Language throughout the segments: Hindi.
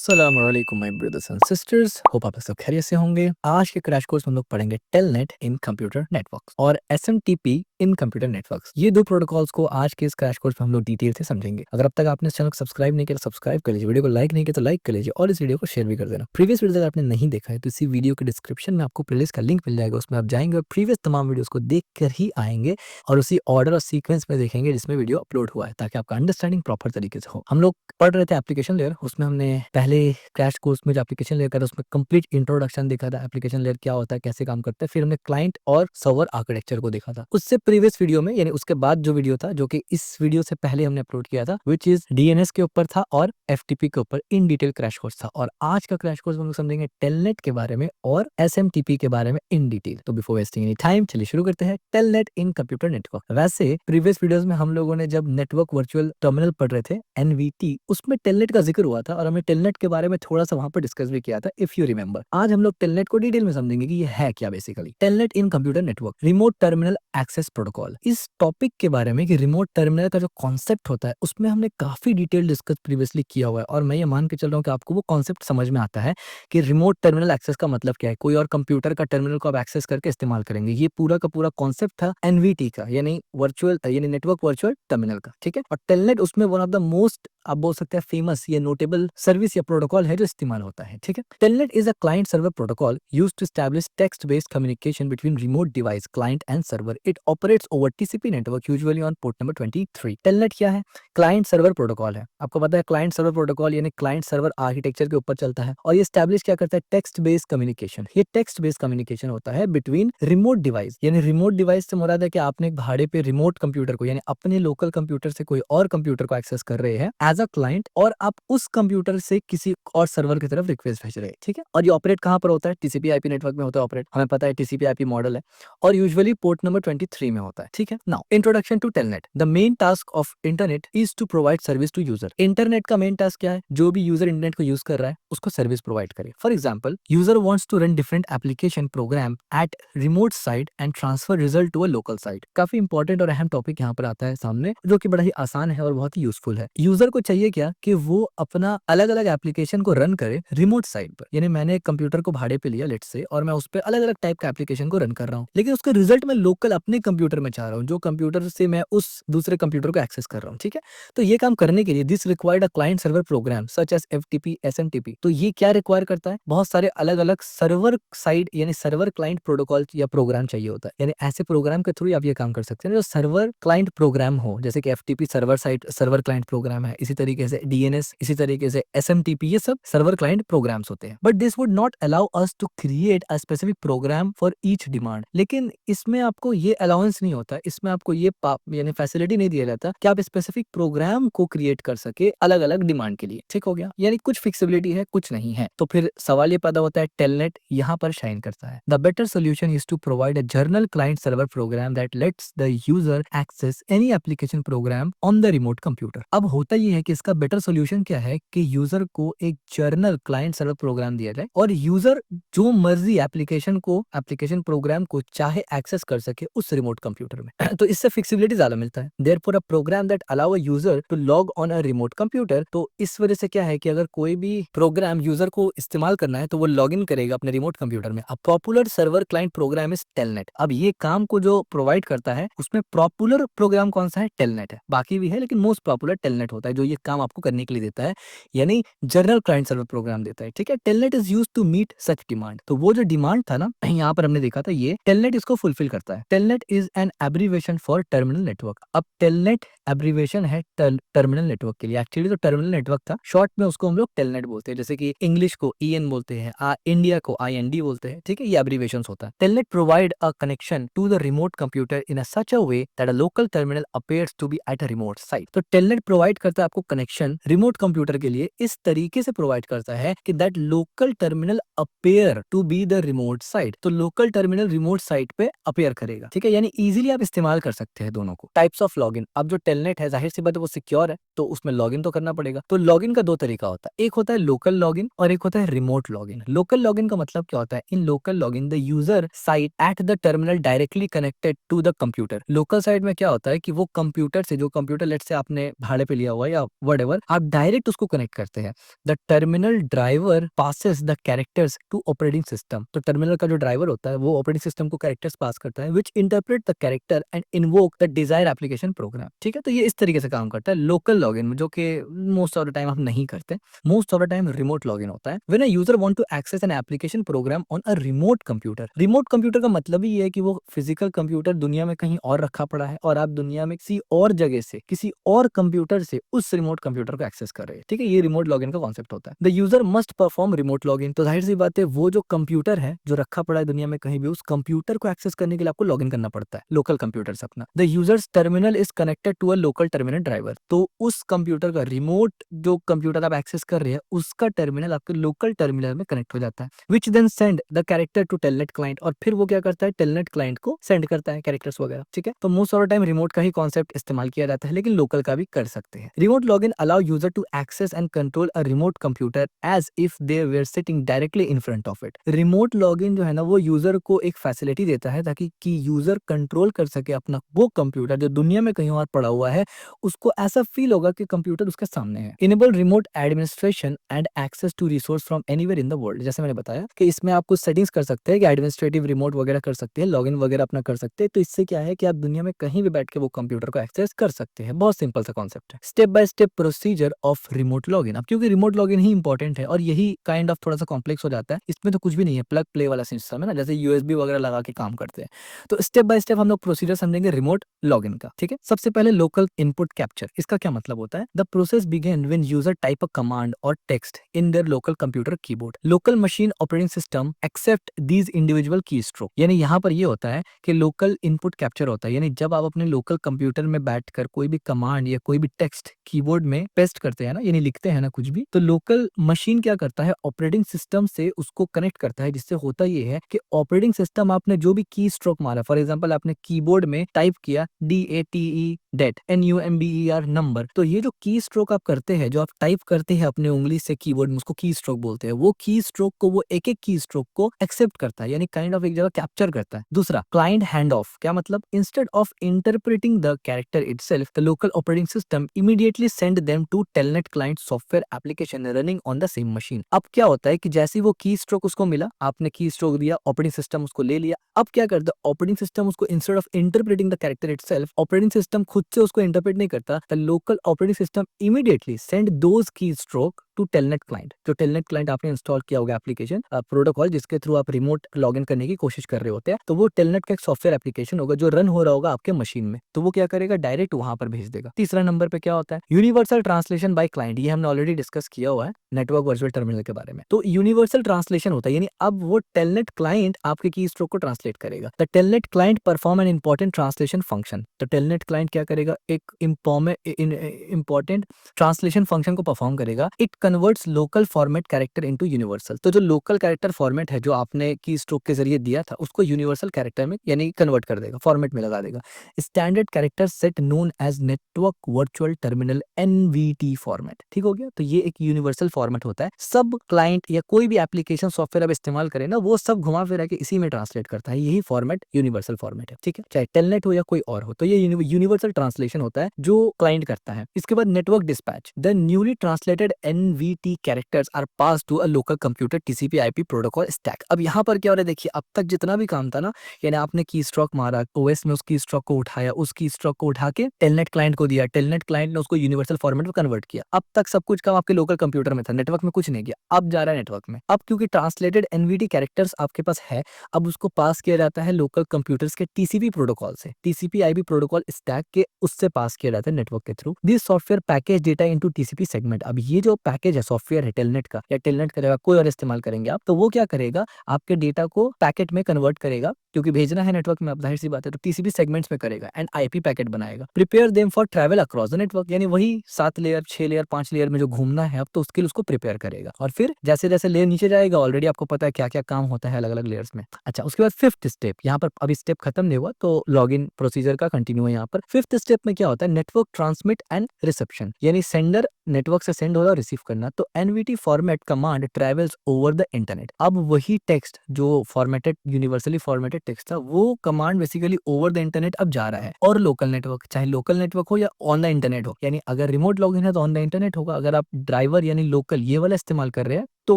अस्सलामु अलैकुम my brothers and sisters, hope आप सब खैरियत से होंगे। आज के क्रैश कोर्स में हम लोग पढ़ेंगे टेलनेट इन कंप्यूटर नेटवर्क्स और एसएमटीपी इन कंप्यूटर नेटवर्क्स। ये दो प्रोटोकॉल्स को आज के इस क्रैश कोर्स में हम लोग डिटेल से समझेंगे। अगर अब तक आपने इस चैनल को सब्सक्राइब नहीं किया तो सब्सक्राइब कर लीजिए, वीडियो को लाइक नहीं किया तो लाइक कर लीजिए और इस वीडियो को शेयर भी कर देना। प्रीवियस वीडियो अगर आपने नहीं देखा है तो इसी वीडियो के डिस्क्रिप्शन में आपको प्लेलिस्ट का लिंक मिल जाएगा, उसमें आप जाएंगे और प्रीवियस तमाम वीडियोस को देख कर ही आएंगे और उसी ऑर्डर और सीक्वेंस में देखेंगे जिसमें वीडियो अपलोड हुआ है, ताकि आपका अंडरस्टैंडिंग प्रॉपर तरीके से हो। हम लोग पढ़ रहे थे एप्लीकेशन लेयर, उसमें हमने पहले क्रैश कोर्स में जो एप्लीकेशन लेयर का था उसमें कंप्लीट इंट्रोडक्शन देखा था, एप्लीकेशन लेयर क्या होता है, कैसे काम करता है। फिर हमने क्लाइंट और सर्वर आर्किटेक्चर को देखा था। उससे प्रीवियस वीडियो में यानी उसके बाद जो वीडियो था, जो कि इस वीडियो से पहले हमने अपलोड किया था, विच इज डीएनएस के ऊपर था और एफटीपी के ऊपर इन डिटेल क्रैश कोर्स था। और आज का क्रैश कोर्स में हम लोग समझेंगे टेलनेट के बारे में और एसएमटीपी के बारे में इन डिटेल। तो बिफोर वेस्टिंग एनी टाइम चलिए शुरू करते हैं। Telnet in computer network. वैसे प्रीवियस वीडियोस में हम लोगों ने जब नेटवर्क वर्चुअल टर्मिनल पढ़ रहे थे एनवीटी, उसमें टेलनेट का जिक्र हुआ था और हमने टेलनेट के बारे में थोड़ा सा वहां पर डिस्कस भी किया था, इफ यू रिमेंबर। आज हम लोग टेलनेट को डिटेल में समझेंगे कि ये है क्या basically. Telnet in computer network, remote terminal access protocol. इस टॉपिक के बारे में कि रिमोट टर्मिनल का जो कॉन्सेप्ट होता है उसमें हमने काफी डिटेल डिस्कस प्रीवियसली किया हुआ है और मैं ये मान के चल रहा हूँ कि आपको वो कॉन्सेप्ट समझ में आता है कि रिमोट टर्मिनल एक्सेस का मतलब क्या है। कोई और कंप्यूटर का टर्मिनल को आप एक्सेस करके इस्तेमाल करेंगे। ये पूरा का पूरा कॉन्सेप्ट था एनवीटी का, यानी वर्चुअल यानी नेटवर्क वर्चुअल टर्मिनल का। ठीक है, और टेलनेट उसमें वन ऑफ द मोस्ट, आप बोल सकते हैं, फेमस या नोटेबल सर्विस या प्रोटोकॉल है जो इस्तेमाल होता है। ठीक है, Telnet is a client server protocol used to establish text based communication between remote device, client and server. It operates over TCP network usually on port number 23। Telnet क्या है? क्लाइंट सर्वर प्रोटोकॉल है। आपको पता है क्लाइंट सर्वर प्रोटोकॉल यानी क्लाइंट सर्वर आर्किटेक्चर के ऊपर चलता है और ये एस्टैब्लिश क्या करता है? Text based communication. ये टेक्स्ट बेस्ड कम्युनिकेशन होता है बिटवीन रिमोट डिवाइस, यानी रिमोट डिवाइस से मुराद है कि आपने एक भाड़े पे रिमोट कंप्यूटर को यानी अपने लोकल कंप्यूटर से कोई और कंप्यूटर को एक्सेस कर रहे हैं एज अ क्लाइंट, और आप उस कंप्यूटर से किसी और सर्वर की तरफ रिक्वेस्ट भेज रहे हैं। ठीक है, और ये ऑपरेट कहाँ पर होता है? टीसीपी आईपी नेटवर्क में होता है ऑपरेट। हमें पता है टीसीपी आईपी मॉडल है और यूजुअली पोर्ट नंबर 23 में होता है। ठीक है, now introduction to Telnet. The main task of internet is to provide service to user. Internet का मेन टास्क क्या है? जो भी यूजर इंटरनेट को यूज कर रहा है उसको सर्विस प्रोवाइड करे। For example, user wants to run different application program at remote site and transfer result to a local site. काफी इंपॉर्टेंट और अहम टॉपिक यहाँ पर आता है सामने, जो कि बड़ा ही आसान है और बहुत ही यूजफुल है। यूजर को चाहिए क्या कि वो अपना अलग अलग एप्लीकेशन को रन करे रिमोट साइट पर। यानी मैंने एक कंप्यूटर को भाड़े पे लिया लेट्स से, और मैं उस पर अलग अलग टाइप का एप्लीकेशन को रन कर रहा हूँ, लेकिन उसका रिजल्ट मैं लोकल अपने कंप्यूटर में चाह रहा हूँ, जो कंप्यूटर से मैं उस दूसरे कंप्यूटर को एक्सेस कर रहा हूँ। ठीक है, तो ये काम करने के लिए this required a client server program such as FTP SMTP. तो ये क्या रिक्वायर करता है? बहुत सारे अलग अलग सर्वर साइड यानी सर्वर क्लाइंट प्रोटोकॉल या प्रोग्राम चाहिए होता है। यानी ऐसे प्रोग्राम के थ्रू आप ये काम कर सकते हैं जो सर्वर क्लाइंट प्रोग्राम हो, जैसे कि FTP server side server client program है, इसी तरीके से डीएनएस, इसी तरीके से एसएमटीपी, ये सब सर्वर क्लाइंट प्रोग्राम्स होते हैं। But this would not allow us to create a specific program for each demand. लेकिन इसमें आपको ये अलाउंस नहीं होता, इसमें आपको ये यानी फैसिलिटी नहीं दिया जाता कि आप स्पेसिफिक प्रोग्राम को क्रिएट कर सके अलग अलग डिमांड के लिए। ठीक हो गया, यानी कुछ फिक्सिबिलिटी है, कुछ नहीं है। तो फिर सवाल ये पैदा होता है, टेलनेट यहाँ पर शाइन करता है। The better solution is to provide a general client server program that lets the user access any application program on the remote computer. अब होता ये है कि इसका बेटर सोल्यूशन क्या है कि यूजर को एक जर्नल क्लाइंट सर्वर प्रोग्राम दिया जाए और यूजर जो मर्जी एप्लीकेशन प्रोग्राम को चाहे एक्सेस कर सके उस रिमोट कंप्यूटर में। तो इससे फिक्सिबिलिटी ज्यादा मिलता है। Therefore a program that allow a user to log on a remote computer. तो इस वजह से क्या है कि अगर कोई भी प्रोग्राम यूजर को इस्तेमाल करना है तो वो लॉग इन करेगा अपने रिमोट कंप्यूटर में। अब popular server client program is telnet. अब ये काम को जो प्रोवाइड करता है उसमें पॉपुलर प्रोग्राम कौन सा है? टेलनेट है। बाकी भी है लेकिन मोस्ट पॉपुलर टेलनेट होता है जो ये काम आपको करने के लिए देता है, यानी जनरल क्लाइंट सर्वर प्रोग्राम देता है। ठीक है, Telnet is used to meet such demand. तो वो जो डिमांड था ना, यहाँ पर हमने देखा था, ये टेलनेट इसको फुलफिल करता है। Telnet is an abbreviation for terminal network. अब टेलनेट एब्रीवेशन है टर्मिनल नेटवर्क के लिए। एक्चुअली तो टर्मिनल नेटवर्क था, शॉर्ट में उसको हम लोग टेलनेट बोलते हैं, जैसे कि इंग्लिश को ईएन बोलते हैं, इंडिया को आईएनडी बोलते हैं। ठीक है, ये एब्रीवेशन होता है। Telnet provide a connection to the remote computer in a such a way that a local terminal appears to be at a remote site. तो टेलनेट प्रोवाइड करता है आपको कनेक्शन रिमोट कंप्यूटर के लिए इस तरीके से प्रोवाइड करता है कि that local terminal appear to be the remote site. तो लोकल टर्मिनल रिमोट साइट पे अपीयर करेगा। ठीक है, यानी इजीली आप इस्तेमाल कर सकते हैं दोनों को। Types of log n. अब जो टेलनेट टेलनेट है, जाहिर सी बात है वो सिक्योर है, तो उसमें लॉगिन तो करना पड़ेगा। तो लॉगिन का दो तरीका होता है, एक होता है लोकल लॉगिन और एक होता है रिमोट लॉगिन। लोकल लॉगिन का मतलब क्या होता है? In local login the user site at the terminal directly connected to the computer. Local site में क्या होता है कि वो कंप्यूटर से, जो कंप्यूटर लेट से आपने भाड़े पे लिया हुआ है या व्हाटएवर, आप डायरेक्ट उसको कनेक्ट करते हैं। The terminal driver passes the characters to operating system. तो टर्मिनल का जो ड्राइवर होता है वो ऑपरेटिंग सिस्टम को कैरेक्टर्स पास करता है, which interpret the character and invoke the desire application program. ठीक है, तो ये इस तरीके से काम करता है लोकल लॉगिन में, जो कि मोस्ट ऑफ द टाइम हम नहीं करते। Most of the time remote login होता है when a user want to access an application program on a remote computer. Remote computer का मतलब ही ये है कि वो फिजिकल कंप्यूटर दुनिया में कहीं और रखा पड़ा है और आप दुनिया में किसी और जगह से, किसी और कंप्यूटर से उस रिमोट कंप्यूटर को एक्सेस कर रहे हैं। ठीक है, ये रिमोट लॉगिन का कॉन्सेप्ट होता है। The user must perform remote login. तो जाहिर सी बात है वो जो कंप्यूटर है जो रखा पड़ा है दुनिया में कहीं भी, उस कंप्यूटर को एक्सेस करने के लिए आपको लॉगिन करना पड़ता है लोकल कंप्यूटर से अपना। The user's terminal is connected to a local terminal driver. तो उस कंप्यूटर का, रिमोट जो कंप्यूटर आप एक्सेस कर रहे हैं, उसका टर्मिनल आपके लोकल टर्मिनल में कनेक्ट हो जाता है, which then send the character to Telnet client. और फिर वो क्या करता है? टेलनेट क्लाइंट को सेंड करता है कैरेक्टर्स वगैरह। ठीक है, तो most of the time remote का ही कॉन्सेप्ट इस्तेमाल किया जाता है, लेकिन लोकल का भी कर सकते हैं। Remote login allow user to access and control a remote computer as if they were sitting directly in front of it. Remote login जो है ना, वो यूजर को एक फैसिलिटी देता है ताकि कि यूजर कंट्रोल कर सके अपना वो कंप्यूटर जो दुनिया में कहीं और पड़ा हुआ है, उसको ऐसा फील होगा कि कंप्यूटर उसके सामने है। Enable remote administration and access to resource from anywhere in the world. जैसे मैंने बताया कि इसमें आप कुछ सेटिंग्स कर सकते हैं कि एडमिनिस्ट्रेटिव रिमोट वगैरह कर सकते हैं, लॉगिन वगैरह अपना कर सकते हैं। तो इससे क्या है कि आप दुनिया में कहीं भी बैठ के वो कंप्यूटर को एक्सेस कर सकते हैं। बहुत सिंपल सा कॉन्सेप्ट है। Step by step procedure of remote login. अब क्योंकि रिमोट लॉगिन ही इंपॉर्टेंट है और यही काइंड ऑफ थोड़ा सा कॉम्प्लेक्स हो जाता है, इसमें तो कुछ भी नहीं है, प्लग प्ले वाला सिस्टम है ना, जैसे यूएसबी वगैरह लगा के काम करते हैं। तो स्टेप बाय स्टेप हम लोग प्रोसीजर समझेंगे रिमोट लॉगिन का। ठीक है, सबसे पहले लोकल इनपुट कैप्चर। इसका क्या मतलब होता है? The process begin when user type a command और text in their local computer keyboard. Local machine operating system accept these individual key stroke. यानी यहाँ पर ये होता है कि लोकल इनपुट कैप्चर होता है, यानी जब आप अपने लोकल कंप्यूटर में बैठकर कोई भी कमांड या कोई भी टेक्स्ट कीबोर्ड में पेस्ट करते हैं ना, यानी लिखते हैं ना कुछ भी, तो लोकल मशीन क्या करता है? ऑपरेटिंग सिस्टम से उसको कनेक्ट करता है, जिससे होता ये है कि ऑपरेटिंग सिस्टम, आपने जो भी की स्ट्रोक मारा, फॉर एग्जांपल आपने कीबोर्ड में टाइप किया DATE NUMBER नंबर, तो ये जो की स्ट्रोक आप करते हैं, जो आप टाइप करते हैं अपने उंगली से कीबोर्ड में, उसको की स्ट्रोक बोलते हैं। वो की स्ट्रोक को, वो एक एक की स्ट्रोक को एक्सेप्ट करता है, यानी काइंड ऑफ एक जगह कैप्चर करता है। दूसरा, क्लाइंट हैंड ऑफ। क्या मतलब? Instead of interpreting the character itself, the local operating system immediately send them to Telnet client software application running on the same machine. अब क्या होता है कि जैसे ही वो की स्ट्रोक उसको मिला, आपने की स्ट्रोक दिया, ऑपरेटिंग सिस्टम उसको ले लिया। अब क्या करता है ऑपरेटिंग सिस्टम? उसको instead of interpreting the character itself, operating system खुद से उसको इंटरप्रेट नहीं करता, the local operating system immediately send those की स्ट्रोक टू टेलनेट क्लाइंट। जो टेलनेट क्लाइंट आपने इंस्टॉल किया होगा एप्लीकेशन प्रोटोकॉल, जिसके थ्रू आप रिमोट लॉगिन करने की कोशिश कर रहे होते हैं, तो वो टेलनेट का एक सॉफ्टवेयर एप्लीकेशन होगा जो रन हो रहा होगा आपके मशीन में, तो वो क्या करेगा? डायरेक्ट वहां पर भेज देगा। तीसरा नंबर पे क्या होता है? Universal translation by client. ये हमने ऑलरेडी डिस्कस किया हुआ है नेटवर्क वर्चुअल टर्मिनल के बारे में। तो यूनिवर्सल ट्रांसलेशन होता है, यानी अब वो टेलनेट क्लाइंट आपके की स्ट्रोक को ट्रांसलेट करेगा। The telnet client perform an important translation function. तो टेलनेट क्लाइंट क्या करेगा? एक इंपॉर्टेंट ट्रांसलेशन फंक्शन को परफॉर्म करेगा। It converts local format character into universal. तो जो लोकल कैरेक्टर फॉर्मेट है जो आपने की स्ट्रोक के जरिए दिया था, उसको यूनिवर्सल कैरेक्टर में यानी कन्वर्ट कर देगा, फॉर्मेट में लगा देगा। Standard character set known as network virtual terminal NVT format. ठीक हो गया? तो ये एक यूनिवर्सल फॉर्मेट होता है। सब क्लाइंट या कोई भी एप्लीकेशन सॉफ्टवेयर आप इस्तेमाल करें ना, वो सब घुमा फिरा के इसी में ट्रांसलेट करता है। यही फॉर्मेट यूनिवर्सल फॉर्मेट है। ठीक है, चाहे टेलनेट हो या कोई और हो, तो ये यूनिवर्सल ट्रांसलेशन होता है जो क्लाइंट करता है। इसके बाद network dispatch. The newly translated NVT characters are pass to a local computer TCP/IP protocol stack. अब यहाँ पर क्या हो रहा है? देखिए, अब तक जितना भी काम था ना, यानी आपने की स्ट्रोक मारा, OS में उस की स्ट्रोक को उठाया, उस की स्ट्रोक को उठा के टेलनेट क्लाइंट को दिया, टेलनेट क्लाइंट ने उसको यूनिवर्सल फॉर्मेट में कन्वर्ट किया। अब तक सब कुछ काम आपके लोकल कंप्यूटर में था, नेटवर्क में कुछ नहीं किया। अब जा रहा है नेटवर्क में। अब क्योंकि ट्रांसलेटेड NVT कैरेक्टर्स आपके पास है, अब उसको पास किया जाता है लोकल कंप्यूटर्स के TCP प्रोटोकॉल से, TCP/IP प्रोटोकॉल स्टैक के, उससे पास किया जाता है नेटवर्क के through. This software package data into TCP segment. अब ये जो पैकेज है, सॉफ्टवेयर है टेलनेट का या टेलनेट करेगा कोई और इस्तेमाल करेंगे आप, तो वो क्या करेगा, आपके डेटा को पैकेट में कन्वर्ट करेगा, क्योंकि भेजना है नेटवर्क में, अब जाहिर सी बात है, तो टीसीपी सेगमेंट्स में करेगा एंड आईपी पैकेट बनाएगा। Prepare them for travel across the network, यानी वही 7 लेयर 6 लेयर 5 लेयर में जो घूमना है अब, तो उसके लिए उसको प्रिपेयर करेगा। और फिर जैसे जैसे लेयर नीचे जाएगा, ऑलरेडी आपको पता है क्या क्या काम होता है अलग अलग लेयर्स में। अच्छा, उसके बाद फिफ्थ स्टेप, यहाँ पर अभी स्टेप खत्म नहीं हुआ, तो लॉग इन प्रोसीजर का कंटिन्यू है यहाँ पर। फिफ्थ स्टेप में क्या होता है, नेटवर्क ट्रांसमिट एंड रिसेप्शन, यानी सेंडर नेटवर्क से सेंड हो रहा है, रिसीव करना। तो NVT format command travels over the internet. अब वही टेक्स्ट जो फॉर्मेटेड यूनिवर्सली फॉर्मेटेड टेक्स्ट था, वो command basically over the internet अब जा रहा है। और लोकल नेटवर्क, चाहे लोकल नेटवर्क हो या ऑन द इंटरनेट हो, यानी अगर रिमोट लॉगिन है तो ऑन द इंटरनेट होगा, अगर आप ड्राइवर यानी लोकल ये वाला इस्तेमाल कर रहे हैं तो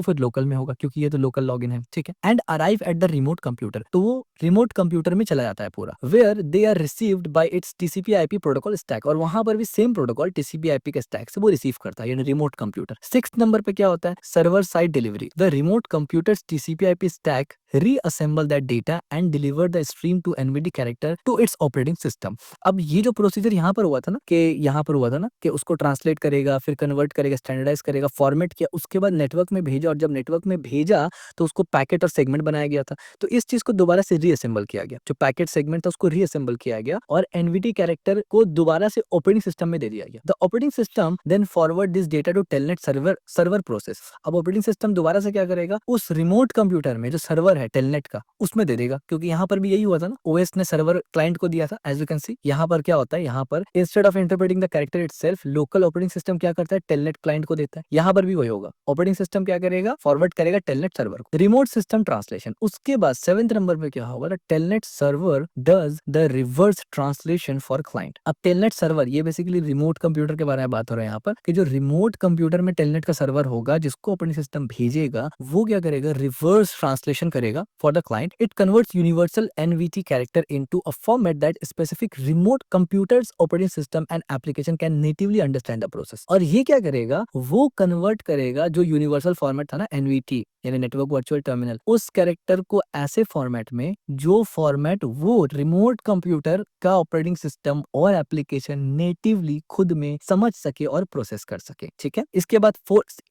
फिर लोकल में होगा, क्योंकि ये तो लोकल लॉगिन है, ठीक है। And arrive at the remote computer, तो वो रिमोट कंप्यूटर में चला जाता है पूरा, where they are received by its TCP IP protocol stack, और वहां पर भी सेम प्रोटोकॉल टीसीपी आईपी के स्टैक से वो रिसीव करता है, यानी रिमोट कंप्यूटर। सिक्स्थ नंबर पे क्या होता है, server side delivery, the remote computer's TCP IP stack reassemble that data and deliver the stream to NVD character to its operating system. अब ये जो प्रोसीजर यहाँ पर हुआ था ना कि उसको ट्रांसलेट करेगा, फिर कन्वर्ट करेगा, स्टैंडर्डाइज करेगा, फॉर्मेट किया, उसके बाद नेटवर्क में भेजा, और जब नेटवर्क में भेजा तो उसको पैकेट और सेगमेंट बनाया गया था, तो इस चीज को दोबारा से रीअसेंबल किया गया, जो पैकेट सेगमेंट था उसको रीअसेंबल किया गया और एनवीडी कैरेक्टर को दोबारा से ऑपरेटिंग सिस्टम में दे दिया गया। The operating system then forward this data to Telnet server process. अब ऑपरेटिंग सिस्टम दोबारा से क्या करेगा, उस रिमोट कंप्यूटर में जो सर्वर है टेलनेट का उसमें दे देगा, क्योंकि यहाँ पर भी यही हुआ था ना, ओएस ने सर्वर क्लाइंट को दिया था। एज यू कैन सी यहाँ पर क्या होता है, यहाँ पर instead of interpreting the character itself, local operating system क्या करता है, टेलनेट क्लाइंट को देता है। यहाँ पर भी वही होगा, ऑपरेटिंग सिस्टम क्या करेगा, फॉरवर्ड करेगा टेलनेट सर्वर को। रिमोट सिस्टम ट्रांसलेशन, उसके बाद 7th नंबर पे क्या होगा, telnet server does the reverse translation for client. अब टेलनेट सर्वर, ये बेसिकली रिमोट कंप्यूटर के बारे में बात हो रहा है यहाँ पर, कि जो रिमोट कंप्यूटर में टेलनेट का सर्वर होगा जिसको ऑपरेटिंग सिस्टम भेजेगा, वो क्या करेगा, रिवर्स ट्रांसलेशन करेगा for the client. It converts universal NVT character into a format that specific remote computers operating system and application can natively understand the process. और ये क्या करेगा, वो कन्वर्ट करेगा जो यूनिवर्सल फॉर्मेट था ना एनवीटी यानी नेटवर्क वर्चुअल टर्मिनल, उस कैरेक्टर को ऐसे फॉर्मेट में जो फॉर्मेट वो रिमोट कंप्यूटर का ऑपरेटिंग सिस्टम और एप्लीकेशन नेटिवली खुद में समझ सके और प्रोसेस कर सके, ठीक है। इसके बाद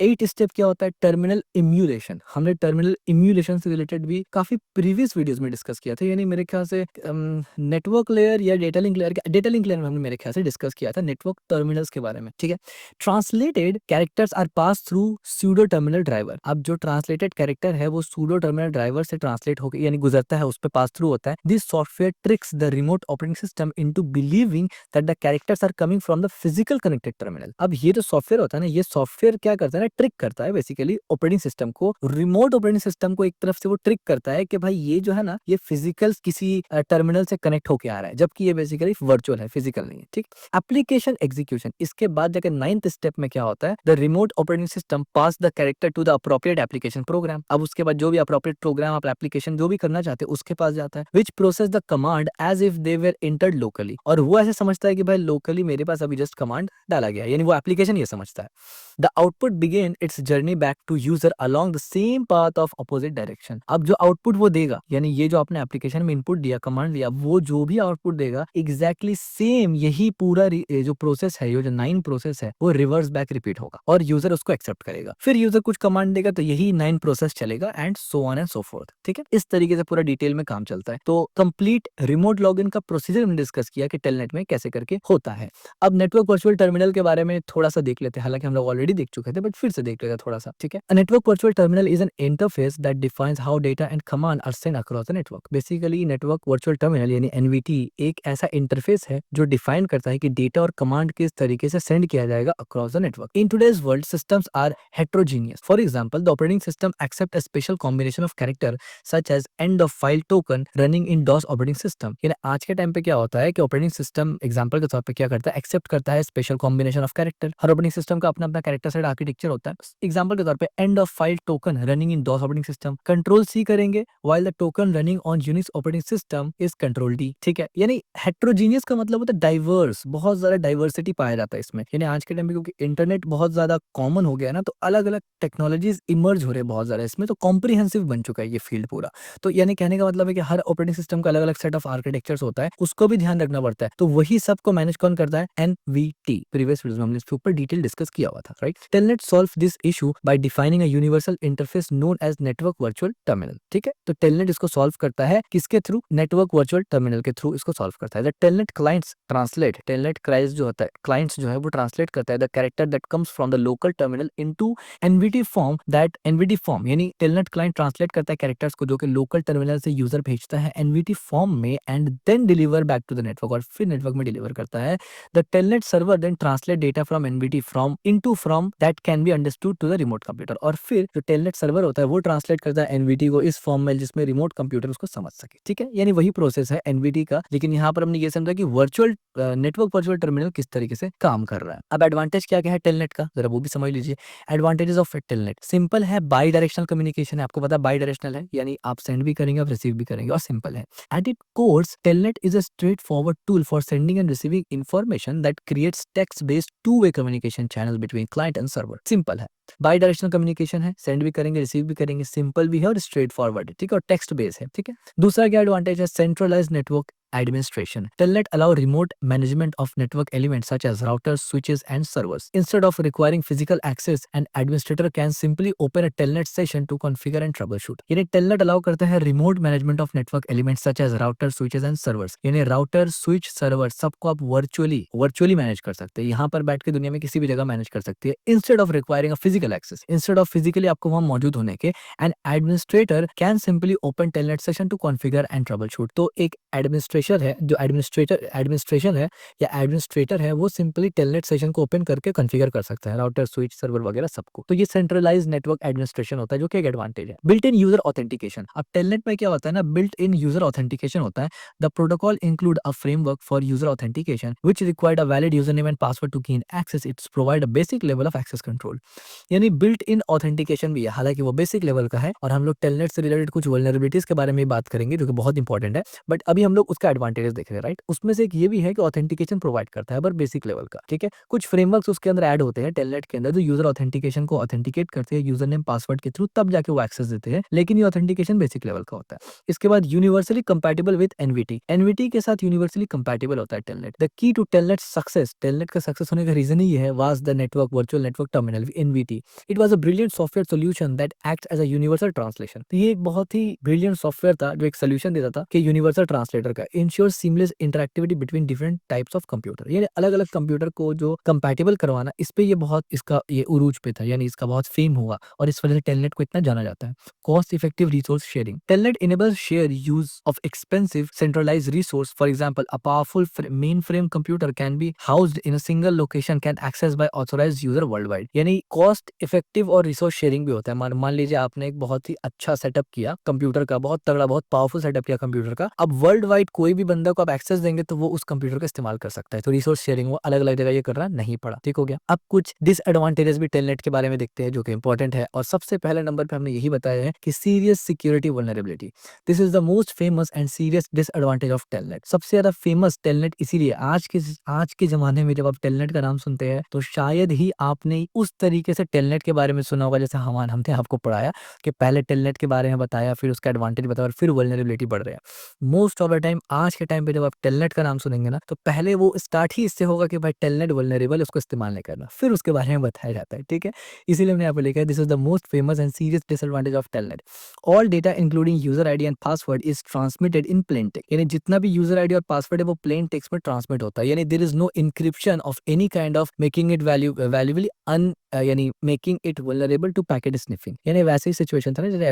8 स्टेप क्या होता है, टर्मिनल इम्यूलेशन। हमने टर्मिनल इम्यूलेशन से रिलेटेड भी काफी प्रीवियस वीडियोस में डिस्कस किया था, यानी मेरे ख्याल से नेटवर्क लेयर या डेटा लिंक लेयर में हमने मेरे ख्याल से डिस्कस किया था नेटवर्क टर्मिनल्स के बारे में, ठीक है। Translated characters are pass through pseudo terminal driver. अब जो ट्रांसलेटेड कैरेक्टर है वो सूडो टर्मिनल ड्राइवर से ट्रांसलेट होकर यानी गुजरता है, उस पे पास थ्रू होता है। This software tricks the remote operating system into believing that the characters are coming from the physical connected terminal. अब ये जो सॉफ्टवेयर होता है ना, ये सॉफ्टवेयर क्या करता है ना, ट्रिक करता है बेसिकली ऑपरेटिंग सिस्टम को, रिमोट ऑपरेटिंग सिस्टम को एक तरफ से वो ट्रिक करता है कि भाई ये जो है ना, ये फिजिकल किसी टर्मिनल से कनेक्ट होके आ रहा है, जबकि ये बेसिकली वर्चुअल है, फिजिकल नहीं है, ठीक। एप्लीकेशन एग्जीक्यूशन, इसके बाद जाकर 9th स्टेप में क्या होता है, the remote operating system pass the character to the appropriate application program. अब उसके बाद जो भी अप्रोप्रिएट प्रोग्राम आप एप्लीकेशन जो भी करना चाहते हैं उसके पास जाता है, which process the command as if they were entered locally. और वो ऐसे समझता है कि भाई लोकली मेरे पास अभी जस्ट कमांड डाला गया, यानी वो एप्लीकेशन ये समझता है। The output begin its journey back to user along the same path of opposite direction. अब जो आउटपुट वो देगा, यानी ये जो आपने एप्लीकेशन में इनपुट दिया, कमांड दिया, वो जो भी आउटपुट देगा एग्जैक्टली सेम यही पूरा जो प्रोसेस है, ये जो 9 प्रोसेस है, वो रिवर्स बैक रिपीट होगा और यूजर उसको एक्सेप्ट करेगा। फिर यूजर कुछ कमांड देगा तो यही 9 प्रोसेस चलेगा and so on and so fourth, ठीक है। इस तरीके से पूरा डिटेल में काम चलता है। तो कंप्लीट रिमोट लॉगिन का प्रोसीजर हमने डिस्कस किया कि टेलनेट में कैसे करके होता है। अब नेटवर्क वर्चुअल टर्मिनल के बारे में थोड़ा सा देख लेते हैं, हालांकि हम लोग ऑलरेडी देख चुके थे बट फिर से देख लेते हैं थोड़ा सा, ठीक है। Network virtual terminal is an interface that defines how data and command are send across the network. Basically network virtual terminal यानी एनवीटी एक ऐसा इंटरफेस है जो डिफाइन करता है कि डेटा और कमांड किस तरीके से सेंड किया जाएगा across the network. In today's world systems are heterogeneous. For example, the operating system accepts a special combination of character such as end of file token running in DOS operating system. यानी आज के टाइम पे क्या होता है कि ऑपरेटिंग सिस्टम एग्जांपल के तौर पे क्या करता है, एक्सेप्ट करता है special combination of character. Her operating system का अपना अपना कैरेक्टर सेट आर्किटेक्चर होता है। एग्जांपल के तौर पे end of file token running in DOS operating system control C करेंगे, while the token running on Unix operating system is control D, ठीक है। यानी हेट्रोजीनियस का मतलब होता है डाइवर्स, बहुत ज्यादा डाइवर्सिटी पाया जाता है इसमें। यानी आज के टाइम पे क्योंकि इंटरनेट बहुत ज्यादा कॉमन हो गया है ना, तो अलग अलग टेक्नोलॉजीज इमर्ज हो रहे हैं बहुत ज्यादा इसमें, तो कॉम्प्रिहेंसिव बन चुका है ये फील्ड पूरा। तो यानी कहने का मतलब है कि हर ऑपरेटिंग सिस्टम का अलग अलग सेट ऑफ आर्किटेक्चर्स होता है, उसको भी ध्यान रखना पड़ता है। तो वही सबको मैनेज कौन करता है, एनवीटी। प्रीवियस वीडियो में हमने इसके ऊपर डिटेल डिस्कस किया हुआ था। right? Telnet solves this issue by defining a universal interface known as network virtual terminal. ठीक है, तो Telnet इसको सॉल्व करता है किसके थ्रू? नेटवर्क वर्चुअल टर्मिनल के थ्रू इसको सॉल्व करता है. The telnet clients translate, telnet clients जो होता है, क्लाइंट्स जो है वो ट्रांसलेट करता है the character that comes from the local terminal into NVT form. That NVT form यानी टेलनेट क्लाइंट ट्रांसलेट करता है कैरेक्टर्स को जो कि लोकल टर्मिनल से यूजर भेजता है एनवीटी फॉर्म में and then deliver back to the network, और फिर नेटवर्क में डिलीवर करता है. The Telnet server then translate data from NVT from into from that can be understood to the remote computer, और फिर जो टेलनेट सर्वर होता है वो ट्रांसलेट करता है एनवीटी को इस फॉर्म में जिसमें रिमोट कंप्यूटर उसको समझ सके. ठीक है, यानी वही प्रोसेस है एनवीटी का, लेकिन यहाँ पर हमने ये समझा कि वर्चुअल नेटवर्क वर्चुअल टर्मिनल किस तरीके से काम कर रहा है. अब एडवांटेज क्या क्या है टेलनेट का, जरा वो भी समझ लीजिए. एडवांटेजेस ऑफ टेलनेट सिंपल है, बाई डायरेक्शनल कम्युनिकेशन है. आपको पता है बाई डायरेक्शनल है, यानी आप सेंड भी करेंगे आप रिसीव भी करेंगे, और सिंपल है. At it course telnet is a straight forward tool for sending and receiving information that creates text based two way communication channel between client and server. Simple है, बाई डायरेक्शनल कम्युनिकेशन है, सेंड भी करेंगे रिसीव भी करेंगे, सिंपल भी है और स्ट्रेट फॉरवर्ड है. ठीक है, और टेक्स्ट बेस है. ठीक है, दूसरा क्या एडवांटेज है? Centralize network administration. Telnet allow remote management of network elements such as routers, switches, and servers. Instead of requiring physical access, an administrator can simply open a Telnet session to configure and troubleshoot. यानी Telnet allow करता है remote management of network elements such as routers, switches, and servers. यानी router, switch, server सबको आप virtually manage कर सकते हैं. यहाँ पर बैठ के दुनिया में किसी भी जगह मैनेज कर सकते हैं. Instead of requiring a physical access, instead of physically आपको वहाँ मौजूद होने के, an administrator can simply open Telnet session to configure and troubleshoot. तो एक एडमिनिस्ट्रेटर है, जो एडमिनिस्ट्रेशन है या एडमिनिस्ट्रेटर है, वो सिंपली टेलनेट सेशन को ओपन करके कॉन्फ़िगर कर सकता है, राउटर, स्विच, सर्वर वगैरह सबको. तो ये सेंट्रलाइज्ड नेटवर्क एडमिनिस्ट्रेशन होता है, जो कि एक एडवांटेज है. Built in user authentication. अब टेलनेट में क्या होता है ना, बिल्ट इन यूजर ऑथेंटिकेशन होता है. The protocol include a framework for user authentication which required a valid user name and password to gain access. It's provide a basic level of access control. यानी बिल्ट इन ऑथेंटिकेशन भी है, हालांकि वो बेसिक लेवल का है, और हम लोग टेलनेट से रिलेटेड कुछ वल्नरेबिलिटीज के बारे में बात करेंगे जो कि बहुत इंपॉर्टेंट है. बट अभी हम लोग उसका एडवांटेज देख रहे हैं, राइट. उसमें से एक ये भी है कि ऑथेंटिकेशन प्रोवाइड करता है पर बेसिक लेवल का. ठीक है, कुछ फ्रेमवर्क्स उसके अंदर ऐड होते हैं टेलनेट के अंदर जो यूजर ऑथेंटिकेशन को ऑथेंटिकेट करते हैं यूजर नेम पासवर्ड के थ्रू, तब जाके वो एक्सेस देते हैं, लेकिन ये ऑथेंटिकेशन बेसिक लेवल का होता है. इसके बाद universally compatible with NVT. NVT के साथ यूनिवर्सली कंपैटिबल होता है Telnet. The key to Telnet success, Telnet का सक्सेस होने का रीजन ही है, was the network virtual network terminal NVT. It was a brilliant software solution that acts as a universal translation. तो ये एक बहुत ही ब्रिलियंट सॉफ्टवेयर था जो एक सोल्यूशन देता था कि यूनिवर्सल ट्रांसलेटर का. Ensure seamless interactivity between different types of computer. ये अलग अलग कंप्यूटर को जो कंपैटिबल करवाना, इस पे ये बहुत इसका ये उरूज पे था, यानी इसका बहुत फेम हुआ, और इस वजह से टेलनेट को इतना जाना जाता है. Cost effective resource sharing. Telnet enables share use of expensive centralised resource. For example, a powerful mainframe computer can be housed in a single location, can access by authorized user worldwide. यानी कॉस्ट इफेक्टिव और रिसोर्स शेयरिंग भी होता है. मान लीजिए आपने एक बहुत ही अच्छा सेटअप किया कंप्यूटर का, बहुत तगड़ा बहुत पावरफुल सेटअप किया कंप्यूटर का. अब वर्ल्ड वाइड कोई भी बंदा को आप एक्सेस देंगे तो वो उस कंप्यूटर का इस्तेमाल कर सकता है. तो रिसोर्स शेयरिंग वो अलग अलग जगह ये करना नहीं पड़ा. ठीक हो गया. अब कुछ डिसएडवांटेजेस भी टेलनेट के बारे में देखते हैं जो कि इंपॉर्टेंट है, और सबसे पहले नंबर पे हमने यही बताया है कि serious security vulnerability. This is the most famous and serious disadvantage of telnet. सबसे ज्यादा फेमस टेलनेट इसीलिए आज के जमाने में जब आप टेलनेट का नाम सुनते हैं तो शायद ही आपने उस तरीके से टेलनेट के बारे में सुना होगा जैसे हमने आपको पढ़ाया कि पहले टेलनेट के बारे में बताया, फिर उसका एडवांटेज बताया, और फिर वल्नरेबिलिटी बढ़ रहे हैं. मोस्ट ऑफ द टाइम आज के टाइम पे जब आप टेलनेट का नाम सुनेंगे ना, तो पहले वो स्टार्ट ही इससे होगा कि भाई टेलनेट वल्नरेबल है, उसको इस्तेमाल नहीं करना, फिर उसके बारे में बताया जाता है. ठीक है, इसीलिए हमने यहाँ पे लिखा है this is the most famous and serious disadvantage of telnet. All data including user ID and password is transmitted in plain text. यानी जितना भी यूजर आईडी और पासवर्ड है वो प्लेन टेक्स्ट में ट्रांसमिट होता है. यानी there is no encryption of any kind of making it valuably यानी making it vulnerable to packet sniffing. यानी वैसे ही सिचुएशन था ना जैसे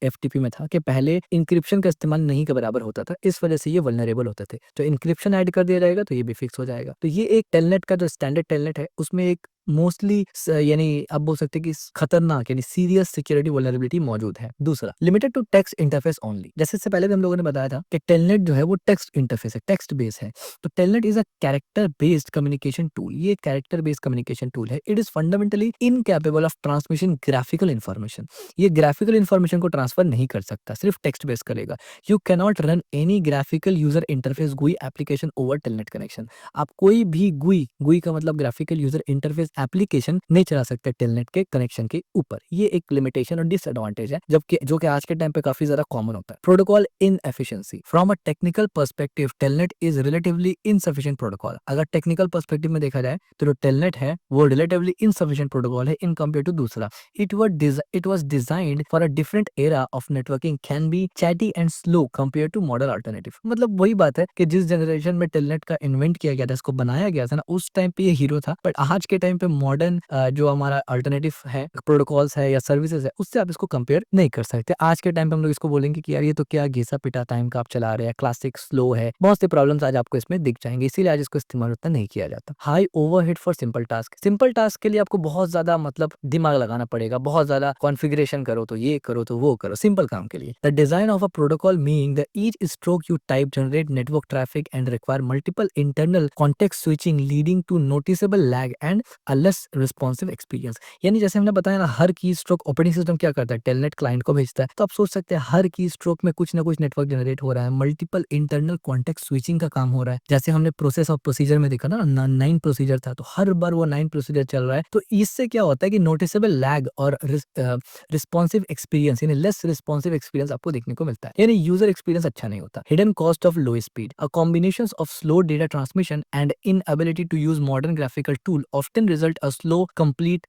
एफटीपी में था कि पहले इंक्रिप्शन का इस्तेमाल नहीं के बराबर होता था, इस वजह से ये वल्नरेबल होते थे. तो इंक्रिप्शन ऐड कर दिया जाएगा तो ये भी फिक्स हो जाएगा. तो ये एक टेलनेट का जो स्टैंडर्ड टेलनेट है उसमें एक मोस्टली यानी आप बोल सकते हैं कि खतरनाक यानी सीरियस सिक्योरिटी वल्नरेबिलिटी मौजूद है. दूसरा, limited to text interface only. जैसे इससे पहले भी हम लोगों ने बताया था कि टेलनेट जो है वो टेक्स्ट इंटरफेस है, टेक्स्ट बेस है. तो telnet is a character based communication tool. ये कैरेक्टर बेस्ड कम्युनिकेशन टूल है. It is fundamentally incapable of transmission graphical information. ये ग्राफिकल इन्फॉर्मेशन को ट्रांसफर नहीं कर सकता, सिर्फ टेक्स्ट बेस्ड करेगा. You cannot run any graphical user interface GUI application over telnet connection. आप कोई भी GUI का मतलब ग्राफिकल यूजर इंटरफेस एप्लीकेशन नहीं चला सकते टेलनेट के कनेक्शन के ऊपर। ये एक लिमिटेशन और डिसएडवांटेज है जबकि जो कि आज के टाइम पे काफी ज्यादा कॉमन होता है। Protocol inefficiency, from a technical perspective telnet is relatively insufficient protocol. अगर टेक्निकल पर्सपेक्टिव में देखा जाए तो जो टेलनेट है वो रिलेटिवली इनसफिशिएंट प्रोटोकॉल है इन कंपेयर टू दूसरा। It was designed for a different era of networking, can be chatty and slow compared to modern alternative। मतलब वही बात है कि जिस जनरेशन में टेलनेट का इन्वेंट किया गया था, इसको बनाया गया था ना, उस टाइम पे ये हीरो था। बट आज के टाइम पे मॉडर्न जो हमारा अल्टरनेटिव है, प्रोटोकॉल्स है या सर्विसेज है, उससे आप इसको कंपेयर नहीं कर सकते। आज के टाइम पे हम लोग इसको बोलेंगे कि यार ये तो क्या घिसा पिटा टाइम का आप चला रहे हैं, क्लासिक स्लो है, बहुत से प्रॉब्लम्स आज आपको इसमें दिख जाएंगे, इसीलिए आज इसको इस्तेमाल उतना नहीं किया जाता। High overhead for simple task, simple task के लिए आपको बहुत ज्यादा मतलब दिमाग लगाना पड़ेगा, बहुत ज्यादा कॉन्फ़िगरेशन करो तो ये करो तो वो करो, सिंपल काम के लिए। The design of a protocol meaning the each stroke you type generate network traffic and require multiple internal context switching leading to noticeable lag and a less responsive experience. यानी जैसे हमने बताया ना, हर की स्ट्रोक ऑपरेटिंग सिस्टम क्या करता है, टेलनेट क्लाइंट को भेजता है, तो आप सोच सकते हैं हर की स्ट्रोक में कुछ ना कुछ नेटवर्क जनरेट हो रहा है, मल्टीपल इंटरनल कॉन्टेक्स्ट स्विचिंग का काम हो रहा है। जैसे हमने प्रोसेस ऑफ प्रोसीजर में देखा ना, 9 प्रोसीजर था, तो हर बार वो 9 प्रोसीजर चल रहा है, तो इससे क्या होता है कि नोटिसेबल लैग और रिस्पॉन्सिव एक्सपीरियंस यानी लेस रिस्पॉन्सिव एक्सपीरियंस आपको देखने को मिलता है, यानी यूजर एक्सपीरियंस अच्छा नहीं होता। Hidden cost of low speed, a combination of slow data transmission and inability to use modern graphical tool often result a slow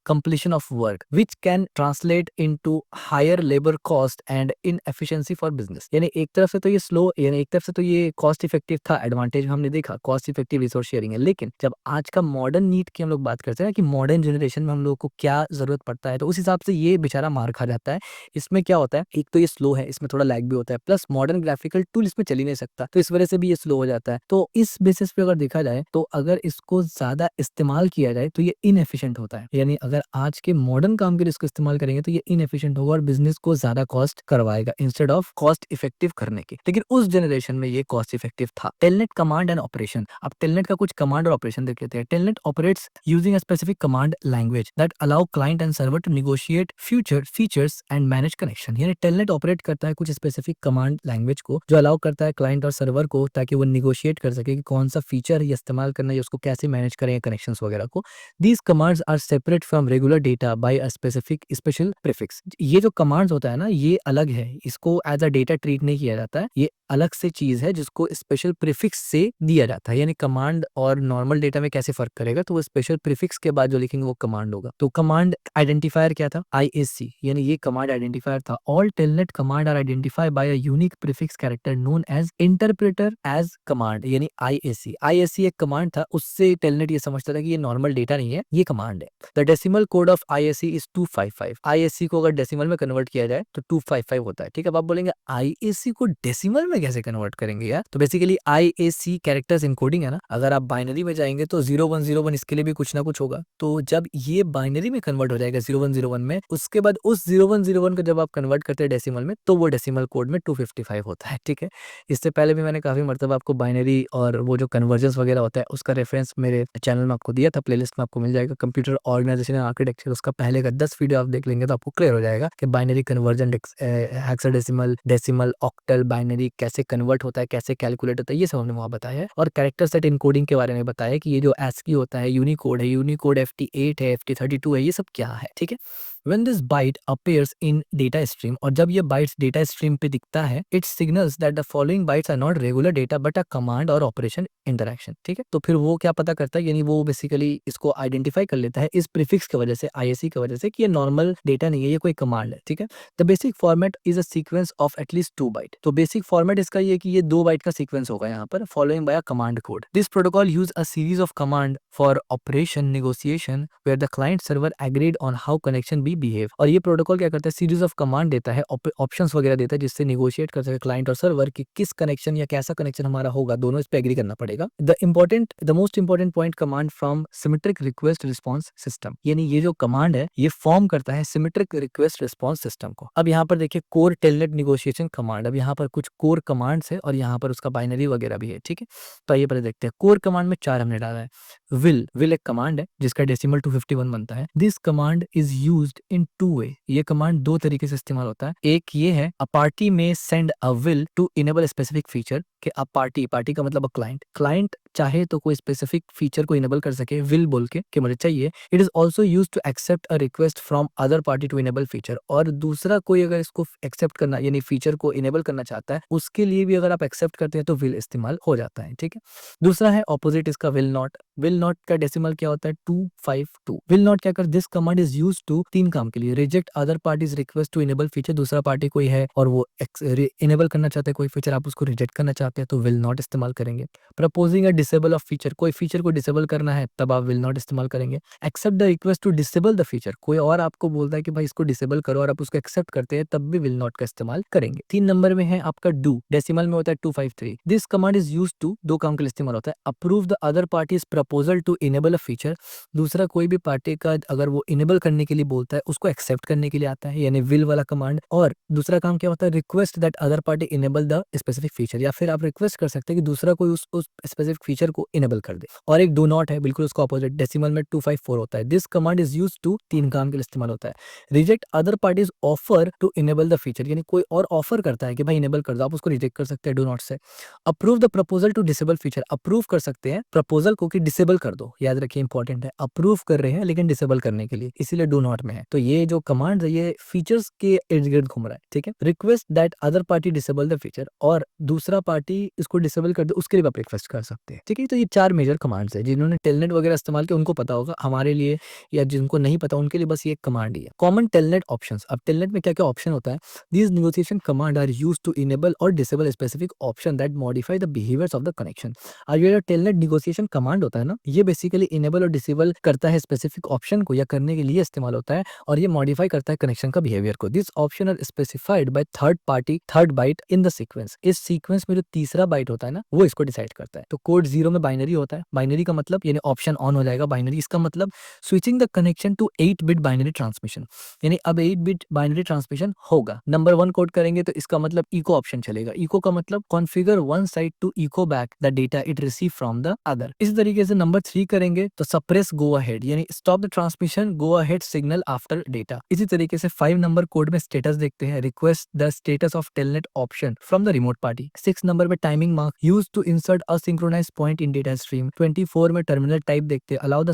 completion of work which can translate into higher labor cost and inefficiency for business। यानी एक तरफ से तो ये स्लो, यानी एक तरफ से तो ये कॉस्ट इफेक्टिव था, एडवांटेज हमने देखा कॉस्ट इफेक्टिव रिसोर्स शेयरिंग है, लेकिन जब आज का मॉडर्न नीड की हम लोग बात करते हैं ना कि मॉडर्न जनरेशन में हम लोग को क्या जरूरत पड़ता है, तो उस हिसाब से ये बेचारा मार खा जाता है। इसमें क्या होता है, एक तो ये स्लो है, इसमें थोड़ा लैग भी होता है, प्लस मॉडर्न ग्राफिकल टूल इसमें चल ही नहीं सकता, तो इस वजह से भी ये स्लो हो जाता है। तो इस बेसिस पे अगर देखा जाए तो अगर इसको ज्यादा इस्तेमाल किया जाए तो ये इनएफिशिएंट होता है, यानी अगर आज के मॉडर्न काम के लिए इसको इस्तेमाल करेंगे तो ये इनएफिशिएंट होगा और बिजनेस को ज्यादा कॉस्ट करवाएगा इंस्टेड ऑफ कॉस्ट इफेक्टिव करने के। लेकिन उस जनरेशन में ये कॉस्ट इफेक्टिव था। टेलनेट कमांड एंड ऑपरेशन, अब टेलनेट का कुछ कमांड और ऑपरेशन देख लेते हैं। Telnet operates using a specific command language that allow client and server to negotiate future features and manage connection. यानी टेलनेट ऑपरेट करता है कुछ स्पेसिफिक कमांड लैंग्वेज को जो अलाउ करता है क्लाइंट और सर्वर को, ताकि वो निगोशिएट कर सके कि कौन सा फीचर ये इस्तेमाल करना है, उसको कैसे मैनेज करें कनेक्शन वगैरह को। These commands are separate from regular data by a specific special prefix। ये जो कमांड्स होता है ना, ये अलग है, इसको एज अ डेटा ट्रीट नहीं किया जाता है, ये अलग से चीज है जिसको स्पेशल प्रीफिक्स से दिया जाता है। यानी कमांड और नॉर्मल डेटा में कैसे फर्क करेगा, तो वो स्पेशल प्रीफिक्स के बाद जो लिखेंगे वो कमांड होगा। तो कमांड आइडेंटिफायर क्या था, ISC, यानी ये कमांड आइडेंटिफायर था। All Telnet command are identified by a unique prefix character known as interpreter as command, यानी ISC एक कमांड था, उससे टेलनेट ये समझता था कि ये नॉर्मल डेटा नहीं है, ये कमांड है। The decimal code of ISC is 255। ISC को अगर डेसिमल में कन्वर्ट किया जाए तो 255 होता है। ठीक है, अब आप बोलेंगे ISC को डेसिमल में कैसे कन्वर्ट करेंगे यार, तो बेसिकली ISC कैरेक्टर्स इनकोडिंग है ना, अगर आप बाइनरी में जाएंगे तो 0101 इसके लिए भी कुछ ना कुछ होगा। तो जब ये बाइनरी में कन्वर्ट हो जाएगा 0101 में, उसके बाद उस 0101 को जब आप कन्वर्ट करते हैं डेसिमल में, तो वो डेसिमल कोड में 255 होता है। ठीक है, इससे पहले भी मैंने काफी मर्तबा आपको बाइनरी और वो जो कन्वर्जन्स वगैरह होता है उसका रेफरेंस मेरे चैनल में आपको दिया था, प्लेलिस्ट में आपको मिल जाएगा, कंप्यूटर ऑर्गेनाइजेशन एंड आर्किटेक्चर, उसका पहले का 10 वीडियो आप देख लेंगे तो आपको क्लियर हो जाएगा कि binary conversion, hexadecimal, decimal, octal, binary कैसे कन्वर्ट होता है, कैसे कैलकुलेट होता है, ये सब हमने वहाँ बताया है। और कैरेक्टर सेट इनकोडिंग के बारे में बताया कि ये जो ASCII होता है, यूनिकोड है, यूनिकोड FT8 है, FT32 है, ये सब क्या है। ठीक है, When this byte appears in data stream, और जब ये bytes data stream पे दिखता है, it signals that the following bytes are not regular data but a command और operation interaction। ठीक है, तो फिर वो क्या पता करता है, यानी वो बेसिकली इसको आइडेंटिफाई कर लेता है इस प्रीफिक्स की वजह से, ISC की वजह से, कि ये नॉर्मल डेटा नहीं है, ये कोई कमांड है। ठीक है, the basic format is a sequence of at least 2 byte. तो बेसिक फॉर्मेट इसका ये कि ये 2 बाइट का सीक्वेंस होगा यहाँ पर, following by a command code. This protocol use a series of command for operation negotiation where the client server agreed on how connection be behave. और ये प्रोटोकॉल क्या करता है, सीरीज ऑफ कमांड देता है, ऑप्शंस वगैरह देता है, जिससे निगोशिएट कर सके क्लाइंट और सर्वर कि किस कनेक्शन या कैसा कनेक्शन हमारा होगा, दोनों इस पे एग्री करना पड़ेगा। The most important point, command from symmetric request response system, यानी ये जो कमांड है ये फॉर्म करता है सिमेट्रिक रिक्वेस्ट रिस्पॉन्स सिस्टम को। अब यहाँ पर देखिए कोर टेलनेट निगोशिएशन कमांड, अब यहाँ पर कुछ कोर कमांड्स है और यहाँ पर उसका बाइनरी वगैरह भी है। ठीक है, तो आइए पहले देखते हैं। कोर कमांड में 4 हमने डाला है। विल एक कमांड है जिसका डेसिमल 251 बनता है। This command is used in 2 वे। ये कमांड 2 तरीके से इस्तेमाल होता है। एक ये है, अ पार्टी में send a will to enable specific feature, कि अब पार्टी पार्टी का मतलब क्लाइंट क्लाइंट चाहे तो कोई स्पेसिफिक फीचर को इनेबल कर सके विल बोल के कि मुझे चाहिए। It is also use to accept a request from other party to enable feature, और दूसरा कोई अगर इसको एक्सेप्ट करना यानी फीचर को इनेबल करना चाहता है उसके लिए भी अगर आप एक्सेप्ट करते हैं तो विल इस्तेमाल हो जाता है। ठीक है, दूसरा है ऑपोजिट इसका विल नॉट। विल नॉट का डेसिमल क्या होता है 252। विल नॉट क्या कर, this command is use to तीन काम के लिए, reject other parties request to enable feature, दूसरा पार्टी कोई है और वो इनेबल करना चाहते हैं कोई फीचर, आप उसको रिजेक्ट करना चाहते हैं तो विल नॉट इस्तेमाल करेंगे। Proposing a disable of feature, कोई फीचर को डिसेबल करना है तब आप विल नॉट इस्तेमाल करेंगे। Accept the request to disable the feature, कोई और आपको बोलता है कि भाई इसको डिसेबल करो और आप उसको एक्सेप्ट करते हैं तब भी विल नॉट का इस्तेमाल करेंगे। 3 नंबर में है आपका डू, डेसिमल में होता है 253। This command is use to, दो काम के लिए इस्तेमाल होता है, approve the other parties proposal to enable a feature, दूसरा कोई भी पार्टी का अगर वो इनेबल करने के लिए बोलता है उसको एक्सेप्ट करने के लिए आता है यानी विल वाला कमांड। और दूसरा काम क्या होता है, request that other party enable the specific feature, या फिर आप रिक्वेस्ट कर सकते हैं कि दूसरा कोई उस स्पेसिफिक फीचर को इनेबल कर दे। और एक डू नॉट है बिल्कुल उसका ऑपोजिट, डेसिमल में 254 होता है। This command is use to, तीन काम के लिए इस्तेमाल होता है, reject other parties offer to enable the feature, यानी कोई और ऑफर करता है कि भाई इनेबल कर दो, आप उसको रिजेक्ट कर सकते हैं डू नॉट से। Approve the proposal to disable feature, approve कर सकते हैं प्रपोजल को कि डिसेबल कर दो, याद रखिए इंपॉर्टेंट है, अप्रूव कर रहे हैं लेकिन डिसेबल करने के लिए, इसीलिए डू नॉट में है। तो ये जो कमांड है ये फीचर्स के इर्द गिर्द घूम रहा है। ठीक है, request that other party disable the feature, और दूसरा पार्टी इसको डिसेबल कर दे उसके लिए आप रिक्वेस्ट कर सकते हैं। ठीक है, तो ये 4 मेजर कमांड्स है, जिन्होंने टेलनेट वगैरह इस्तेमाल किया उनको पता होगा, हमारे लिए या जिनको नहीं पता उनके लिए बस ये कमांड ही है। कॉमन टेलनेट ऑप्शंस, अब टेलनेट में क्या क्या ऑप्शन होता है, these negotiation command are use to enable और disable specific option that modify the behaviours of the connection. और ये जो टेलनेट नेगोशिएशन कमांड होता है ना, ये बेसिकली इनेबल और डिसेबल करता है स्पेसिफिक ऑप्शन को, या करने के लिए इस्तेमाल होता है, और ये मॉडिफाई करता है कनेक्शन का बिहेवियर को। This option are specified by third party third byte in the sequence, इस सीक्वेंस में जो तीसरा बाइट होता है ना वो इसको डिसाइड करता है। तो कोड 0 में बाइनरी होता है, बाइनरी का मतलब यानी ऑप्शन ऑन हो जाएगा, बाइनरी इसका मतलब switching the connection to 8 bit binary transmission, यानी अब 8 बिट बाइनरी ट्रांसमिशन होगा। नंबर 1 कोड करेंगे तो इसका मतलब इको ऑप्शन चलेगा, इको का मतलब configure one side to echo back the data it receive from the other. इसी तरीके से नंबर 3 करेंगे तो सप्रेस गो अहेड, यानी stop the transmission go ahead signal after data. इसी तरीके से 5 नंबर कोड में स्टेटस देखते हैं, request the status of telnet option from the remote party. 6 number में timing mark use to insert a synchronize point in data stream. 24 में टर्मिनल टाइप देखते हैं, allow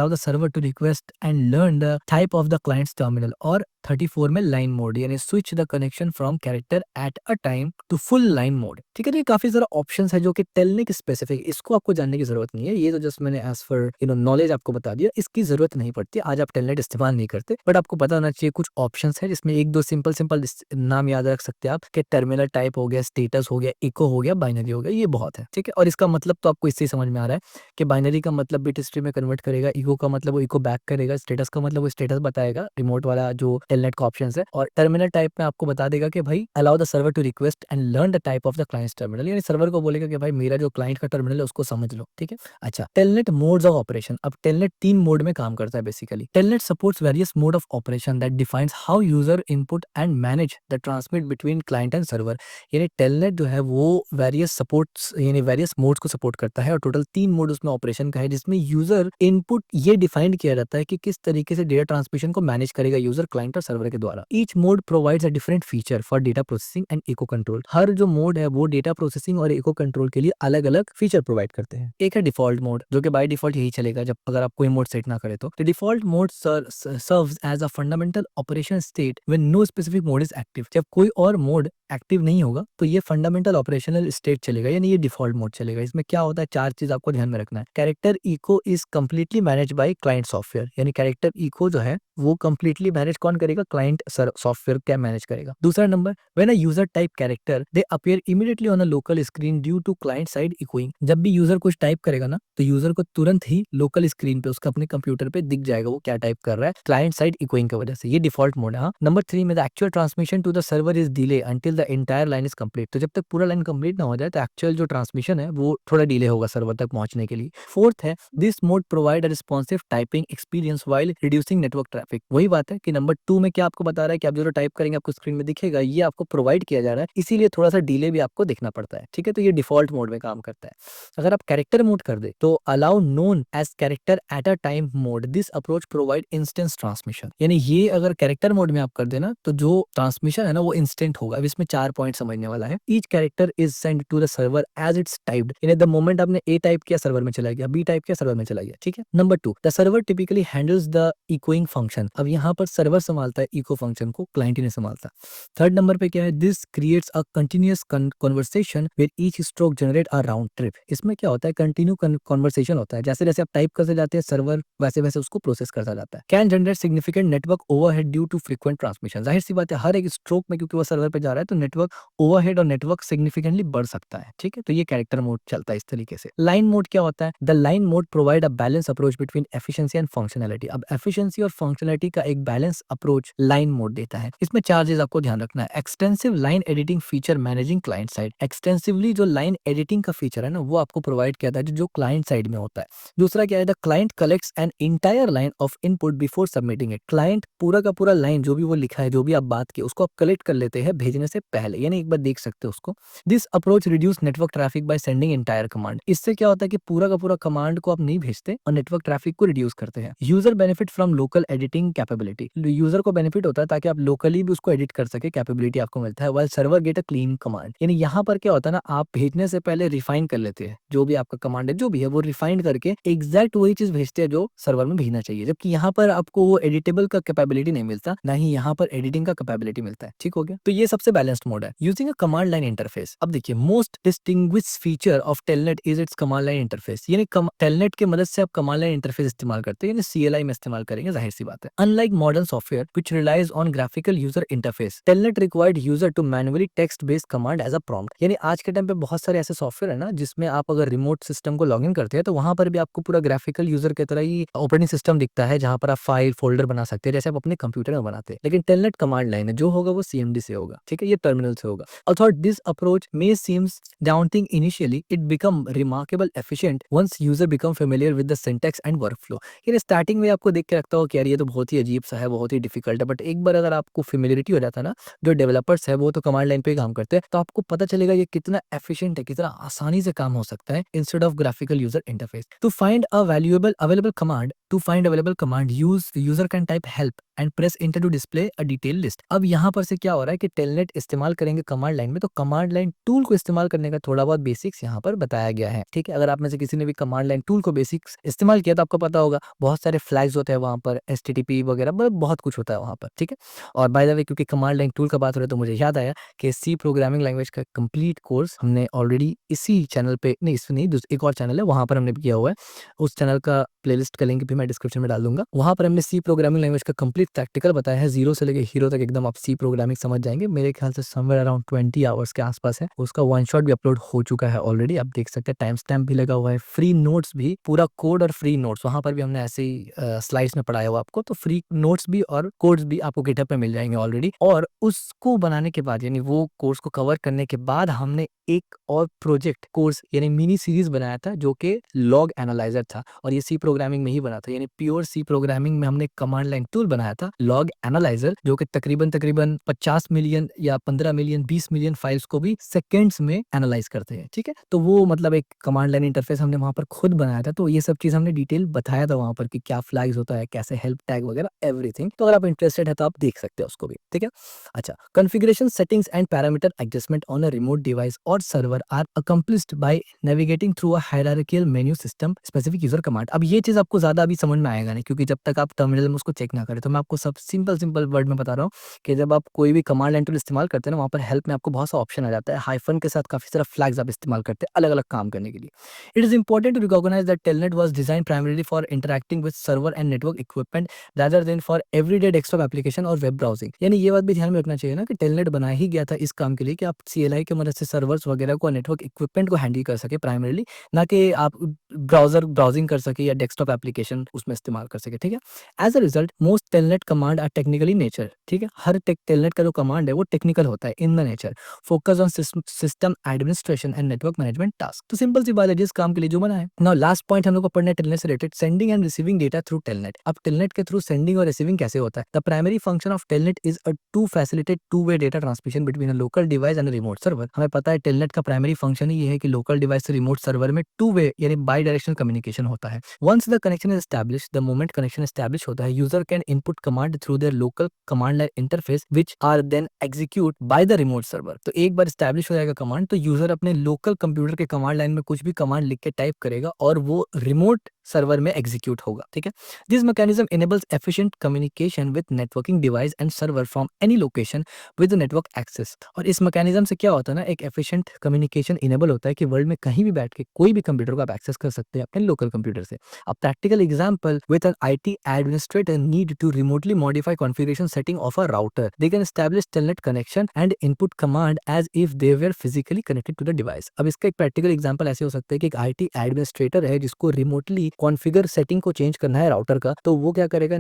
the server to request and learn the type of the client's terminal. और 34 में लाइन मोड, यानी switch the connection from character at a time to full line mode. ठीक है, तो ये काफी सारा ऑप्शंस है जो कि टेलनेट स्पेसिफिक, इसको आपको जानने की जरूरत नहीं है, ये तो जस्ट मैंने एज फॉर नॉलेज आपको बता दिया, इसकी जरूरत नहीं पड़ती, आज आप टेलनेट इस्तेमाल नहीं करते, बट आपको पता होना चाहिए कुछ ऑप्शंस है जिसमें एक दो सिंपल सिंपल नाम याद रख सकते हैं आप, कि टर्मिनल टाइप हो गया, स्टेटस हो गया, इको हो गया, बाइनरी हो गया, ये बहुत है। ठीक है, और इसका मतलब तो आपको इससे ही समझ में आ रहा है कि बाइनरी का मतलब बिट स्ट्रीम में कन्वर्ट करेगा, इको का मतलब वो इको बैक करेगा, स्टेटस का मतलब वो स्टेटस बताएगा, रिमोट वाला जो टेलनेट का ऑप्शन है। और टर्मिनल टाइप में आपको बता देगा कि भाई allow the server to request and learn the type of the client's terminal, यानी सर्वर को बोलेगा कि भाई मेरा जो क्लाइंट का टर्मिनल है उसको समझ लो। ठीक है, अच्छा, टेलनेट मोड्स ऑफ ऑपरेशन। अब टेलनेट 3 मोड में काम करता है basically. Telnet supports various mode of operation that defines how user input and manage the transmit between client and server, यानी टेलनेट जो है वो वेरियस सपोर्ट्स यानी वेरियस मोड्स को सपोर्ट करता है, और टोटल 3 मोड उसमें ऑपरेशन का है, जिसमें यूजर इनपुट ये डिफाइन किया जाता है कि किस तरीके से डेटा ट्रांसमिशन को मैनेज करेगा यूजर क्लाइंट और सर्वर के द्वारा। Each mode provides a different feature for data processing and echo control. हर जो मोड है वो डेटा प्रोसेसिंग और इको कंट्रोल के लिए अलग अलग फीचर प्रोवाइड करते हैं। एक है डिफॉल्ट मोड, जो कि बाय डिफॉल्ट यही चलेगा जब अगर आप कोई मोड सेट ना करें तो। Default mode serves as a fundamental operation state when no specific mode is active. जब कोई और मोड एक्टिव नहीं होगा तो ये फंडामेंटल ऑपरेशनल स्टेट चलेगा, यानी ये डिफॉल्ट मोड चलेगा। इसमें क्या होता है, 4 चीज आपको ध्यान में रखना है। Character echo is completely manage by client software, यानी कैरेक्टर इको जो है वो कंप्लीटली मैनेज कौन करेगा, क्लाइंट सॉफ्टवेयर क्या मैनेज करेगा। दूसरा number, when a user type character they appear immediately on a local screen due to client side echoing. जब भी यूजर कुछ टाइप करेगा ना तो यूजर को तुरंत ही लोकल स्क्रीन पे उसका अपने कंप्यूटर पे दिख जाएगा वो क्या टाइप कर रहा है, क्लाइंट साइड इकोइंग की वजह से। ये डिफॉल्ट मोड है। हाँ, नंबर 3 में the actual transmission to the server is delay until the entire line is complete. तो जब तक पूरा लाइन कंप्लीट ना हो जाए तो एक्चुअल जो ट्रांसमिशन है वो थोड़ा डिले होगा सर्वर तक पहुंचने के लिए। फोर्थ है, this mode provide a responsive typing experience while reducing network traffic. वही बात है कि नंबर 2 में क्या आपको बता रहा है कि आप जो टाइप करेंगे आपको स्क्रीन में दिखेगा, ये आपको प्रोवाइड किया जा रहा है, इसीलिए थोड़ा-सा डिले भी आपको देखना पड़ता है, ठीक है? तो ये डिफ़ॉल्ट मोड में काम करता है। अगर आप कैरेक्टर मोड कर दें, तो allow known as character at a time mode, this approach provide instance transmission. यानी ये अगर कैरेक्टर मोड में आप कर देना, तो जो ट्रांसमिशन है ना वो इंस्टेंट होगा। अब इसमें 4 पॉइंट समझने वाला है। Each character is send to the server as it's typed, यानी द मोमेंट आपने ए टाइप किया सर्वर में चला गया, बी टाइप किया सर्वर में चला गया, ठीक है? Number 2, the server typically handles the echoing function. अब यहाँ पर सर्वर संभालता है इको फंक्शन को, क्लाइंट ही नहीं संभालता। थर्ड नंबर पे क्या है, this creates a continuous conversation where each stroke generate a round trip. इसमें क्या होता है, कंटिन्यू कन्वर्सेशन होता है, जैसे जैसे आप टाइप करते जाते हैं सर्वर वैसे वैसे उसको प्रोसेस करता जाता है। Can generate significant network overhead due to frequent transmission. जाहिर सी बात है, हर एक स्ट्रोक में क्योंकि वो सर्वर पे जा रहा है तो नेटवर्क ओवरहेड और नेटवर्क सिग्निफिकेंटली बढ़ सकता है, ठीक है? तो ये कैरेक्टर मोड चलता है इस तरीके से। लाइन मोड क्या होता है, the line mode provide a balance approach between efficiency and functionality. अब एफिशिएंसी और फंक्शनैलिटी का एक बैलेंस अप्रोच लाइन मोड देता है। इसमें 4 चीज आपको ध्यान रखना है। Extensive line editing feature managing client side. Extensively जो लाइन एडिटिंग का फीचर है ना वो आपको प्रोवाइड किया था जो क्लाइंट साइड में होता है। दूसरा क्या है, the client collects an entire line of input before submitting it. Client पूरा का पूरा लाइन जो भी वो लिखा है, जो भी आप बात की, उसको आप कलेक्ट कर लेते हैं भेजने से पहले, यानी एक बार देख सकते हो उसको। This approach reduce network traffic by sending entire command. इससे क्या होता है कि पूरा का पूरा कमांड को आप नहीं भेजते और नेटवर्क ट्रैफिक को रिड्यूस करते हैं। User benefit from local editing capability. User को बेनिफिट होता है ताकि आप लोकली भी उसको एडिट कर सके, कैपेबिलिटी आपको मिलता है। While server get a clean command, यानी यहाँ पर क्या होता है ना, आप भेजने से पहले रिफाइन कर लेते हैं जो भी आपका कमांड है, जो भी है वो रिफाइन करके एग्जैक्ट वही चीज भेजते हैं जो सर्वर में भेजना चाहिए। जबकि यहाँ पर आपको वो एडिटेबल का कैपेबिलिटी नहीं मिलता, ना ही यहाँ पर एडिटिंग का कैपेबिलिटी मिलता है। ठीक हो गया? तो ये सबसे बैलेंस्ड मोड है। Using a command line interface. अब देखिए, most distinguish feature of Telnet is it's command line interface. यानी टेलनेट की मदद से आप कमांड लाइन इंटरफेस इस्तेमाल करते हैं, यानी सीएलआई में इस्तेमाल करेंगे, जाहिर सी बात है। Unlike modern software which relies on graphical user interface, Telnet required user to manually text based command as a prompt. यानी आज के टाइम पे बहुत सारे ऐसे सॉफ्टवेयर है ना जिसमें आप अगर रिमोट सिस्टम को लॉगिन करते हैं तो वहां पर भी आपको पूरा ग्राफिकल यूजर की तरह ही ऑपरेटिंग सिस्टम दिखता है, जहां पर आप फाइल फोल्डर बना सकते हैं जैसे आप अपने कंप्यूटर में बनाते हैं। लेकिन टेलनेट कमांड लाइन है, जो होगा वो सीएमडी से होगा, ठीक है? ये टर्मिनल से होगा। Although this approach may seem daunting initially, it become remarkable efficient once user become familiar with the syntax and workflow। यानी स्टार्टिंग में आपको देख के लगता हो कि यार ये तो बहुत ही अजीब सा है, बहुत ही डिफिकल्ट है, बट एक बार अगर आपको फेमिलियरिटी हो जाता है ना, जो डेवलपर्स है वो तो कमांड लाइन पे ही काम करते हैं, तो आपको पता चलेगा ये कितना एफिशिएंट है, कितना आसानी से काम हो सकता है instead of graphical user interface. To find a valuable available command, user can type help and press enter to display a detail list. अब यहाँ पर से क्या हो रहा है कि टेलनेट इस्तेमाल करेंगे कमांड लाइन में, तो कमांड लाइन टूल को इस्तेमाल करने का थोड़ा बहुत बेसिक्स यहाँ पर बताया गया है, ठीक है? अगर आप में से किसी ने भी कमांड लाइन टूल को बेसिक्स इस्तेमाल किया तो आपको पता होगा बहुत सारे फ्लैग्स होते हैं वहाँ पर, एचटीटीपी वगैरह बहुत कुछ होता है वहाँ पर, ठीक है? और बाय द वे, क्योंकि कमांड लाइन टूल का बात हो रहा है तो मुझे याद आया कि सी प्रोग्रामिंग लैंग्वेज का कंप्लीट कोर्स हमने ऑलरेडी इसी चैनल पे, नहीं इस नहीं, एक और चैनल है वहाँ पर हमने भी किया हुआ है। उस चैनल का प्लेलिस्ट का लिंक भी मैं डिस्क्रिप्शन में डाल दूंगा। वहाँ पर हमने सी प्रोग्रामिंग लैंग्वेज का कंप्लीट प्रैक्टिकल बताया है, जीरो से लेके हीरो तक एकदम आप सी प्रोग्रामिंग समझ जाएंगे। मेरे ख्याल से समवेयर अराउंड 20 आवर्स के आसपास है। उसका वन शॉट भी अपलोड हो चुका है ऑलरेडी, आप देख सकते हैं। टाइम स्टैम्प भी लगा हुआ है, फ्री नोट्स भी, पूरा कोड और फ्री नोट्स वहाँ पर भी हमने ऐसे ही स्लाइड्स में पढ़ाया हुआ आपको, तो फ्री नोट्स भी और कोड्स भी आपको गिटहब पे मिल जाएंगे ऑलरेडी। और उसको बनाने के बाद, यानी वो कोर्स को कवर करने के बाद, हमने एक और प्रोजेक्ट कोर्स यानी मिनी सीरीज बनाया था जो कि लॉग एनालाइजर था, और ये सी प्रोग्रामिंग में ही बना था। यानी प्योर सी प्रोग्रामिंग में हमने कमांड लाइन टूल बनाया था लॉग एनालाइजर, जो कि तकरीबन 50 मिलियन या 15 मिलियन 20 मिलियन फाइल्स को भी सेकेंड्स में एनालाइज करते हैं, ठीक है? तो वो मतलब एक कमांड लाइन इंटरफेस हमने वहां पर खुद बनाया था, तो ये सब चीज हमने डिटेल बताया था वहां पर कि क्या फ्लैग्स होता है, कैसे हेल्प टैग वगैरह एवरीथिंग। तो अगर आप इंटरेस्टेड है तो आप देख सकते हैं उसको भी, ठीक है? अच्छा, configuration settings and parameter adjustment on a remote device और server are accomplished by navigating through a hierarchical menu system specific user command. अब ये चीज आपको ज्यादा अभी समझ में आएगा नहीं, क्योंकि जब तक आप टर्मिनल में उसको चेक ना करें। तो मैं आपको सब सिंपल वर्ड में बता रहा हूँ कि जब आप कोई भी कमांड लाइन टूल इस्तेमाल करते हैं ना, वहाँ पर हेल्प में आपको बहुत सा ऑप्शन आ जाता है, हाइफन के साथ काफी सारा फ्लैग्स आप इस्तेमाल करते हैं अलग अलग काम करने के लिए। It is important to recognize that Telnet was design primarily for interacting with server and network equipment rather than for everyday desktop application और वेब ब्राउजिंग। यानी ये बात भी ध्यान में रखना चाहिए ना कि टेलनेट बनाया ही गया था इस काम के लिए कि आप सीएलआई की मदद से सर्वर्स वगैरह को, नेटवर्क इक्विपमेंट को हैंडल कर सके प्राइमरीली, ना कि आप ब्राउजिंग कर सके या डेस्कटॉप एप्लीकेशन उसमें इस्तेमाल कर सके, ठीक है? As a result most Telnet command are technically nature, ठीक है? हर टेलनेट का जो कमांड है वो टेक्निकल होता है in the nature, focus on system administration and network management task. तो सिंपल सी बात है, जिस काम के लिए जो बना है। नाउ लास्ट पॉइंट हम लोग को पढ़ना है टेलनेट से related, sending and receiving data through Telnet. अब टेलनेट के थ्रू सेंडिंग और रिसीविंग कैसे होता है। The primary function of Telnet is a to facilitate two way data transmission between a local device and remote server. हमें पता है टेलनेट का प्राइमरी फंक्शन ही ये है कि लोकल डिवाइस से रिमोट सर्वर में टू वे यानी बाई डायरेक्शनल कम्युनिकेशन होता है। Once the connection is establish, the moment connection establish होता है, user can input command through their local command line interface which are then execute by the remote server. तो एक बार एस्टैब्लिश हो जाएगा कमांड तो यूजर अपने लोकल कंप्यूटर के कमांड लाइन में कुछ भी कमांड लिख के टाइप करेगा और वो रिमोट सर्वर में एग्जीक्यूट होगा। ठीक है, this mechanism enables efficient communication with networking device and server from any location with the network access। और इस मैकेनिज्म से क्या होता है ना, एक एफिशिएंट कम्युनिकेशन इनेबल होता है कि वर्ल्ड में कहीं भी बैठ के कोई भी कंप्यूटर को आप एक्सेस कर सकते हैं अपने लोकल कंप्यूटर से। A practical example, with an IT administrator need to remotely modify configuration setting of a router, they can establish telnet connection and input command as if they were physically connected to the device। अब इसका एक प्रैक्टिकल एग्जांपल ऐसे हो सकता है कि एक IT एडमिनिस्ट्रेटर है जिसको रिमोटली कॉन्फ़िगर सेटिंग को चेंज करना है राउटर का, तो वो क्या करेगा,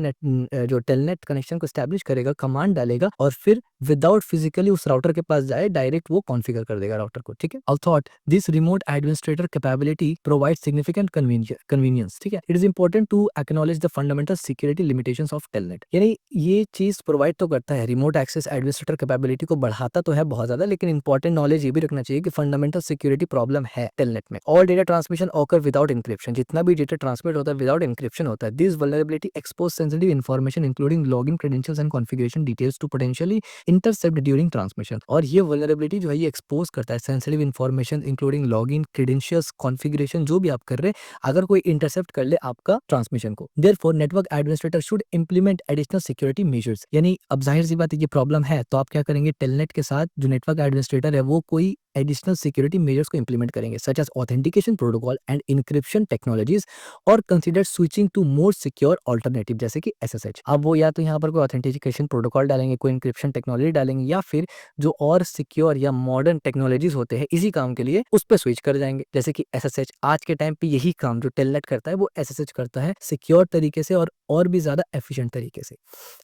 जो टेलनेट कनेक्शन को एस्टैब्लिश करेगा, कमांड डालेगा और फिर विदाउट फिजिकली उस राउटर के पास जाए डायरेक्ट वो कॉन्फ़िगर कर देगा राउटर को। ठीक है, I thought this remote administrator capability provide significant convenience. ठीक है, it is important to acknowledge the fundamental security limitations of Telnet. यानी ये चीज प्रोवाइड तो करता है, रिमोट एक्सेस एडमिनिस्ट्रेटर कैपेबिलिटी को बढ़ाता तो है बहुत ज्यादा, लेकिन इंपॉर्टेंट नॉलेज ये भी रखना चाहिए कि फंडामेंटल सिक्योरिटी प्रॉब्लम है टेलनेट में। All data transmission occur without encryption, जितना भी डेटा ट्रांसमिट होता है विदाउट इंक्रिप्शन होता है। This vulnerability expose sensitive information including login credentials and configuration details to potentially intercept during transmission. और ये वल्नरेबिलिटी जो है ये एक्सपोज करता है sensitive information including login credentials configuration, जो भी आप कर रहे हैं, अगर कोई इंटरसेप्ट कर ले आपका ट्रांसमिशन को। Therefore network administrator should implement additional security measures. यानी अब जाहिर सी बात है ये प्रॉब्लम है तो आप क्या करेंगे, टेलनेट के साथ जो नेटवर्क एडमिनिस्ट्रेटर है वो कोई एडिशनल सिक्योरिटी मेजर्स को इंप्लीमेंट करेंगे such as authentication protocol and encryption technologies और consider switching to more secure alternative जैसे कि एसएसएच। अब वो या तो यहाँ पर कोई ऑथेंटिकेशन प्रोटोकॉल डालेंगे, कोई इनक्रिप्शन टेक्नोलॉजी डालेंगे, या फिर जो और सिक्योर या मॉडर्न टेक्नोलॉजीज होते हैं इसी काम के लिए उस पर स्विच कर जाएंगे, जैसे कि एसएसएच। आज के टाइम पे यही काम जो टेलनेट करता है वो एसएसएच करता है सिक्योर तरीके से और भी ज्यादा एफिशिएंट तरीके से।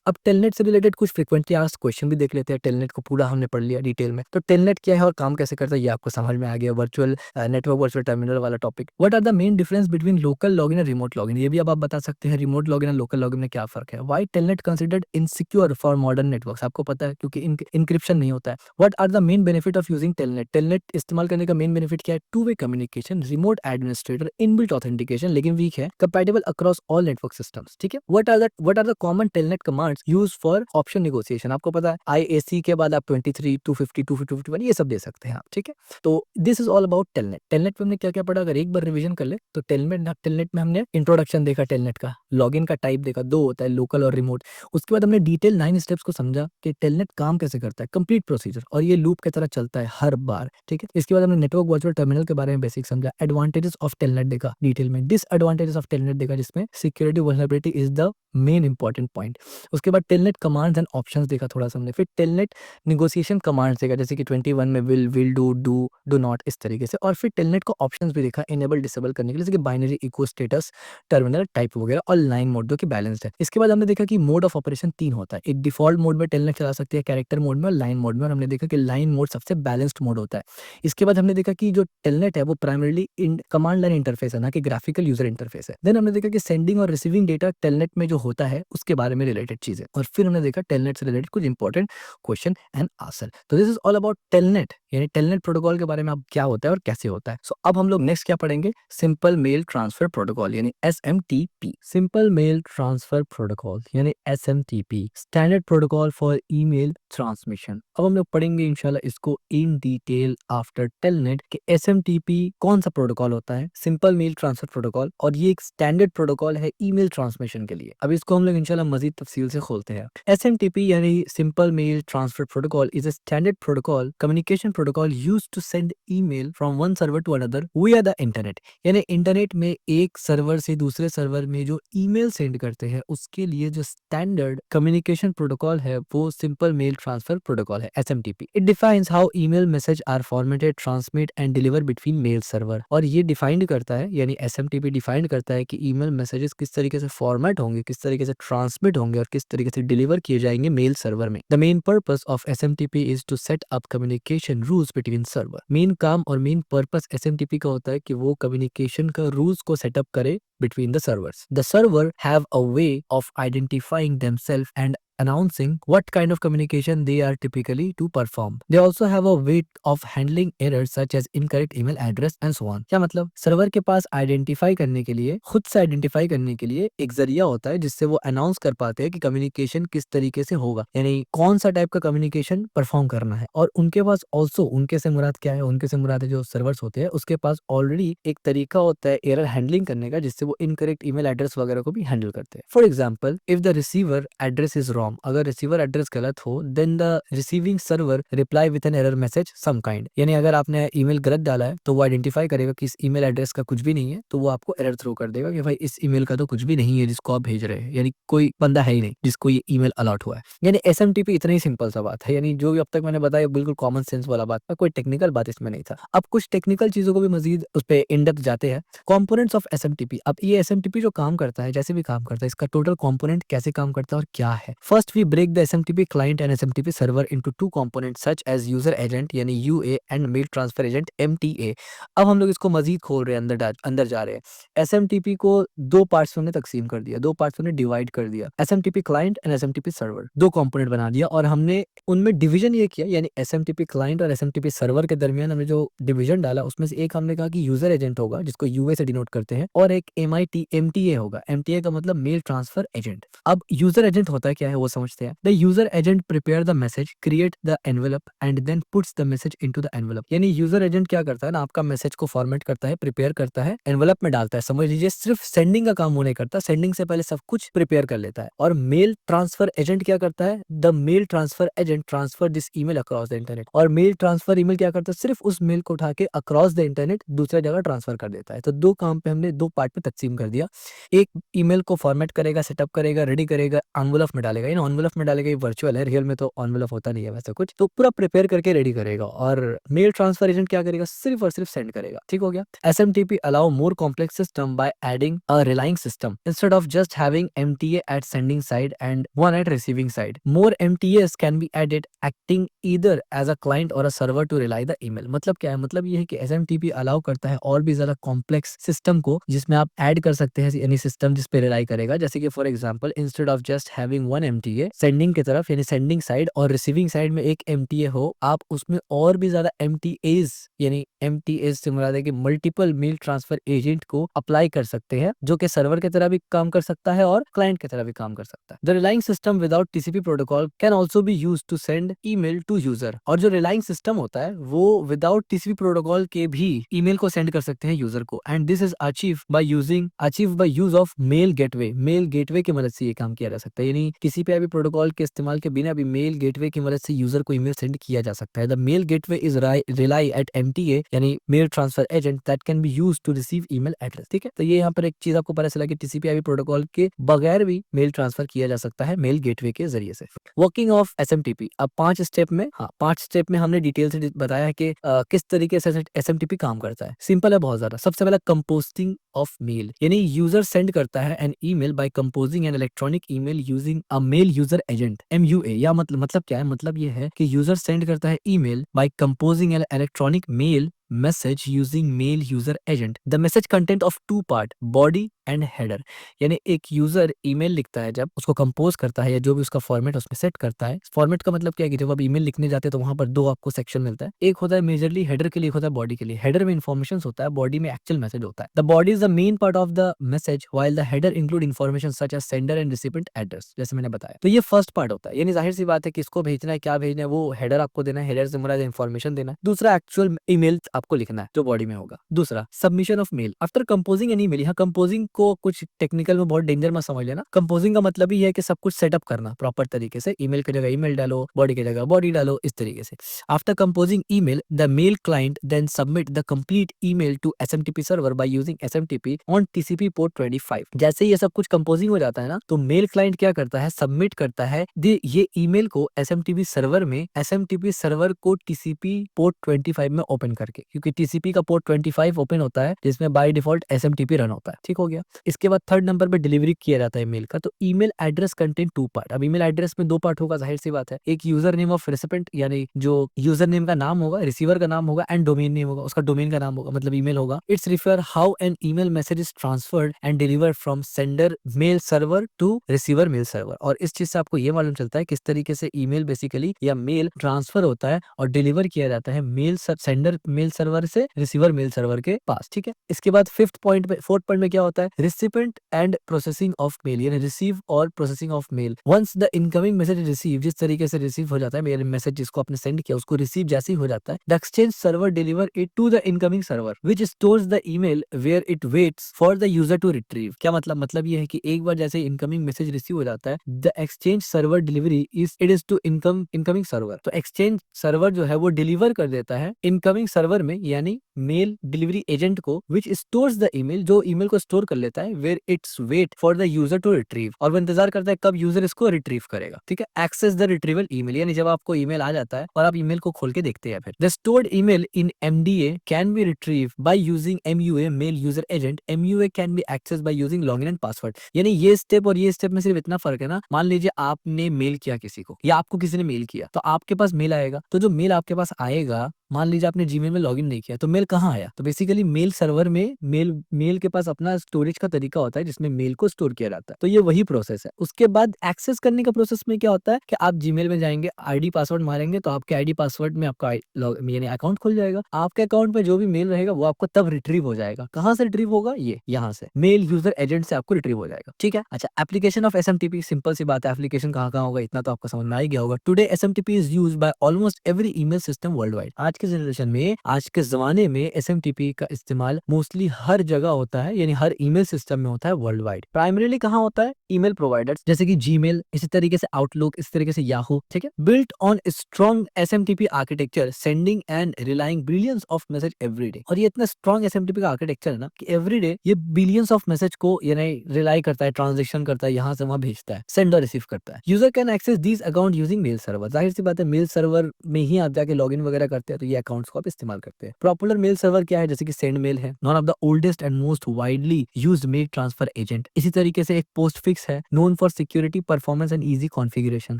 अब टेलनेट से रिलेटेड कुछ फ्रीक्वेंटली आस्क्ड क्वेश्चन भी देख लेते हैं। टेलनेट को पूरा हमने पढ़ लिया डिटेल में, तो टेलनेट क्या है और काम कैसे करता है ये आपको समझ में आ गया। वर्चुअल नेटवर्क, वर्चुअल टर्मिनल वाला topic. What are the main difference between local login और रिमोट लॉगिन, ये भी अब आप बता सकते हैं रिमोट लॉगिन और लोकल लॉगिन में क्या फर्क है। Why Telnet considered insecure for modern networks, आपको पता है क्योंकि इनक्रिप्शन नहीं होता है। What are the main benefit of using Telnet, Telnet इस्तेमाल करने का मेन बेनिफिट क्या है, two way communication, remote administrator, inbuilt authentication लेकिन वीक है, compatible across all network systems. ठीक है, what are the common Telnet commands used for option negotiation, आपको पता है IAC के बाद आप 23, 250, 251 ये सब दे सकते हैं आप। ठीक है, तो this is all about telnet. Telnet पे हमने क्या क्या पढ़ा, अगर एक बार रिवीजन कर ले तो टेलनेट में हमने इंट्रोडक्शन देखा, टेलनेट का लॉगिन का टाइप देखा, दो होता है लोकल और रिमोट। उसके बाद हमने डिटेल 9 स्टेप्स को समझा कि टेलनेट काम कैसे करता है, कंप्लीट प्रोसीजर, और ये लूप की तरह चलता है हर बार। ठीक है, इसके बाद हमने नेटवर्क वर्चुअल टर्मिनल के बारे में बेसिक समझा, एडवांटेजेस ऑफ टेलनेट देखा डिटेल में, डिसएडवांटेजेस ऑफ टेलनेट देखा जिसमें security vulnerability is the main important point. उसके बाद टेलनेट कमांड्स एंड ऑप्शंस देखा थोड़ा सा हमने, फिर टेलनेट नेगोशिएशन कमांड्स देखा जैसे कि 21 में विल डू नॉट इस तरीके से, और फिर टेलनेट को ऑप्शंस भी देखा इनेबल डिसेबल करने के लिए, जैसे कि binary, echo, status, terminal type वगैरह, और लाइन मोड जो कि बैलेंस्ड है। इसके बाद हमने देखा कि मोड ऑफ ऑपरेशन 3 होता है, एक डिफॉल्ट मोड में टेलनेट चला सकती है, कैरेक्टर मोड में और लाइन मोड में, और हमने देखा कि लाइन मोड सबसे बैलेंस्ड मोड होता है। इसके बाद हमने देखा कि जो टेलनेट है वो प्राइमरली कमांड लाइन इंटरफेस है ना कि ग्राफिकल यूजर इंटरफेस है। देन हमने देखा कि सेंडिंग और रिसीविंग डेटा टेलनेट में जो होता है उसके बारे में रिलेटेड चीजें, और फिर हमने देखा टेलनेट से रिलेटेड कुछ इंपॉर्टेंट क्वेश्चन एंड आंसर। तो this is all about telnet, यानी टेलनेट प्रोटोकॉल के बारे में अब क्या होता है और कैसे होता है। सो अब हम लोग नेक्स्ट क्या पढ़ेंगे, सिंपल मेल ट्रांसफर प्रोटोकॉल यानी SMTP। Simple mail transfer protocol यानी SMTP, standard protocol for email transmission. अब हम लोग पढ़ेंगे इंशाल्लाह इसको इन डिटेल आफ्टर टेलनेट कि SMTP कौन सा प्रोटोकॉल होता है, सिंपल मेल ट्रांसफर प्रोटोकॉल, और ये एक स्टैंडर्ड प्रोटोकॉल है ईमेल ट्रांसमिशन के लिए। अब इसको हम लोग इंशाल्लाह मजीद तफसील से खोलते हैं। SMTP यानी simple mail transfer protocol is a standard protocol, communication protocol used to send email from one server to another via the internet. यानी इंटरनेट में एक सर्वर से दूसरे सर्वर में जो ईमेल सेंड करते हैं उसके लिए जो स्टैंडर्ड कम्युनिकेशन प्रोटोकॉल है वो सिंपल मेल ट्रांसफर प्रोटोकॉल है SMTP। It defines how email message are formatted, transmit and deliver between mail server, और ये डिफाइंड करता है यानी SMTP डिफाइंड करता है कि ईमेल मैसेजेस किस तरीके से फॉर्मेट फॉर्मेट होंगे, किस तरीके से ट्रांसमिट होंगे और किस तरीके से डिलीवर किए जाएंगे मेल सर्वर में। The main purpose of SMTP is to set up communication rules between server. Main काम और मेन पर्पस एसएमटीपी का होता है कि वो कम्युनिकेशन का रूल्स को सेटअप करे between the servers. The server have a way of identifying themselves and announcing what kind of communication they are typically to perform. They also have a way of handling errors such as incorrect email address and so on. क्या मतलब, सर्वर के पास आइडेंटिफाई करने के लिए, खुद से आइडेंटिफाई करने के लिए एक जरिया होता है जिससे वो अनाउंस कर पाते हैं कि कम्युनिकेशन किस तरीके से होगा, यानी कौन सा टाइप का कम्युनिकेशन परफॉर्म करना है। और उनके पास ऑल्सो, उनके से मुराद क्या है, उनके से मुराद है जो सर्वर्स होते हैं, उसके पास ऑलरेडी एक तरीका होता है एरर हैंडलिंग करने का, जिससे वो इनकरेक्ट ईमेल एड्रेस वगैरह को भी हैंडल करते हैं। For example, if the receiver address is wrong, अगर रिसीवर एड्रेस गलत हो, then the receiving server reply with an error message some kind, यानी अगर आपने ईमेल गलत डाला है तो वो आइडेंटिफाई करेगा कि इस ईमेल एड्रेस का कुछ भी नहीं है, तो वो आपको एरर थ्रो कर देगा कि भाई इस ईमेल का तो कुछ भी नहीं है जिसको आप भेज रहे हैं, यानी कोई बंदा है ही नहीं जिसको ये ईमेल अलॉट हुआ है। यानी एसएमटीपी इतना ही सिंपल सा बात है, यानी जो भी अब तक मैंने बताया बिल्कुल कॉमन सेंस वाला बात था, कोई टेक्निकल बात इसमें नहीं था। अब कुछ टेक्निकल चीजों को भी मजीद उस पे इन डेप्थ जाते हैं। Components of SMTP. अब ये एसएमटीपी जो काम करता है, जैसे भी काम करता है, इसका टोटल कंपोनेंट कैसे काम करता है और क्या है। First we break the SMTP client and SMTP server into two components such as user agent यानी UA and mail transfer agent MTA. अब हम लोग इसको मजीद खोल रहे हैं, अंदर जा रहे हैं। एसएमटीपी को दो पार्ट्स में तकसीम कर दिया, दो पार्ट्स में डिवाइड कर दिया। SMTP client and SMTP server, दो कंपोनेंट बना दिया और हमने उनमें डिवीजन ये किया, यानी एसएमटीपी क्लाइंट और एसएमटीपी सर्वर के दरमियान हमने जो डिवीजन डाला, उसमें से एक हमने कहा कि यूजर एजेंट होगा जिसको यूए से डिनोट करते हैं, और एक एमटीए होगा। एमटीए का मतलब मेल ट्रांसफर एजेंट। अब यूजर एजेंट होता है क्या है वो समझते हैं। The user agent prepare the message, create the envelope and then puts the message into the envelope. यानी यूजर एजेंट क्या करता है ना, आपका मैसेज को फॉर्मेट करता है, प्रिपेयर करता है, एनवेलप में डालता है। समझ लीजिए सिर्फ सेंडिंग का काम वो नहीं करता, सेंडिंग से पहले सब कुछ प्रिपेयर कर लेता है। और मेल ट्रांसफर एजेंट क्या करता है, the mail transfer agent transfer this email across the internet. और मेल ट्रांसफर ईमेल क्या करता है, सिर्फ उस मेल को उठा के अक्रॉस द इंटरनेट दूसरे जगह ट्रांसफर कर देता है। तो दो काम पे हमने दो पार्ट में तकसीम कर दिया। एक ईमेल को फॉर्मेट करेगा, सेटअप करेगा, रेडी करेगा, एनवेलप में डालेगा। इन एनवेलप में डालेगा, ये वर्चुअल है, रियल में तो एनवेलप होता नहीं है वैसे कुछ, तो पूरा प्रिपेयर करके रेडी करेगा। और मेल ट्रांसफर एजेंट क्या करेगा, सिर्फ और सिर्फ सेंड करेगा। ठीक हो गया। SMTP allow more complex system by adding a relaying system instead of just having MTA at sending side and one at receiving side. More MTAs can be added acting either as a client और a server to relay the email. मतलब क्या है, मतलब ये है कि एसएमटीपी अलाउ करता है और भी ज्यादा कॉम्प्लेक्स सिस्टम को, जिसमें आप ऐड कर सकते हैं यानी सिस्टम जिस पे रिलाई करेगा। जैसे कि for example, instead of just having one MTA sending की तरफ यानी सेंडिंग साइड और रिसीविंग साइड में एक एमटीए हो, आप उसमें और भी ज्यादा एमटीएज यानी एमटीएज से मुराद है कि मल्टीपल मेल ट्रांसफर एजेंट को अप्लाई कर सकते हैं, जो कि सर्वर की तरह भी काम कर सकता है और क्लाइंट की तरह भी काम कर सकता है। The relying system without TCP protocol can also be used to send email to user. और जो रिलाइंग सिस्टम होता है वो विदाउट टीसीपी प्रोटोकॉल के भी ईमेल को सेंड कर सकते हैं यूजर को। And this is achieve by use of mail gateway. Mail gateway की मदद से ये काम किया जा सकता है, यानी किसी पे भी प्रोटोकॉल के इस्तेमाल के बिना भी मेल गेटवे की मदद से यूजर को ईमेल सेंड किया जा सकता है। The mail gateway is relay at MTA यानी mail transfer agent that can be used to receive email address. ठीक है, तो ये यहाँ पर एक चीज आपको पता चला कि टीसीपी/आईपी प्रोटोकॉल के बगैर भी मेल ट्रांसफर किया जा सकता है मेल गेटवे के जरिए से। Working of SMTP. अब 5 स्टेप में हमने डिटेल से बताया है कि किस तरीके से एसएमटीपी काम करता है। सिंपल है बहुत ज्यादा। सबसे पहला कंपोजिंग ऑफ मेल, यानी यूजर सेंड करता है an email by composing an electronic email using a mail user agent MUA. या मतलब क्या है, मतलब ये है कि यूजर सेंड करता है email by composing an electronic mail message using mail user agent. The message content of two part body and header. यानी एक यूजर ईमेल लिखता है, जब उसको कंपोज करता है या जो भी उसका फॉर्मेट उसमें सेट करता है। फॉर्मेट का मतलब क्या है कि जब आप ईमेल लिखने जाते हैं तो वहां पर दो आपको सेक्शन मिलता है, एक होता है मेजरली हेडर के लिए, एक होता है बॉडी के लिए। हेडर में इन्फॉर्मेशन होता है, बॉडी में एक्चुअल मैसेज होता है। The body is the main part of the message while the header include information such as sender and recipient address, जैसे मैंने बताया। तो ये फर्स्ट पार्ट होता है, यानी जाहिर सी बात है किसको भेजना है, क्या भेजना है, वो हेडर आपको देना है, हेडर से मुराद इन्फॉर्मेशन देना है। दूसरा एक्चुअल ईमेल आपको लिखना है जो बॉडी में होगा। दूसरा submission of mail after composing an email. यहाँ कंपोजिंग को कुछ टेक्निकल में बहुत डेंजर मत समझ लेना। कंपोजिंग का मतलब ही है कि सब कुछ सेटअप करना प्रॉपर तरीके से, ईमेल की जगह ईमेल डालो, बॉडी की जगह बॉडी डालो, इस तरीके से। After composing email the mail client then submit the complete email to SMTP server by using SMTP on TCP port 25। जैसे ये सब कुछ कंपोजिंग हो जाता है ना, तो मेल क्लाइंट क्या करता है, सबमिट करता है ये ईमेल को एसएमटीपी सर्वर में, एसएमटीपी सर्वर को टीसीपी पोर्ट 25 में ओपन करके। क्योंकि टीसीपी का पोर्ट 25 ओपन होता है जिसमें बाय डिफॉल्ट एसएमटीपी रन होता है। ठीक हो गया। इसके बाद थर्ड नंबर पे डिलीवरी किया जाता है ईमेल का। तो ईमेल एड्रेस कंटेन 2 पार्ट। अब ईमेल एड्रेस में 2 पार्ट होगा, जाहिर सी बात है। एक यूजर नेम ऑफ रेसिपिएंट यानी जो यूजर नेम का नाम होगा, रिसीवर का नाम होगा एंड डोमेन नेम होगा, उसका डोमेन का नाम होगा, मतलब ईमेल होगा। It's refer how an email message is transferred and delivered from sender mail server to receiver mail server. और इस चीज से आपको ये मालूम चलता है किस तरीके से ईमेल बेसिकली या मेल ट्रांसफर होता है और डिलीवर किया जाता है मेल सेंडर मेल सर्वर से रिसीवर मेल सर्वर के पास। ठीक है। इसके बाद फोर्थ पॉइंट में क्या होता है, recipient and processing of mail, यानी रिसीव और processing of mail. Once the incoming message receive, जिस तरीके से रिसीव हो जाता है मेल मैसेज जिसको आपने सेंड किया उसको रिसीव जैसे ही हो जाता है, the exchange server deliver it to the incoming server which stores the email where it waits for the user to retrieve. क्या मतलब ये है कि एक बार जैसे इनकमिंग मैसेज रिसीव हो जाता है, the exchange server delivery is to incoming server. तो एक्सचेंज सर्वर जो है वो डिलीवर कर देता है इनकमिंग सर्वर में, यानी मेल डिलीवरी एजेंट को, विच स्टोर्स द ईमेल, जो ईमेल को स्टोर कर लेता है, where it's wait for the user to retrieve, और वो इंतजार करता है कब यूजर इसको रिट्रीव करेगा। ठीक है। एक्सेस द रिट्रीवल ईमेल, यानी जब आपको ईमेल आ जाता है और आप ईमेल को खोल के देखते हैं, फिर the stored email in MDA can be retrieve by using MUA mail user agent. MUA can be access by using login and password. यानी ये स्टेप और ये स्टेप में सिर्फ इतना फर्क है ना, मान लीजिए आपने मेल किया किसी को या आपको किसी ने मेल किया, तो आपके पास मेल आएगा, तो जो मेल आपके पास आएगा, मान लीजिए आपने जीमेल में लॉगिन नहीं किया तो मेल कहाँ आया, तो बेसिकली मेल सर्वर में मेल के पास अपना स्टोरेज का तरीका होता है जिसमें मेल को स्टोर किया जाता है। तो ये वही प्रोसेस है। उसके बाद एक्सेस करने का प्रोसेस में क्या होता है कि आप जीमेल में जाएंगे, आईडी पासवर्ड मारेंगे तो आपके आईडी पासवर्ड में आपका यानी अकाउंट खुल जाएगा। आपके अकाउंट में जो भी मेल रहेगा वो आपको तब रिट्रीव हो जाएगा। कहाँ से रिट्रीव होगा, ये यहाँ से मेल यूजर एजेंट से आपको रिट्रीव हो जाएगा। ठीक है। अच्छा, एप्लीकेशन ऑफ एसएमटीपी, सिंपल सी बात है, एप्लीकेशन कहाँ होगा इतना तो आपको समझ में आ ही गया होगा। Today SMTP is used by almost every email system world wide. आज के जनरेशन में, आज के जमाने में एसएमटीपी का इस्तेमाल मोस्टली हर जगह होता है, यानी हर ईमेल सिस्टम में होता है वर्ल्ड वाइड। प्राइमरीली कहाँ होता है, ईमेल प्रोवाइडर्स जैसे कि जीमेल, इसी तरीके से आउटलुक, इस तरीके से याहू। ठीक है। Built on strong SMTP architecture, sending end relying billions of message every day. और ये इतना स्ट्रॉन्ग एसएमटीपी का आर्किटेक्चर है ना कि एवरी डे ये बिलियंस ऑफ मैसेज को यानी रिलाई करता है, ट्रांजेक्शन करता है, यहाँ से वहां भेजता है, सेंड और रिसीव करता है। User can access these account using mail server. जाहिर सी बात है, मेल सर्वर में ही आप जाके लॉगिन वगैरह करते हैं तो ये अकाउंट्स को आप इस्तेमाल करते हैं। पॉपुलर मेल सर्वर क्या है, जैसे कि सेंड मेल है, one of the oldest and most widely used mail transfer agent. इसी तरीके से एक पोस्टफिक्स है, known for security, performance and easy configuration.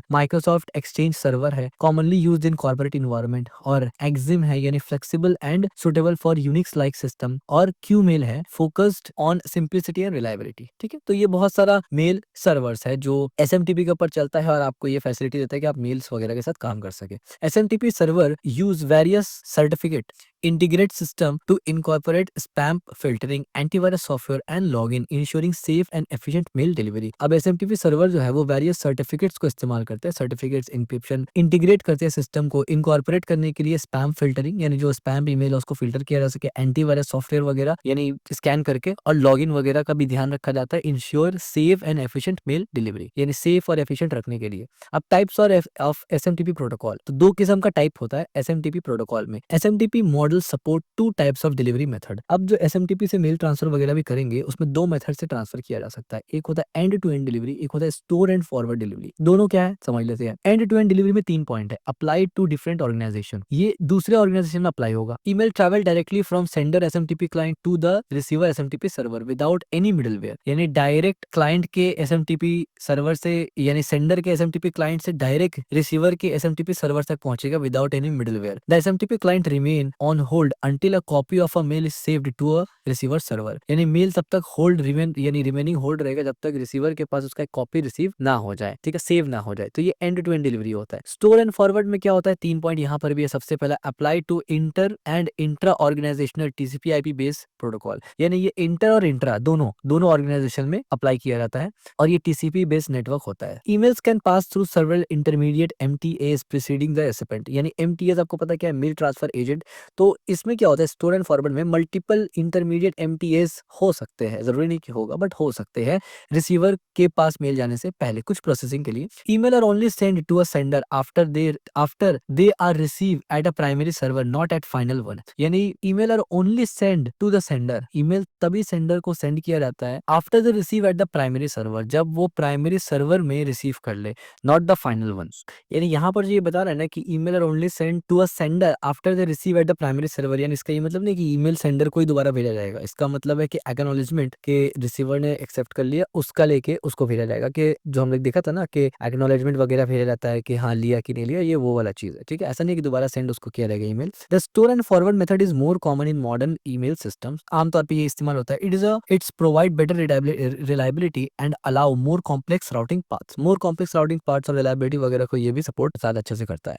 Microsoft Exchange server है, commonly used in corporate environment. और एक्सिम है, यानी flexible and suitable for Unix like system. और क्यू मेल है, focused on simplicity and reliability. ठीक है। तो ये बहुत सारा मेल सर्वर्स है जो एसएमटीपी के ऊपर चलता है और आपको ये फैसिलिटी देता है कि आप मेल्स वगैरह के साथ काम कर सके। SMTP server use various certificate integrate system to incorporate spam filtering, antivirus software and login, ensuring safe and efficient mail delivery। अब SMTP सर्वर जो है वो वेरियस सर्टिफिकेट्स को इस्तेमाल करते हैं, सर्टिफिकेट्स इंक्रिप्शन, इंटीग्रेट करते हैं सिस्टम को, इनकॉर्पोरेट करने के लिए स्पैम फिल्टरिंग, यानी जो स्पैम ईमेल है उसको फिल्टर किया जा सके, एंटीवायरस सॉफ्टवेयर वगैरह यानी स्कैन करके, और लॉगिन वगैरह का भी ध्यान रखा जाता है, ensure safe and efficient mail delivery, यानी सेफ और एफिशिएंट रखने के लिए। अब टाइप्स ऑफ एसएमटीपी प्रोटोकॉल, तो दो किस्म का टाइप होता है एसएमटीपी प्रोटोकॉल में। SMTP model support two types of delivery method. अब जो एसएमटीपी से मेल ट्रांसफर वगैरह भी करेंगे उसमें दो मेथड से ट्रांसफर किया जा सकता है। एक होता है एंड टू एंड डिलीवरी, एक होता है स्टोर एंड फॉरवर्ड डिलीवरी। दोनों क्या है समझ लेते हैं। एंड टू एंड डिलीवरी में 3 पॉइंट है। अप्लाई टू डिफरेंट ऑर्गेनाइजेशन, ये दूसरे ऑर्गेनाइजेशन में अप्लाई होगा। Email travel directly from sender SMTP client to the receiver SMTP server without any middleware, यानी डायरेक्ट क्लाइंट के एसएमटीपी सर्वर से, यानी सेंडर के एसएमटीपी क्लाइंट से डायरेक्ट रिसीवर के एसएमटीपी सर्वर तक पहुंचेगा without any middleware. The SMTP client remain on hold until a copy of a mail is saved to a receiver server, यानी मेल तब तक होल्ड यानी रिमेनिंग होल्ड रहेगा जब तक रिसीवर के पास उसका एक कॉपी रिसीव ना हो जाए, ठीक है, सेव ना हो जाए। तो ये एंड टू एंड डिलीवरी होता है। स्टोर एंड फॉरवर्ड में क्या होता है, 3 पॉइंट यहाँ पर भी है। सबसे पहला apply to inter and intra organizational TCP IP based protocol, यानी ये इंटर और इंट्रा दोनों ऑर्गेनाइजेशन में अप्लाई किया जाता है और ये टीसीपी बेस्ड नेटवर्क होता है। Emails can pass through server intermediate MTS preceding the recipient, यानी एमटीएस आपको पता क्या है, मेल ट्रांसफर एजेंट। तो इसमें क्या होता है, स्टोर एंड फॉरवर्ड में मल्टीपल इंटरमीडिएट एमटीएस हो सकते हैं, जरूरी नहीं कि होगा बट हो सकते हैं रिसीवर के पास मेल जाने से पहले कुछ प्रोसेसिंग के लिए। Email are only send to a sender after they are receive at a primary server not at final one, यानी email are only send to the sender, email तभी सेंडर को सेंड किया जाता है after the receive at the primary server, जब वो प्राइमरी सर्वर में रिसीव कर ले, नॉट द फाइनल वन। यानी यहाँ पर जो ये बता रहा है ना कि email are only send to a sender after the receive at the primary primary server, यानी इसका ये मतलब नहीं कि ईमेल सेंडर को ही दोबारा भेजा जाएगा। इसका मतलब है कि एक्नॉलेजमेंट के रिसीवर ने एक्सेप्ट कर लिया, उसका लेके उसको भेजा जाएगा, कि जो हमने देखा था ना कि एक्नॉलेजमेंट वगैरह भेजा जाता है कि हाँ लिया कि नहीं लिया, ये वो वाला चीज है, ठीक है। ऐसा नहीं कि दोबारा सेंड उसको किया जाएगा email. The store and forward method is more common in modern email systems. आमतौर पर ये इस्तेमाल होता है। It's provide better reliability and allow more complex routing paths. More complex routing paths और रिलायबिलिटी वगैरह को ये भी सपोर्ट ज्यादा अच्छे से करता है।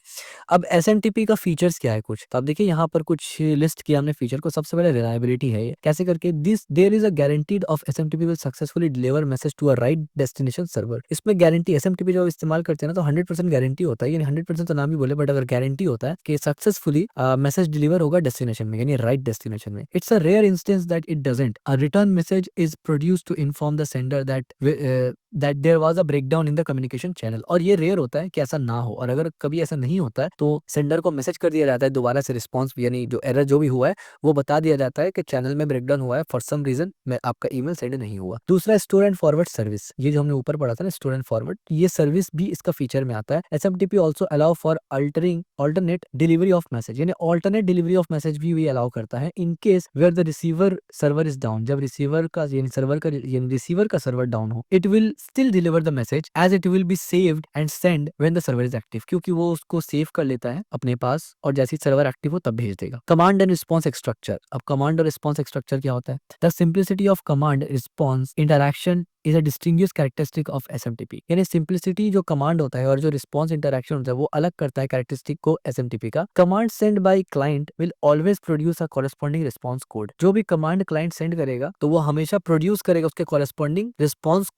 अब एसएमटीपी का फीचर्स क्या है कुछ, तो आप देखिए यहाँ पर कुछ लिस्ट किया हमने फीचर को। सबसे पहले रिलायबिलिटी है, ये कैसे करके, this there is a guaranteed of SMTP will successfully deliver message to a right destination server. इसमें गारंटी, एसएमटीपी जब इस्तेमाल करते हैं ना तो 100% गारंटी होता है, यानी 100% तो नाम ही बोले, बट अगर गारंटी होता है कि सक्सेसफुली मैसेज डिलीवर होगा डेस्टिनेशन में, यानी राइट डेस्टिनेशन में। It's a rare instance that it doesn't. A return message is produced to inform the sender that there was a breakdown in the communication channel. और ये रेयर होता है कि ऐसा ना हो, और अगर कभी ऐसा नहीं होता है तो सेंडर को मैसेज कर दिया जाता है दोबारा से, रिस्पॉन्स यानी जो एरर जो भी हुआ है वो बता दिया जाता है कि चैनल में ब्रेकडाउन हुआ है, फॉर सम रीजन मैं आपका ईमेल सेंड नहीं हुआ। दूसरा स्टोर एंड फॉरवर्ड सर्विस, ये जो हमने ऊपर पढ़ा था ना स्टोर एंड फॉरवर्ड, ये सर्विस भी इसका फीचर में आता है। SMTP also allow for alternate delivery of message, यानी अल्टरनेट डिलीवरी ऑफ मैसेज भी ये अलाउ करता है in case where the receiver server is down. जब रिसीवर का यानी सर्वर का यानी रिसीवर का सर्वर डाउन हो, it will still deliver the message as it will be saved and send when the server is active, क्योंकि वो उसको सेव कर लेता है अपने पास और जैसे ही सर्वर एक्टिव हो तब भेज देगा। कमांड एंड रिस्पॉन्स स्ट्रक्चर, अब कमांड और रिस्पॉन्स स्ट्रक्चर क्या होता है? The simplicity of command response interaction is a distinguish characteristic of SMTP, यानी सिंप्लिसिटी जो कमांड होता है और जो रिस्पॉन्स इंटरैक्शन होता है वो अलग करता है कैरेक्टरिस्टिक को एसएमटीपी का। Command send by client will always produce a corresponding response code. जो भी कमांड क्लाइंट सेंड करेगा तो वो हमेशा प्रोड्यूस करेगा उसके कॉरेस्पॉन्डिंग रिस्पॉन्स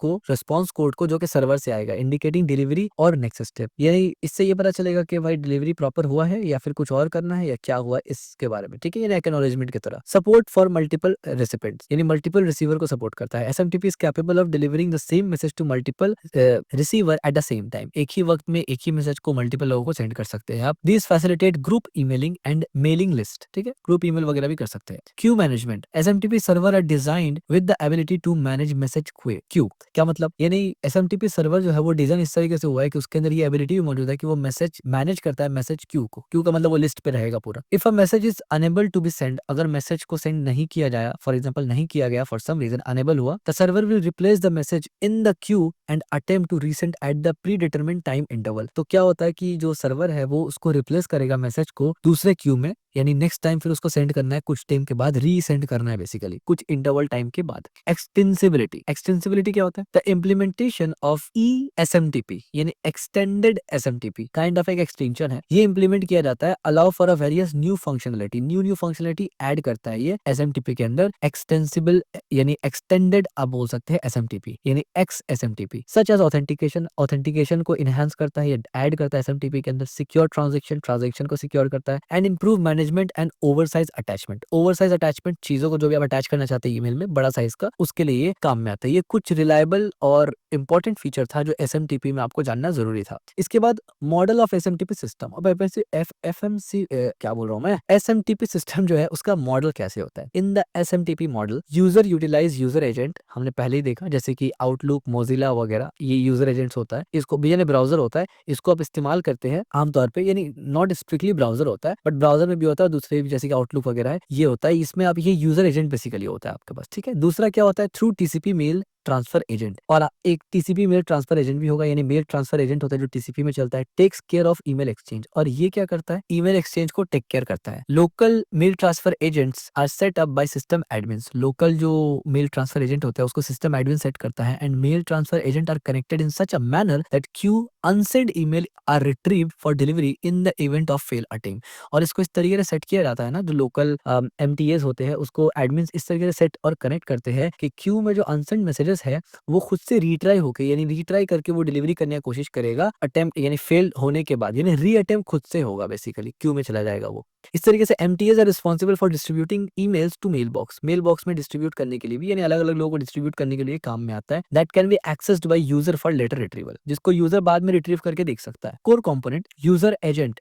कोड को, जो कि सर्वर से आएगा, इंडिकेटिंग डिलीवरी और नेक्स्ट स्टेप। यानी इससे ये पता चलेगा कि भाई डिलीवरी प्रॉपर हुआ है या फिर कुछ और करना है या क्या हुआ इसके बारे में, ठीक है। यानी एक्नॉलेजमेंट की तरह। सपोर्ट फॉर मल्टीपल रेसिपिएंट्स, यानी मल्टीपल रिसीवर को सपोर्ट करता है। SMTP is capable of delivering the same message to multiple receiver at the same time. एक ही वक्त में एक ही मैसेज को मल्टीपल लोगों को सेंड कर सकते हैं आप। This facilitate group emailing and mailing list, ठीक है, ग्रुप ईमेल वगैरह भी कर सकते हैं। Queue management, SMTP server are designed with the ability to manage message queue. क्या मतलब? यानी एसएमटीपी सर्वर जो है वो डिजाइन इस तरीके से हुआ है कि उसके अंदर ये एबिलिटी भी मौजूद है कि वो मैसेज मैनेज करता है मैसेज क्यू को। क्यू का मतलब वो लिस्ट पे रहेगा पूरा। If a message is unable to be send, अगर मैसेज को सेंड नहीं किया जाया, फॉर एग्जांपल नहीं किया गया, फॉर सम रीजन अनेबल हुआ, the server will replace the message in the queue and attempt to resend at the predetermined time interval. तो क्या होता है कि जो सर्वर है वो उसको रिप्लेस करेगा मैसेज को दूसरे क्यू में, यानी नेक्स्ट टाइम फिर उसको सेंड करना है कुछ टाइम के बाद, रीसेंड करना है बेसिकली कुछ इंटरवल टाइम के बाद। एक्सटेंसिबिलिटी क्या होता है? द इम्प्लीमेंटेशन ऑफ ESMTP, यानी एक्सटेंडेड एसएमटीपी, काइंड ऑफ एक एक्सटेंशन है, ये इंप्लीमेंट किया जाता है। Allow for a various new functionality add करता है ये एसएमटीपी के अंदर। एक्सटेंसिबल यानी एक्सटेंडेड आप बोल सकते हैं एसएमटीपी, यानी XSMTP, सच एज ऑथेंटिकेशन को इनहेंस करता है, ये ऐड करता है एसएमटीपी के अंदर। सिक्योर ट्रांजेक्शन को सिक्योर करता है and improve management and oversize attachment, चीजों को जो भी आप अटैच करना चाहते हैं ईमेल में बड़ा साइज का, उसके लिए ये काम में आता है। ये कुछ रिलायबल और इंपॉर्टेंट फीचर था जो एसएमटीपी में आपको जानना जरूरी था। इसके बाद मॉडल ऑफ एसएमटीपी सिस्टम। अब एफएमसी क्या बोल रहा हूं मैं, एसएमटीपी सिस्टम जो है उसका मॉडल कैसे होता है? In the SMTP model user utilize user agent, हमने पहले ही देखा जैसे कि आउटलुक, मोजिला वगैरह, ये यूजर एजेंट्स होता है। इसको भी यानी ब्राउजर होता है, इसको आप इस्तेमाल करते हैं आमतौर पे, यानी नॉट स्ट्रिक्टली ब्राउजर होता है बट ब्राउजर में भी होता है, दूसरे भी जैसे कि आउटलुक वगैरह है, ये होता है। इसमें आप ये यूजर एजेंट बेसिकली होता है आपके पास, ठीक है। दूसरा क्या होता है? Through TCP mail transfer agent, और एक टीसीपी मेल ट्रांसफर एजेंट भी होगा, यानी मेल ट्रांसफर एजेंट होता है जो टीसीपी में चलता है। Takes care of email exchange, और ये क्या करता है? ईमेल एक्सचेंज को टेक केयर करता है। Local mail transfer agents are set up by system admins, local जो मेल ट्रांसफर एजेंट होता है उसको सिस्टम एडमिन सेट करता है। And mail transfer agent are connected in such a manner that queue unsent email are retrieved for delivery in the event of fail attempt. और इसको इस तरीके से सेट किया जाता है ना, जो लोकल एमटीएस होते हैं उसको एडमिन्स इस तरीके से सेट और कनेक्ट करते हैं कि क्यू में जो अनसेंड मैसेजेस है वो खुद से रीट्राई होके, यानी रीट्राई करके वो डिलीवरी करने की कोशिश करेगा अटेम्प्ट यानी फेल होने के बाद, यानी री अटेम्प्ट खुद से होगा, बेसिकली क्यू में चला जाएगा वो। इस तरीके से MTAs are responsible for distributing emails to mail box में डिस्ट्रीब्यूट करने के लिए भी, यानी अलग अलग लोगों को डिस्ट्रीब्यूट करने के लिए काम में आता है। That can be accessed by user for later retrieval, जिसको यूजर बाद में रिट्रीव करके देख सकता है। Core component user agent,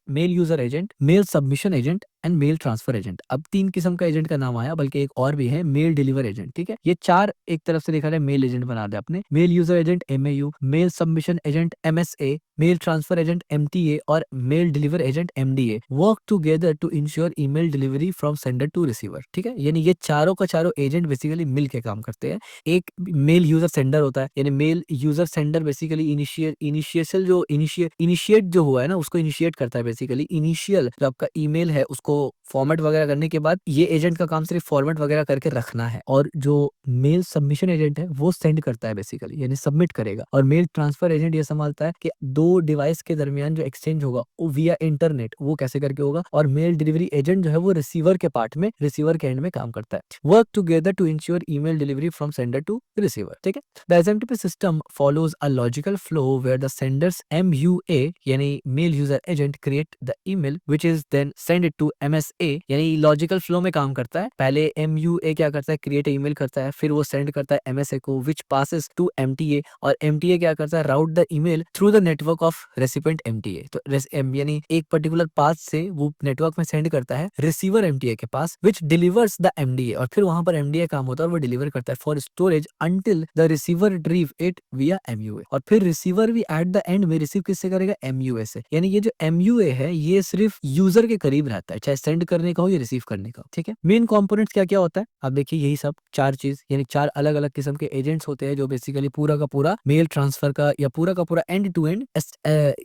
mail submission agent and mail transfer agent. अब 3 किस्म का एजेंट का नाम आया, बल्कि एक और भी है, मेल डिलीवर एजेंट, ठीक है। ये 4 एक तरफ से देखा जाए मेल एजेंट बना दे आपने। Mail user agent MAU, mail submission agent MSA, mail transfer agent MTA और mail deliver agent MDA work together to ensure email delivery from sender to receiver, ठीक है। यानी ये चारों का चारों एजेंट बेसिकली मिल के काम करते हैं। एक मेल यूजर सेंडर होता है, यानी mail user sender basically initiate जो हुआ है ना, उसको इनिशिएट करता है। बेसिकली इनिशियल जो आपका ईमेल है उसको फॉर्मेट वगैरह करने के बाद ये एजेंट का काम सिर्फ फॉर्मेट वगैरह करके रखना है, और जो मेल सबमिशन एजेंट है वो सेंड करता है बेसिकली, यानी सबमिट करेगा। और मेल ट्रांसफर एजेंट ये संभालता है कि दो डिवाइस के दरमियान जो एक्सचेंज होगा वो विया इंटरनेट वो कैसे करके होगा। और मेल डिलीवरी एजेंट जो है वो रिसीवर के पार्ट में, रिसीवर के एंड में काम करता है। Work together to ensure email delivery from sender to receiver, ठीक है। The SMTP system follows a logical flow where the sender's MUA यानी mail user agent create the email which is then send it to MSA, यानी लॉजिकल फ्लो में काम करता है। पहले MUA क्या करता है, क्रिएट ईमेल करता है, फिर वो सेंड करता है MSA को, व्हिच पासेस टू MTA, और MTA क्या करता है, route the email through the network of recipient MTA। तो यानी एक पर्टिकुलर पाथ से वो नेटवर्क में सेंड करता है रिसीवर MTA के पास, व्हिच डिलीवर्स द MDA, और फिर वहां पर MDA काम होता है और वो डिलीवर करता है for storage until the receiver retrieve it विया MUA। और फिर रिसीवर भी एट द एंड में रिसीव किससे करेगा, MUA से। यानी ये जो MUA है ये सिर्फ यूजर के करीब रहता है, चाहे सेंड करने का हो या रिसीव करने का, ठीक है। मेन कंपोनेंट्स क्या क्या होता है, आप देखिए यही सब चार चीज, यानी चार अलग अलग किस्म के एजेंट्स होते हैं जो बेसिकली पूरा का पूरा मेल ट्रांसफर का या पूरा का पूरा end to end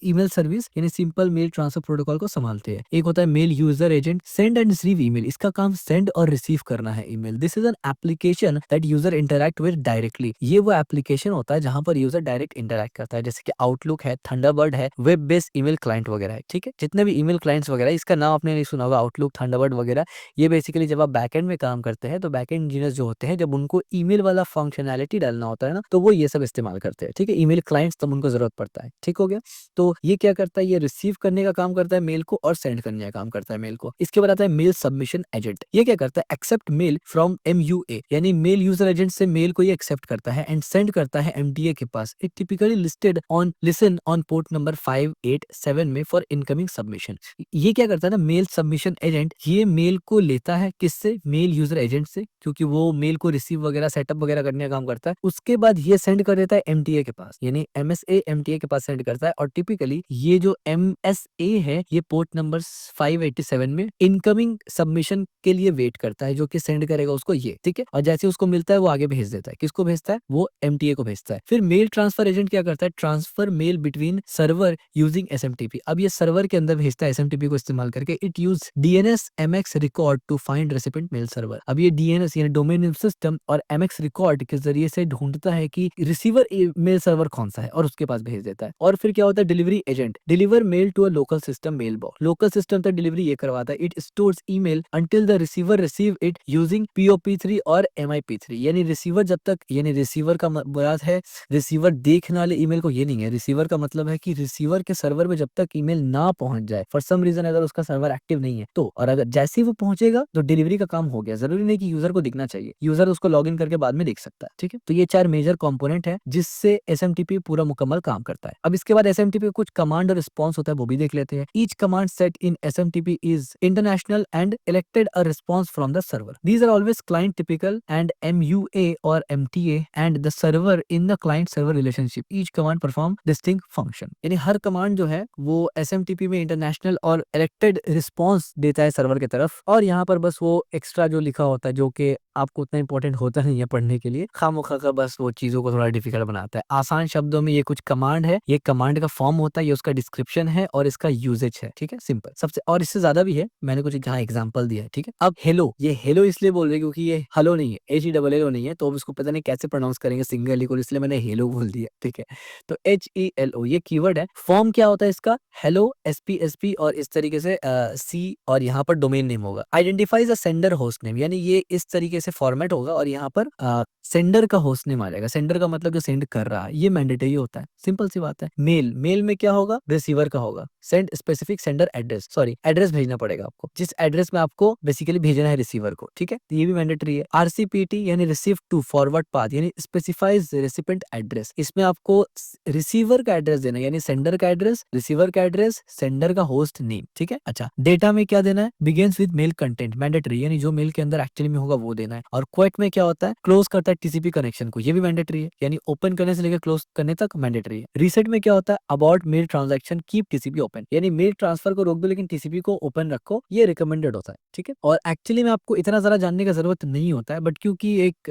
email service यानी सिंपल मेल ट्रांसफर प्रोटोकॉल को संभालते हैं। एक होता है mail user agent, send and receive email, इसका काम सेंड और रिसीव करना है email. This is an application that user interact with directly, ये वो एप्लीकेशन होता है जहां पर यूजर डायरेक्ट इंटरैक्ट करता है, जैसे कि आउटलुक है, थंडरबर्ड है, वेब बेस्ड ईमेल क्लाइंट वगैरह है, ठीक है। जितने भी ईमेल क्लाइंट्स वगैरह, इसका नाम आपने नहीं सुना होगा, आउटलुक, थंडरबर्ड वगैरह। ये बेसिकली जब आप बैकएंड में काम करते हैं तो बैकएंड इंजीनियर्स जो होते हैं, जब उनको ईमेल वाला फंक्शनैलिटी डालना होता है ना, तो वो ये सब इस्तेमाल करते हैं, ठीक है। ईमेल क्लाइंट्स तब उनको जरूरत पड़ता है, ठीक हो गया। तो ये क्या करता है, ये रिसीव करने का काम करता है मेल को, और सेंड करने का काम करता है मेल को। इसके बाद आता है मेल सबमिशन एजेंट, ये क्या करता है, एक्सेप्ट मेल फ्रॉम MUA, यानी मेल यूजर एजेंट से मेल को ये एक्सेप्ट करता है एंड सेंड करता है MTA के पास। It typically listen on port number 587 में फॉर इनकमिंग सबमिशन। ये क्या करता है ना, मेल सबमिशन एजेंट, ये मेल को लेता है किससे, मेल यूजर एजेंट से, क्योंकि वो मेल को रिसीव वगैरह सेटअप वगैरह करने का काम करता है। उसके बाद ये सेंड कर देता है MTA के पास, यानी MSA MTA के पास सेंड करता है। और टिपिकली ये जो MSA है ये पोर्ट नंबर 587 में इनकमिंग सबमिशन के लिए वेट करता है, जो कि सेंड करेगा उसको ये, ठीक है। और जैसे उसको मिलता है वो आगे भेज देता है, किसको भेजता है, वो MTA को भेजता है। फिर मेल ट्रांसफर एजेंट क्या करता है, transfer mail between server using SMTP। अब ये सर्वर के अंदर भेजता है SMTP को इस्तेमाल करके। It use DNS MX record to find recipient mail server. अब ये DNS यानी डोमेन नेम सिस्टम और MX रिकॉर्ड के जरिए से ढूंढता है कि रिसीवर मेल सर्वर कौन सा है और उसके पास भेज देता है। और फिर क्या होता है, delivery agent deliver mail to a local system mail box, local system तक डिलीवरी ये करवाता है। It stores email until the receiver receive it using POP3 और MIP3, यानी रिसीवर जब तक, यानी रिसीवर का मुराद है रिसीवर देखने वाले ईमेल को, ये नहीं है। रिसीवर का मतलब है कि रिसीवर के सर्वर में जब तक ईमेल ना पहुंच जाए, फॉर सम रीजन अगर उसका सर्वर एक्टिव नहीं है तो, और अगर जैसे ही वो पहुंचेगा तो डिलीवरी का काम हो गया। जरूरी नहीं कि यूजर को दिखना चाहिए, यूजर उसको लॉग इन करके बाद में देख सकता है, ठीक है। तो ये चार मेजर कंपोनेंट है जिससे SMTP पूरा मुकम्मल काम करता है। अब इसके बाद SMTP को कुछ कमांड और रिस्पॉन्स होता है, वो भी देख लेते हैं। Each command set in SMTP is international and elected a response from the server. These are always client typical and MUA और MTA and the server in the client server relationship. Each command perform distinct function, यानी हर कमांड जो है वो SMTP में इंटरनेशनल और इलेक्टेड रिस्पॉन्स देता है सर्वर की तरफ। और यहाँ पर बस वो एक्स्ट्रा जो लिखा होता है जो कि आपको उतना इंपॉर्टेंट होता नहीं है पढ़ने के लिए, खामोखा का बस वो चीजों को थोड़ा डिफिकल्ट बनाता है। आसान शब्दों में ये कुछ कमांड है, ये कमांड का फॉर्म होता है, ये उसका डिस्क्रिप्शन है और इसका यूजेज है, ठीक है, सिंपल सबसे। और इससे ज्यादा भी है, मैंने कुछ यहाँ एग्जांपल दिया है, ठीक है। अब हेलो, ये हेलो इसलिए बोल रहे क्योंकि ये हलो नहीं है, HELLO नहीं है, तो अब इसको पता नहीं कैसे प्रोनाउंस करेंगे सिंगल को, इसलिए मैंने हेलो बोल दिया, ठीक है। तो HELO ये कीवर्ड है। फॉर्म क्या होता है इसका, हेलो SPSP और इस तरीके से C और यहाँ पर डोमेन नेम होगा। आइडेंटिफाइज अ सेंडर होस्ट नेम, यानी ये इस तरीके से फॉर्मेट होगा और यहाँ पर सेंडर का होस्ट नेम आ जाएगा। सेंडर का मतलब जो सेंड कर रहा है, ये मैंडेटरी होता है, सिंपल सी बात है। मेल में क्या होगा, रिसीवर का होगा। Send specific sender address, sorry address भेजना पड़ेगा आपको, जिस एड्रेस में आपको बेसिकली भेजना है रिसीवर को, ठीक है, ये भी मैंडेटरी है। RCPT यानी रिसीव टू फॉरवर्ड पाथ, यानी स्पेसिफाइज रेसिपिएंट एड्रेस, इसमें आपको रिसीवर का एड्रेस देना है, यानी सेंडर का एड्रेस, रिसीवर का एड्रेस, सेंडर का होस्ट नेम, ठीक है। अच्छा, डेटा में क्या देना है, begins with mail content, mandatory, यानी जो मेल के अंदर एक्चुअली में होगा वो देना है। और क्वेट में क्या होता है, क्लोज करता है टीसीपी कनेक्शन को, ये भी मैंडेटरी है, यानी ओपन करने से लेकर क्लोज करने तक मैंडेटरी है। रीसेट में क्या होता है, about male transaction keep TCP open, यानी मेल ट्रांसफर को रोक दो लेकिन टीसीपी को ओपन रखो, ये रिकमेंडेड होता है। ठीक है, और एक्चुअली में आपको इतना ज्यादा जानने का जरूरत नहीं होता है, बट क्योंकि एक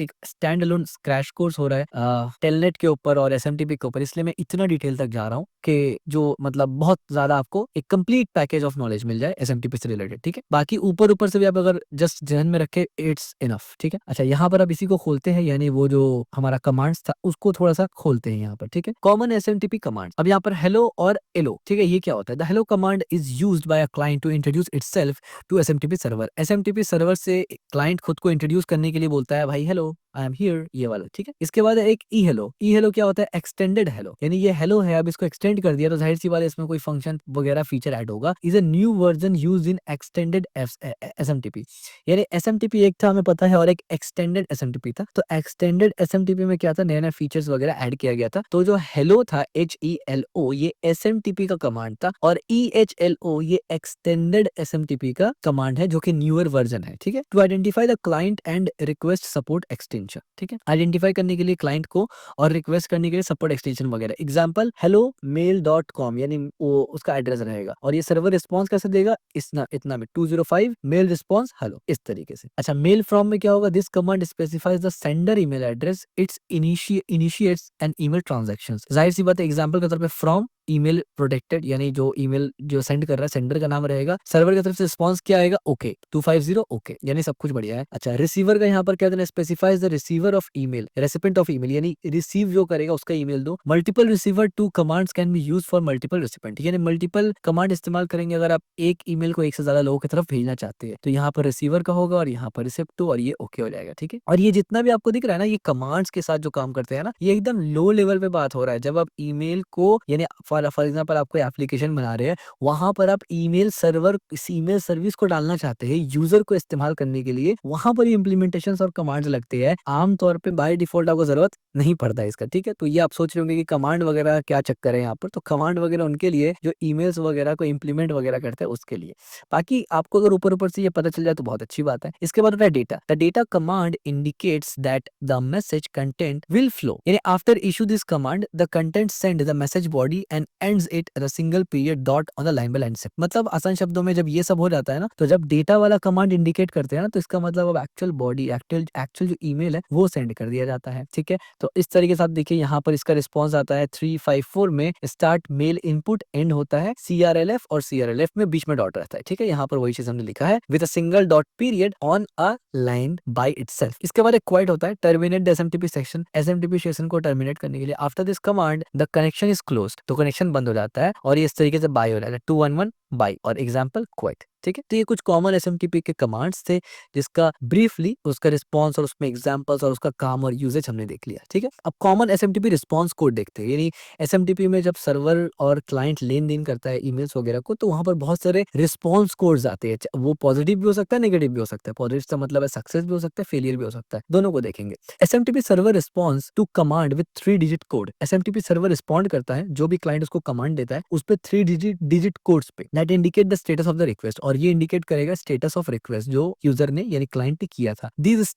एक स्टैंड अलोन क्रैश कोर्स हो रहा है टेलनेट के ऊपर और एसएमटीपी के ऊपर, इसलिए मैं इतना डिटेल तक जा रहा हूँ कि जो मतलब बहुत ज्यादा आपको एक कंप्लीट पैकेज ऑफ नॉलेज मिल जाए एसएमटीपी से रिलेटेड। ठीक है, बाकी ऊपर ऊपर से भी आप अगर जस्ट ध्यान में रखे इट्स इनफ। ठीक है, अच्छा यहाँ पर अब इसी को खोलते हैं, यानी वो जो हमारा कमांड्स था उसको थोड़ा सा खोलते हैं यहाँ पर। ठीक है, कॉमन एसएमटीपी कमांड। अब यहाँ पर हेलो और एलो, ठीक है, ये क्या होता है, the hello command is used by a client to introduce itself to SMTP server. SMTP server से क्लाइंट खुद को इंट्रोड्यूस करने के लिए बोलता है भाई हेलो आई एम हियर, ये वाला। ठीक है, इसके बाद एक ई हेलो। ई हेलो क्या होता है, एक्सटेंडेड हेलो, यानी ये हेलो है अब इसको एक्सटेंड कर दिया तो जाहिर सी बात है इसमें कोई फंक्शन वगैरह फीचर ऐड होगा। Is a new version used in extended SMTP, यानी एसएमटीपी एक था हमें पता है और एक एक्सटेंडेड एसएमटीपी था। तो एक्सटेंडेड एसएमटीपी में क्या था, नया नया फीचर्स वगैरह ऐड किया गया था। तो जो हेलो था HELO ये एसएमटीपी का कमांड था, और EHLO ये एक्सटेंडेड एसएमटीपी का कमांड है जो कि न्यूअर वर्जन है। ठीक है, to identify the client and request support extension. ठीक है, आइडेंटिफाई करने के लिए क्लाइंट को और रिक्वेस्ट करने के लिए सपोर्ट एक्सटेंशन वगैरह। एग्जांपल hellomail.com, यानी वो उसका एड्रेस रहेगा, और ये सर्वर रिस्पांस कैसे देगा, इतना में 205 मेल रिस्पांस हेलो, इस तरीके से। अच्छा, मेल फ्रॉम में क्या होगा, this command specifies the sender email address, it's initiates an email transactions. जाहिर सी बात है एग्जांपल के तौर पे फ्रॉम ईमेल प्रोटेक्टेड, यानी जो ईमेल जो सेंड कर रहा है सेंडर का नाम रहेगा, सर्वर की तरफ से रिस्पांस क्या आएगा, ओके 250 ओके, यानी सब कुछ बढ़िया है। अच्छा, रिसीवर का यहाँ पर क्या देना, specifies the receiver of email, recipient of email, यानी रिसीव जो करेगा उसका ईमेल दो। Multiple receiver to commands can be used for multiple recipient, यानी मल्टीपल कमांड इस्तेमाल करेंगे अगर आप एक ईमेल को एक से ज्यादा लोगों की तरफ भेजना चाहते हैं। तो यहाँ पर रिसीवर का होगा और यहाँ पर रिसेप्ट और ये ओके हो जाएगा। ठीक है, और ये जितना भी आपको दिख रहा है ना, ये कमांड्स के साथ जो काम करते हैं ना, ये एकदम लो लेवल पे बात हो रहा है। जब आप ईमेल को, यानी फॉर एग्जांपल आप कोई एप्लीकेशन बना रहे हैं, वहां पर आप ईमेल सर्वर, इस ईमेल सर्विस को डालना चाहते हैं यूजर को इस्तेमाल करने के लिए, वहां पर इंप्लीमेंटेशन और कमांड्स लगते हैं। आमतौर पे बाय डिफॉल्ट आपको जरूरत नहीं पड़ता है इसका। ठीक है, तो ये आप सोच रहे होंगे कि कमांड वगैरह क्या चक्कर है यहाँ पर, तो कमांड वगैरह उनके लिए जो ईमेल्स वगैरह को इंप्लीमेंट वगैरह करते हैं उसके लिए। बाकी आपको अगर ऊपर ऊपर से ये पता चल जाए तो बहुत अच्छी बात है। इसके बाद होता है data. The data command indicates that the message content will flow, यानी after issue this command the content send the message body and ends it at a single period dot on the line by line set. मतलब आसान शब्दों में जब ये सब हो जाता है ना, तो जब डेटा वाला कमांड इंडिकेट करते हैं ना, तो इसका मतलब अब एक्चुअल बॉडी, एक्चुअल जो ईमेल है वो सेंड कर दिया जाता है। ठीक है, तो इस तरीके से आप देखिए यहाँ पर इसका रिस्पॉन्स आता है 354 में, स्टार्ट मेल इनपुट एंड होता है CRLF, और CRLF में बीच में डॉट रहता है। ठीक है, यहाँ पर वही चीज हमने लिखा है with a single dot period on a line by itself. इसके बाद एक क्वाइट होता है, terminate the SMTP section, SMTP section को टर्मिनेट करने के लिए after this command the connection is closed, तो कनेक्शन बंद हो जाता है और ये इस तरीके से बाय हो जाता है 211 बाय, और एग्जांपल क्वाइट। ठीक है, तो ये कुछ कॉमन एसएमटीपी के कमांड्स थे जिसका ब्रीफली उसका रिस्पांस और उसमें एग्जांपल्स और उसका काम और यूजेज हमने देख लिया। ठीक है, अब कॉमन एसएमटीपी रिस्पांस कोड देखते हैं, यानी एसएमटीपी में जब सर्वर और क्लाइंट लेन देन करता है ईमेल्स वगैरह को, तो वहां पर बहुत सारे रिस्पांस कोड्स आते हैं। वो पॉजिटिव भी हो सकता है, नेगेटिव भी हो सकता है। पॉजिटिव का मतलब है सक्सेस भी हो सकता है, फेलियर भी हो सकता है, दोनों को देखेंगे। SMTP server response to command with 3 digit code. SMTP server respond करता है, जो भी क्लाइंट उसको कमांड देता है उस पे 3 डिजिट कोड्स पे, that indicate the status of the request, और ये इंडिकेट करेगा स्टेटस ऑफ रिक्वेस्ट जो यूजर ने यानी क्लाइंट ने किया था। दिस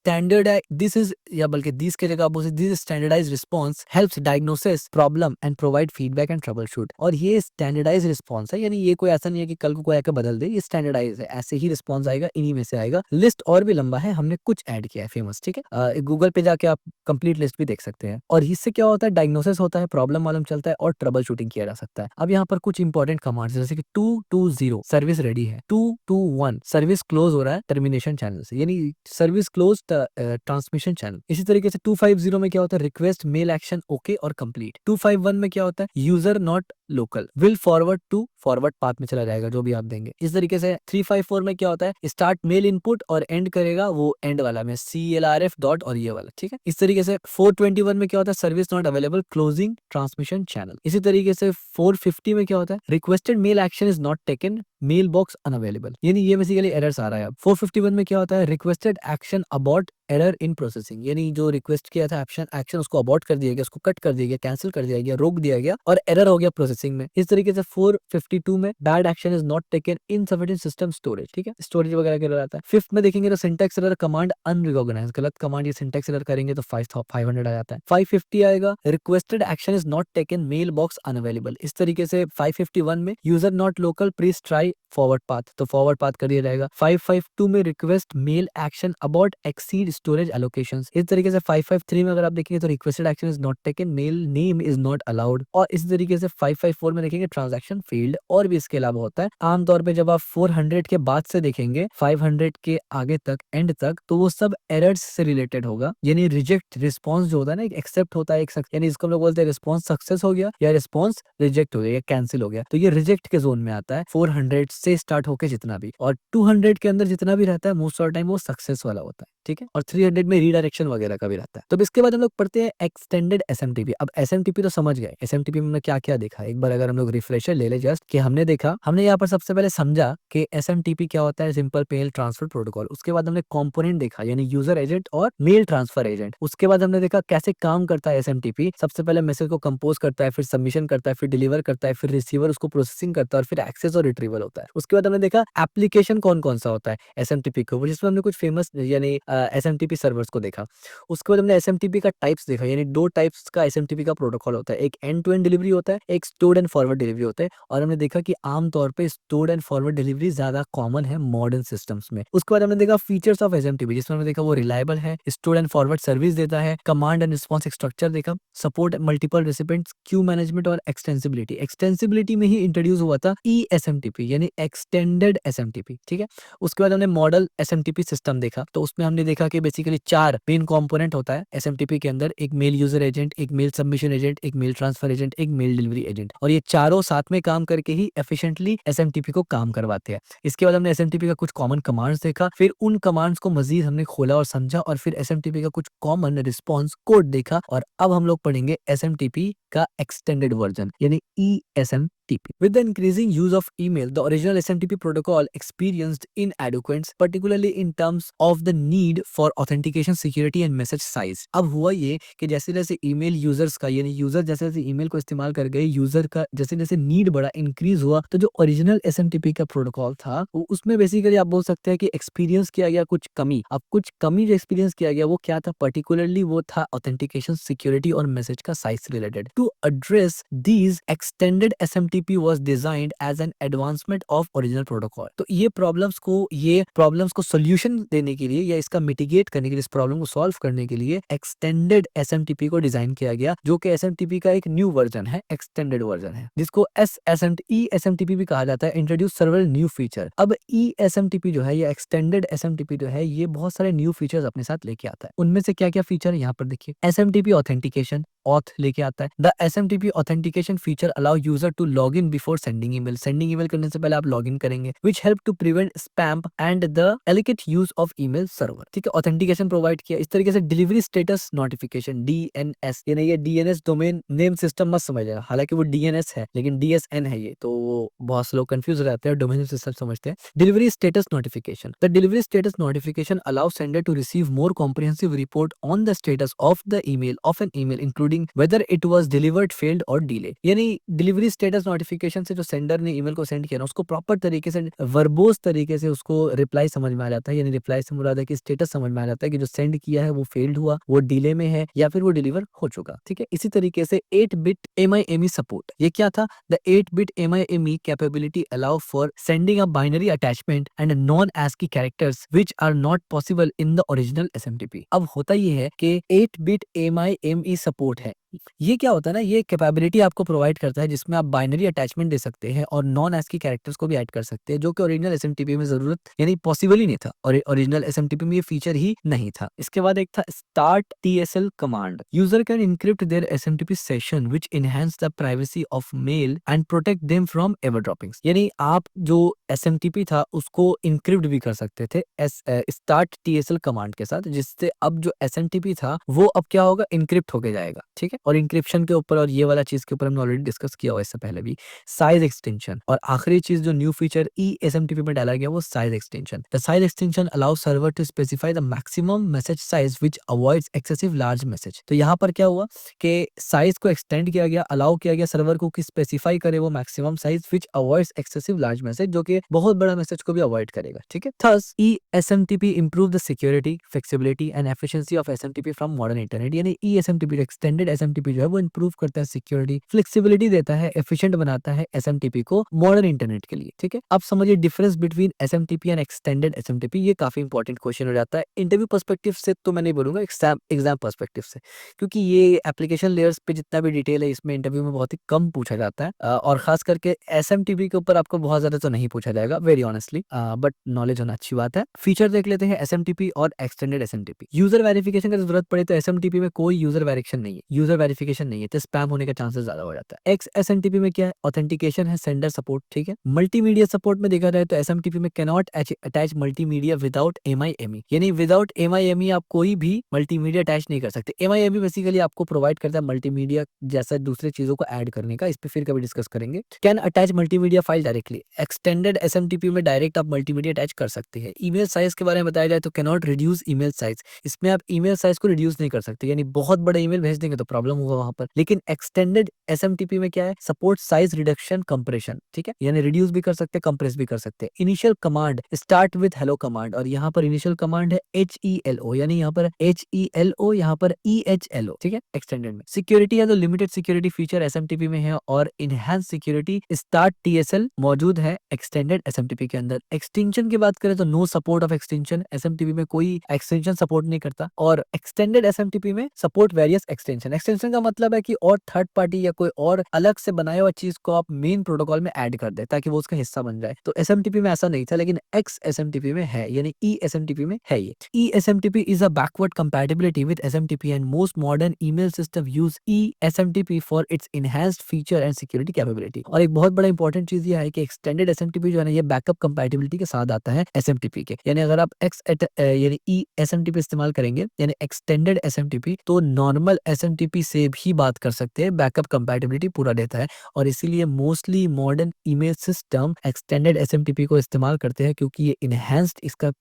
के जगह this standardized response helps diagnosis problem and provide feedback and troubleshoot. और ये स्टैंडर्डाइज्ड रिस्पांस है, यानी ये कोई ऐसा नहीं है कि कल को कोई आकर बदल दे, ये स्टैंडर्डाइज है, ऐसे ही रिस्पांस आएगा, इन्हीं में से आएगा। लिस्ट और भी लंबा है, हमने कुछ ऐड किया है फेमस। ठीक है, गूगल पे जाके आप कंप्लीट लिस्ट भी देख सकते हैं। और इससे क्या होता है, डायग्नोसिस होता है, प्रॉब्लम मालूम चलता है और ट्रबल शूटिंग किया जा सकता है। अब यहाँ पर कुछ इंपॉर्टेंट कमांड्स जैसे कि 220 सर्विस रेडी है, 221 सर्विस क्लोज हो रहा है टर्मिनेशन चैनल से, यानी सर्विस क्लोज ट्रांसमिशन चैनल। इसी तरीके से 250 में क्या होता है, रिक्वेस्ट मेल एक्शन ओके और कंप्लीट। 251 में क्या होता है, user not local will forward to forward path में चला जाएगा जो भी आप देंगे। इस तरीके से 354 में क्या होता है, स्टार्ट मेल इनपुट और एंड करेगा वो एंड वाला में CLRF डॉट और ये वाला। ठीक है, इस तरीके से 421 में क्या होता है, service not available closing transmission channel. इसी तरीके से 450 में क्या होता है, requested mail action is not taken mailbox unavailable, यानी ये बेसिकली एरर्स आ रहा है। अब 451 में क्या होता है, requested action abort error in processing, यानी जो रिक्वेस्ट किया था एक्शन एक्शन उसको अबॉर्ट कर दिया गया, उसको कट कर दिया गया, कैंसिल कर दिया गया, रोक दिया गया और एरर हो गया प्रोसेसिंग में। इस तरीके से 452 में bad action is not taken insufficient system storage, ठीक है, स्टोरेज वगैरह का एरर आता है। फिफ्थ में देखेंगे तो सिंटैक्स एरर, कमांड अनरिकॉग्नाइज, गलत कमांड ये सिंटैक्स एरर करेंगे तो 500 आ जाता है। 550 आएगा, requested action is not taken, mailbox unavailable. इस तरीके से 551 में user not local, please try forward path, तो फॉरवर्ड पाथ कर दिया जाएगा। 552 में request mail action about exceed storage allocations. इस तरीके से 553 में अगर आप देखेंगे तो requested action is not taken, mail name is not allowed. और इसी तरीके से 554 में देखेंगे ट्रांजैक्शन फेल्ड, और भी इसके अलावा होता है। आमतौर पे जब आप 400 के बाद से देखेंगे 500 के आगे तक एंड तक, तो वो सब एरर्स से रिलेटेड होगा, यानी रिजेक्ट रिस्पॉन्स जो होता है ना, एक एक्सेप्ट होता है, एक यानी इसको हम लोग बोलते हैं रिस्पॉन्स सक्सेस हो गया या रिस्पॉन्स रिजेक्ट हो गया या कैंसिल हो गया, तो ये रिजेक्ट के जोन में आता है 400 से स्टार्ट होकर जितना भी, और 200 के अंदर जितना भी रहता है मोस्ट ऑफ टाइम वो सक्सेस वाला होता है, ठीक है, और 300 में रीडायरेक्शन वगैरह का भी रहता है। तो इसके बाद हम लोग पढ़ते हैं एक्सटेंडेड एसएमटीपी। अब एसएमटीपी तो समझ गए, एसएमटीपी में हमने क्या क्या देखा, एक बार अगर हम लोग रिफ्रेशर ले ले जस्ट कि हमने देखा, हमने यहाँ पर सबसे पहले समझा कि एसएमटीपी क्या होता है, सिंपल मेल ट्रांसफर प्रोटोकॉल। उसके बाद हमने कंपोनेंट देखा, यानी यूजर एजेंट और मेल ट्रांसफर एजेंट। उसके बाद हमने देखा कैसे काम करता है एसएमटीपी, सबसे पहले मैसेज को कंपोज करता है, फिर सबमिशन करता है, फिर डिलीवर करता है, फिर रिसीवर उसको प्रोसेसिंग करता है, और फिर एक्सेस और रिट्रीवल होता है। उसके बाद हमने देखा एप्लीकेशन कौन कौन सा होता है एसएमटीपी को, जिसमें हमने कुछ फेमस यानी एसएमटीपी सर्वर्स को देखा। उसके बाद हमने एसएमटीपी का टाइप्स देखा, यानी दो टाइप्स का एसएमटीपी का प्रोटोकॉल होता है, एक एंड टू एंड डिलीवरी होता है, एक स्टोर्ड एंड फॉरवर्ड डिलीवरी होता है। और हमने देखा कि आमतौर पे स्टोर्ड एंड फॉरवर्ड डिलीवरी ज्यादा कॉमन है मॉडर्न सिस्टम्स में। उसके बाद हमने देखा फीचर्स ऑफ एसएमटीपी, जिसमें हमने देखा वो रिलायबल है, स्टोर्ड एंड फॉरवर्ड सर्विस देता है, कमांड एंड रिस्पॉन्स स्ट्रक्चर देखा, support multiple recipients, Q management और एक्सटेंसिबिलिटी। एक्सटेंसिबिलिटी में ही इंट्रोड्यूस हुआ था ईएसएमटीपी, यानी एक्सटेंडेड एसएमटीपी, ठीक है। उसके बाद हमने मॉडल एसएमटीपी सिस्टम देखा, तो उसमें हमने देखा कि बेसिकली 4 मेन कंपोनेंट होता है एसएमटीपी के अंदर, एक मेल यूजर एजेंट, एक मेल सबमिशन एजेंट, एक मेल ट्रांसफर एजेंट, एक मेल डिलीवरी एजेंट, और ये चारों साथ में काम करके ही एफिशिएंटली एसएमटीपी को काम करवाते हैं। इसके बाद हमने एसएमटीपी का कुछ कॉमन कमांड्स देखा, फिर उन कमांड्स को मजीद हमने खोला और समझा, और फिर एसएमटीपी का कुछ कॉमन रिस्पॉन्स कोड देखा, और अब हम लोग पढ़ेंगे एसएमटीपी का एक्सटेंडेड वर्जन, यानी ESMTP. With the increasing use of email, the original SMTP protocol experienced inadequacies, particularly in terms of the need for authentication, security and message size. अब हुआ ये कि जैसे जैसे ईमेल यूजर्स का, यानी यूजर जैसे जैसे ईमेल को इस्तेमाल कर गए, यूजर का जैसे जैसे नीड बढ़ा, इंक्रीज हुआ, तो जो ओरिजिनल एसएमटीपी का प्रोटोकॉल था उसमें बेसिकली आप बोल सकते हैं कि एक्सपीरियंस किया गया कुछ कमी। अब कुछ कमी जो एक्सपीरियंस किया गया वो क्या था, पर्टिकुलरली वो था ऑथेंटिकेशन, सिक्योरिटी और मैसेज का size related. To address these, extended SMTP was designed as an advancement of original protocol. तो ये प्रॉब्लम्स को सॉल्यूशन देने के लिए या इसका मिटिगेट करने के लिए, इस प्रॉब्लम को सॉल्व करने के लिए एक्सटेंडेड SMTP को डिजाइन किया गया, जो कि SMTP का एक न्यू वर्जन है, एक्सटेंडेड वर्जन है, जिसको ESMTP भी कहा जाता है, इंट्रोड्यूस सर्वल न्यू फीचर। अब ESMTP जो है, ये एक्सटेंडेड SMTP जो है, ये बहुत सारे न्यू फीचर्स अपने साथ लेके आता है। उनमें से क्या क्या फीचर है यहाँ पर देखिए। SMTP ऑथेंटिकेशन, ऑथ लेके आता है। The SMTP authentication feature allow user to log in before sending email, sending email करने से पहले आप लॉग इन करेंगे, which help to prevent spam and the illicit use of email server, ठीक है। ऑथेंटिकेशन प्रोवाइड किया। इस तरीके से डिलीवरी स्टेटस नोटिफिकेशन, DNS, यानी ये DNS डोमेन नेम सिस्टम मत समझिएगा, हालांकि वो DNS है लेकिन DSN है ये, तो वो बहुत से लोग कंफ्यूज रहते हैं, डोमेन सिस्टम समझते हैं। Delivery status notification, the delivery status notification allow sender to receive more comprehensive report on the status of the email of an email, including whether it was delivered, failed और डिले। यानी डिलीवरी स्टेटस नोटिफिकेशन से जो सेंडर ने ईमेल को सेंड किया ना, उसको प्रॉपर तरीके से, वर्बोस तरीके से उसको रिप्लाई समझ में आ जाता है, यानी रिप्लाई से मुराद है कि स्टेटस समझ में आ जाता है कि जो सेंड किया है वो फेल्ड हुआ, वो डिले में है, या फिर वो डिलीवर हो चुका, ठीक है। इसी तरीके से 8-bit MIME सपोर्ट, ये क्या था, the 8-bit MIME capability allow for sending a binary attachment and non ASCII characters which are not possible in the original SMTP। अब होता ये है कि 8-bit MIME सपोर्ट है, ये क्या होता है ना, ये कैपेबिलिटी आपको प्रोवाइड करता है जिसमें आप बाइनरी अटैचमेंट दे सकते हैं और नॉन ASCII कैरेक्टर्स को भी ऐड कर सकते हैं, जो कि ओरिजिनल एसएमटीपी में जरूरत यानी पॉसिबल ही नहीं था, और ओरिजिनल एसएमटीपी में ये फीचर ही नहीं था। इसके बाद एक था start TSL command, user can encrypt their SMTP session which enhance the privacy of mail and protect them from eavesdroppings. यानी आप जो एसएमटीपी था उसको इनक्रिप्ट भी कर सकते थे स्टार्ट TSL कमांड के साथ, जिससे अब जो एसएमटीपी था वो अब क्या होगा, इनक्रिप्ट होके जाएगा, ठीक है। और इंक्रिप्शन के ऊपर और ये वाला चीज के ऊपर हमने ऑलरेडी डिस्कस किया हुआ है इससे पहले भी, साइज एक्सटेंशन। और आखिरी चीज जो न्यू फीचर eSMTP में डाला गया वो size extension. The size extension allow server to specify the maximum message size which avoids excessive large message. तो यहाँ पर क्या हुआ कि साइज को एक्सटेंड किया गया, अलाउ किया गया सर्वर को कि स्पेसिफाई करे वो maximum size which avoids excessive large message, जो कि बहुत बड़ा मैसेज को भी अवॉइड करेगा। ठीक है, thus eSMTP improve the security, flexibility and efficiency of SMTP from modern internet। यानी eSMTP एक्सटेंडेड SMTP जो है वो इंप्रूव करता है सिक्योरिटी, फ्लेक्सिबिलिटी देता है, एफिशिएंट बनाता है SMTP को मॉडर्न इंटरनेट के लिए। ठीक है, अब समझिए difference between SMTP and extended SMTP। ये काफी इंपॉर्टेंट क्वेश्चन हो जाता है इंटरव्यू पर्सपेक्टिव से, तो मैं नहीं बोलूंगा एग्जाम पर्सपेक्टिव से, क्योंकि ये एप्लीकेशन लेयर्स पे जितना भी डिटेल है इसमें इंटरव्यू में बहुत ही कम पूछा जाता है, और खास करके SMTP के ऊपर आपको बहुत ज्यादा तो नहीं पूछा जाएगा वेरी ऑनेस्टली, बट नॉलेज होना अच्छी बात है। फीचर देख लेते हैं SMTP और एक्सटेंडेड SMTP। यूजर वेरिफिकेशन की जरूरत पड़े तो SMTP में कोई यूजर वेरिफिकेशन नहीं है, यूजर वेरिफिकेशन नहीं है, तो स्पैम होने का चांसेस ज्यादा हो जाता है। XSMTP में क्या है, ऑथेंटिकेशन है, सेंडर सपोर्ट। ठीक है, मल्टीमीडिया सपोर्ट में देखा जाए तो SMTP में can not attach multimedia without MIME, यानी विदाउट MIME आप कोई भी मल्टीमीडिया अटैच नहीं कर सकते। MIME बेसिकली आपको प्रोवाइड करता है मल्टीमीडिया जैसा दूसरे चीजों को ऐड करने का, इस पे फिर कभी डिस्कस करेंगे। Can attach multimedia file directly. Extended SMTP में डायरेक्ट आप मल्टीमीडिया अटैच कर सकते हैं। ईमेल साइज के बारे में बताया जाए तो can not reduce email size, इसमें आप ईमेल साइज को रिड्यूस नहीं कर सकते, यानी बहुत बड़ा ईमेल भेज देंगे तो प्रॉब्लम होगा वहां पर। लेकिन एक्सटेंडेड SMTP में क्या है, सपोर्ट साइज रिडक्शन कंप्रेशन। ठीक है, यानी रिड्यूस भी कर सकते हैं, कंप्रेस भी कर सकते हैं। Initial command start with hello command, और यहाँ पर इनिशियल कमांड है HELO, यानी यहाँ पर HELO, यहाँ पर EHLO। ठीक है, एक्सटेंडेड में सिक्योरिटी है तो लिमिटेड सिक्योरिटी फीचर SMTP में है, और इनहेंस सिक्योरिटी स्टार्ट TSL मौजूद है एक्सटेंडेड SMTP के अंदर। एक्सटेंशन की बात करें तो no support of extension, SMTP में कोई एक्सटेंशन सपोर्ट नहीं करता, और एक्सटेंडेड SMTP में सपोर्ट वेरियस एक्सटेंशन। एक्सटेंशन का मतलब है कि और थर्ड पार्टी या कोई और अलग से बनाया हुआ चीज को आप मेन प्रोटोकॉल में ऐड कर दे ताकि वो उसका हिस्सा बन जाए। तो SMTP में ऐसा नहीं था, लेकिन XSMTP में है, यानी eSMTP में है ये। eSMTP is a backward compatibility with SMTP and most modern email system use eSMTP for its enhanced feature and security capability। और एक बहुत बड़ा इंपॉर्टेंट चीज ये है कि एक्सटेंडेड SMTP जो है ना, ये बैकअप कंपैटिबिलिटी के साथ आता है SMTP के, यानी अगर आप यानी eSMTP इस्तेमाल करेंगे यानी एक्सटेंडेड SMTP, तो नॉर्मल SMTP से भी बात कर सकते हैं, बैकअप कंपैटिबिलिटी पूरा देता है। और इसीलिए mostly modern email system extended SMTP को इस्तेमाल करते हैं, क्योंकि ये इनहेंस्ड इसका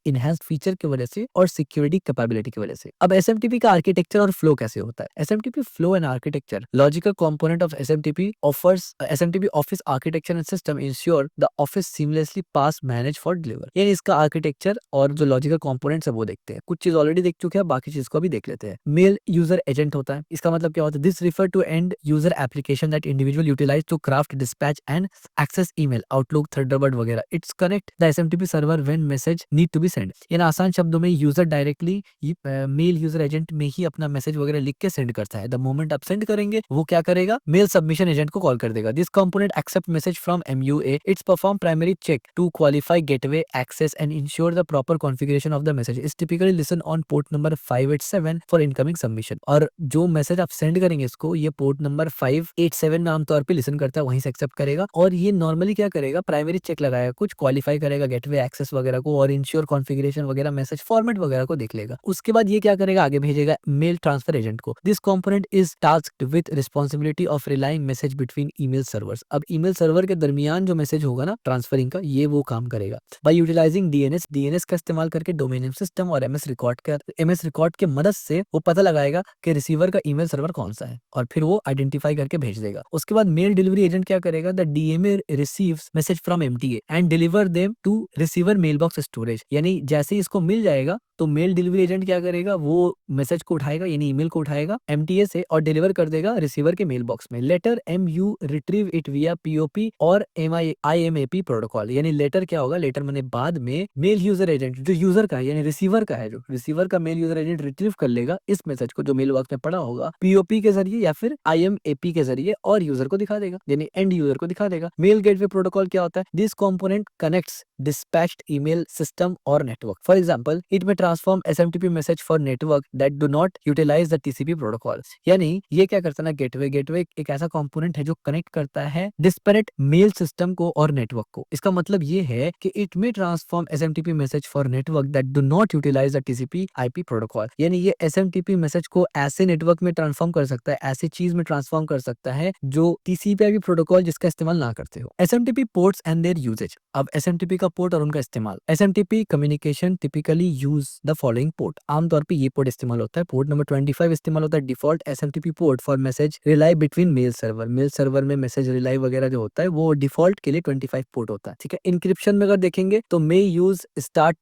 इनहेंस्ड फीचर की वजह से और सिक्योरिटी कैपेबिलिटी की वजह से। अब SMTP का आर्किटेक्चर और फ्लो कैसे होता है। SMTP flow and architecture, logical component of SMTP offers SMTP office architecture and system ensure the office seamlessly pass manage for deliver. यानी इसका आर्किटेक्चर और जो लॉजिकल कंपोनेंट्स है वो देखते हैं। कुछ चीज ऑलरेडी देख चुके हैं, बाकी चीज को भी देख लेते हैं। मेल यूजर एजेंट होता है, इसका मतलब क्या होता है, this refer to end user application that individual utilize to craft dispatch and access email, Outlook, Thunderbird वगैरह। It's connect the SMTP server when message need to be send. यानी आसान शब्दों में user directly mail user agent में ही अपना मैसेज वगैरह लिख के सेंड करता है। द मोमेंट आप सेंड करेंगे वो क्या करेगा, मेल सबमिशन एजेंट को कॉल कर देगा। This component accept message from MUA, it's perform primary check to qualify gateway access and ensure the proper configuration of the message. It's typically listen on port number 587 for incoming submission. और जो मैसेज आप सेंड करेंगे इसको, ये पोर्ट नंबर 587 में आमतौर पे लिसन करता है, वहीं से एक्सेप्ट करेगा। और ये नॉर्मली क्या करेगा, प्राइमरी चेक लगाएगा, कुछ क्वालिफाई करेगा गेटवे एक्सेस वगैरह को, और इंश्योर कॉन्फ़िगरेशन वगैरह, मैसेज फॉर्मेट वगैरह को देख लेगा। उसके बाद ये क्या करेगा, आगे भेजेगा मेल ट्रांसफर एजेंट को। This component is tasked with responsibility of relaying message between email servers. अब ईमेल सर्वर के दरमियान जो मैसेज होगा ना ट्रांसफरिंग का, ये वो काम करेगा। बाय यूटिलाइजिंग DNS का इस्तेमाल करके, डोमेन नेम सिस्टम और MS रिकॉर्ड के मदद से वो पता लगाएगा कि रिसीवर का ईमेल सर्वर कौन सा है, और फिर वो आइडेंटिफाई करके भेज देगा। उसके बाद मेल डिलीवरी एजेंट क्या करेगा, the DMA receives message from MTA and deliver them to receiver mailbox storage. यानी जैसे ही इसको मिल जाएगा तो मेल डिलीवरी एजेंट क्या करेगा, वो मैसेज को उठाएगा, यानी ईमेल को उठाएगा MTA से और डिलीवर कर देगा रिसीवर के मेल बॉक्स में। लेटर MU रिट्रीव इट विया POP और IMAP प्रोटोकॉल। यानी लेटर क्या होगा, लेटर मैंने बाद में मेल यूजर एजेंट जो यूजर का है, यानी रिसीवर का है, जो रिसीवर का मेल यूजर एजेंट रिट्रीव कर लेगा इस मैसेज को जो मेल बॉक्स में पड़ा होगा, POP के जरिए या फिर IMAP के जरिए, और यूजर को दिखा देगा, यानी एंड यूजर को दिखा देगा। मेल गेटवे प्रोटोकॉल क्या होता है, this component connects dispatched email system or network. For example, it may transform SMTP message for network that do not utilize the TCP protocol. यानी ये क्या करता है ना, गेटवे एक ऐसा कंपोनेंट है जो कनेक्ट करता है डिस्पैरेट मेल सिस्टम को और नेटवर्क को। इसका मतलब ये है कि it may transform SMTP message for network that do not utilize the TCP IP protocol. यानी ये SMTP मैसेज को ऐसे नेटवर्क में ट्रांसफॉर्म कर सकता है, ऐसी चीज में ट्रांसफॉर्म कर सकता है जो TCP IP प्रोटोकॉल जिसका इस्तेमाल ना करते हो। SMTP ports and their usage. अब SMTP का पोर्ट और उनका इस्तेमाल। SMTP communication typically use the following port. आमतौर पे ये पोर्ट इस्तेमाल होता है। पोर्ट नंबर 25 इस्तेमाल होता है default SMTP port for message relay between mail server. Mail server में मैसेज रिलाई वगैरह जो होता है वो डिफॉल्ट के लिए 25 पोर्ट होता है। ठीक है। इंक्रिप्शन में अगर देखेंगे तो मे यूज स्टार्ट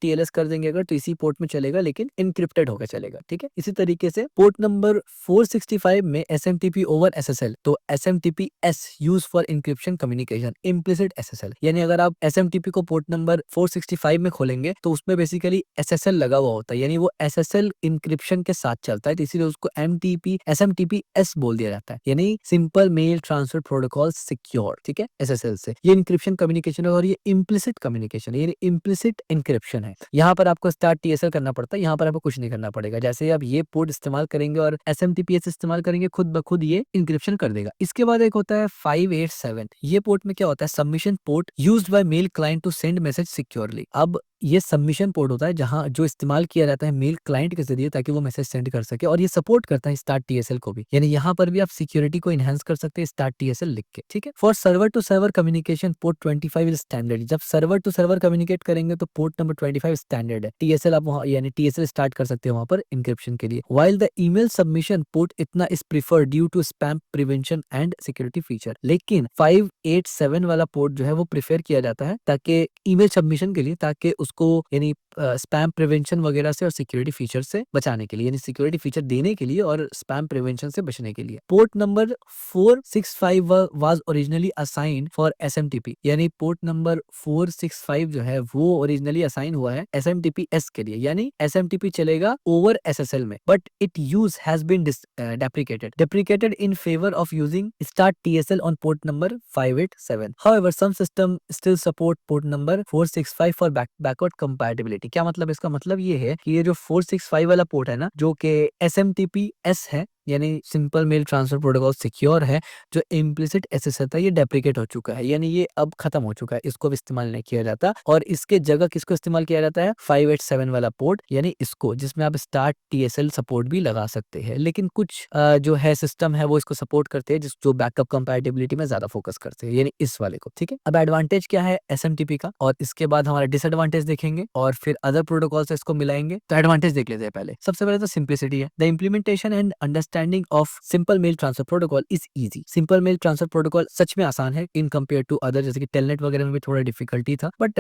TLS कर देंगे अगर तो इसी पोर्ट में चलेगा, लेकिन इनक्रिप्टेड होकर चलेगा। ठीक है। इसी तरीके से पोर्ट नंबर 465 में SMTP ओवर SSL, तो SMTP S use for encryption communication, implicit SSL। यानी अगर आप SMTP को पोर्ट नंबर 465 में खोलेंगे तो उसमें बेसिकली SSL लगा हुआ होता है, यानी वो SSL इंक्रिप्शन के साथ चलता है, तो इसीलिए उसको SMTP S बोल दिया जाता है, यानी simple mail transfer protocol secure. ठीक है। SSL से ये इंक्रिप्शन कम्युनिकेशन है और ये इम्प्लिसिट कम्युनिकेशन है, ये इम्प्लिसिट इंक्रिप्शन है। यहाँ पर आपको स्टार्ट TSL करना पड़ता है, यहाँ पर आपको कुछ नहीं करना पड़ेगा। जैसे आप ये पोर्ट इस्तेमाल करेंगे और SMTPS इस्तेमाल करेंगे, खुद ब खुद ये इंक्रिप्शन कर देगा। इसके बाद एक होता है 587। ये पोर्ट में क्या होता है, submission port used by mail client to send message securely. अब ये सबमिशन पोर्ट होता है जहां जो इस्तेमाल किया जाता है मेल क्लाइंट के जरिए ताकि वो मैसेज सेंड कर सके, और ये सपोर्ट करता है स्टार्ट TSL को भी। यानी यहाँ पर भी आप सिक्योरिटी को इनहेंस कर सकते हैं स्टार्ट TSL लिख के। ठीक है। For server to server communication port 25 is standard. जब सर्वर टू सर्वर कम्युनिकेट करेंगे तो पोर्ट नंबर 25 स्टैंडर्ड है। TSL आप वहाँ यानी TSL स्टार्ट कर सकते हैं वहां पर इंक्रिप्शन के लिए। While the email submission port इतना is preferred due to spam prevention and security feature. लेकिन 587 वाला पोर्ट जो है वो प्रीफर किया जाता है ताकि ईमेल सबमिशन के लिए, ताकि उसको यानी स्पैम प्रिवेंशन वगैरह से और सिक्योरिटी फीचर से बचाने के लिए, यानी सिक्योरिटी फीचर देने के लिए और स्पैम प्रिवेंशन से बचने के लिए। Port number 465 was originally assigned for SMTP, यानी पोर्ट नंबर 465 जो है वो ओरिजिनली असाइन हुआ है SMTP S के लिए, यानी SMTP चलेगा ओवर SSL में, but it use has been deprecated in favor of using start TSL on port number 587. However, some system still support port number 465 for backward compatibility. क्या मतलब, इसका मतलब ये है कि ये जो 465 वाला पोर्ट है ना, जो कि SMTP S है यानी simple mail transfer protocol secure है, जो इम्प्लिसिट SSL था ये डेप्रिकेट हो चुका है, यानी ये अब खत्म हो चुका है, इसको भी इस्तेमाल नहीं किया जाता। और इसके जगह किसको इस्तेमाल किया जाता है, 587 वाला पोर्ट, यानी इसको, जिसमें आप स्टार्ट TSL सपोर्ट भी लगा सकते हैं। लेकिन कुछ जो है सिस्टम है वो इसको सपोर्ट करते हैं, जो बैकअप कंपैटिबिलिटी में ज्यादा फोकस करते हैं, यानी इस वाले को। ठीक है। अब एडवांटेज क्या है SMTP का, और इसके बाद हमारा डिसएडवांटेज देखेंगे और फिर अदर प्रोटोकॉल से इसको मिलाएंगे। तो एडवांटेज देख लेते हैं पहले। सबसे पहले तो सिंप्लिसिटी है। The implementation and understanding of simple mail transfer protocol is easy. Simple mail transfer protocol सच में आसान है इन कंपेयर टू अदर, जैसे कि टेलनेट वगैरह में भी थोड़ा डिफिकल्टी था, बट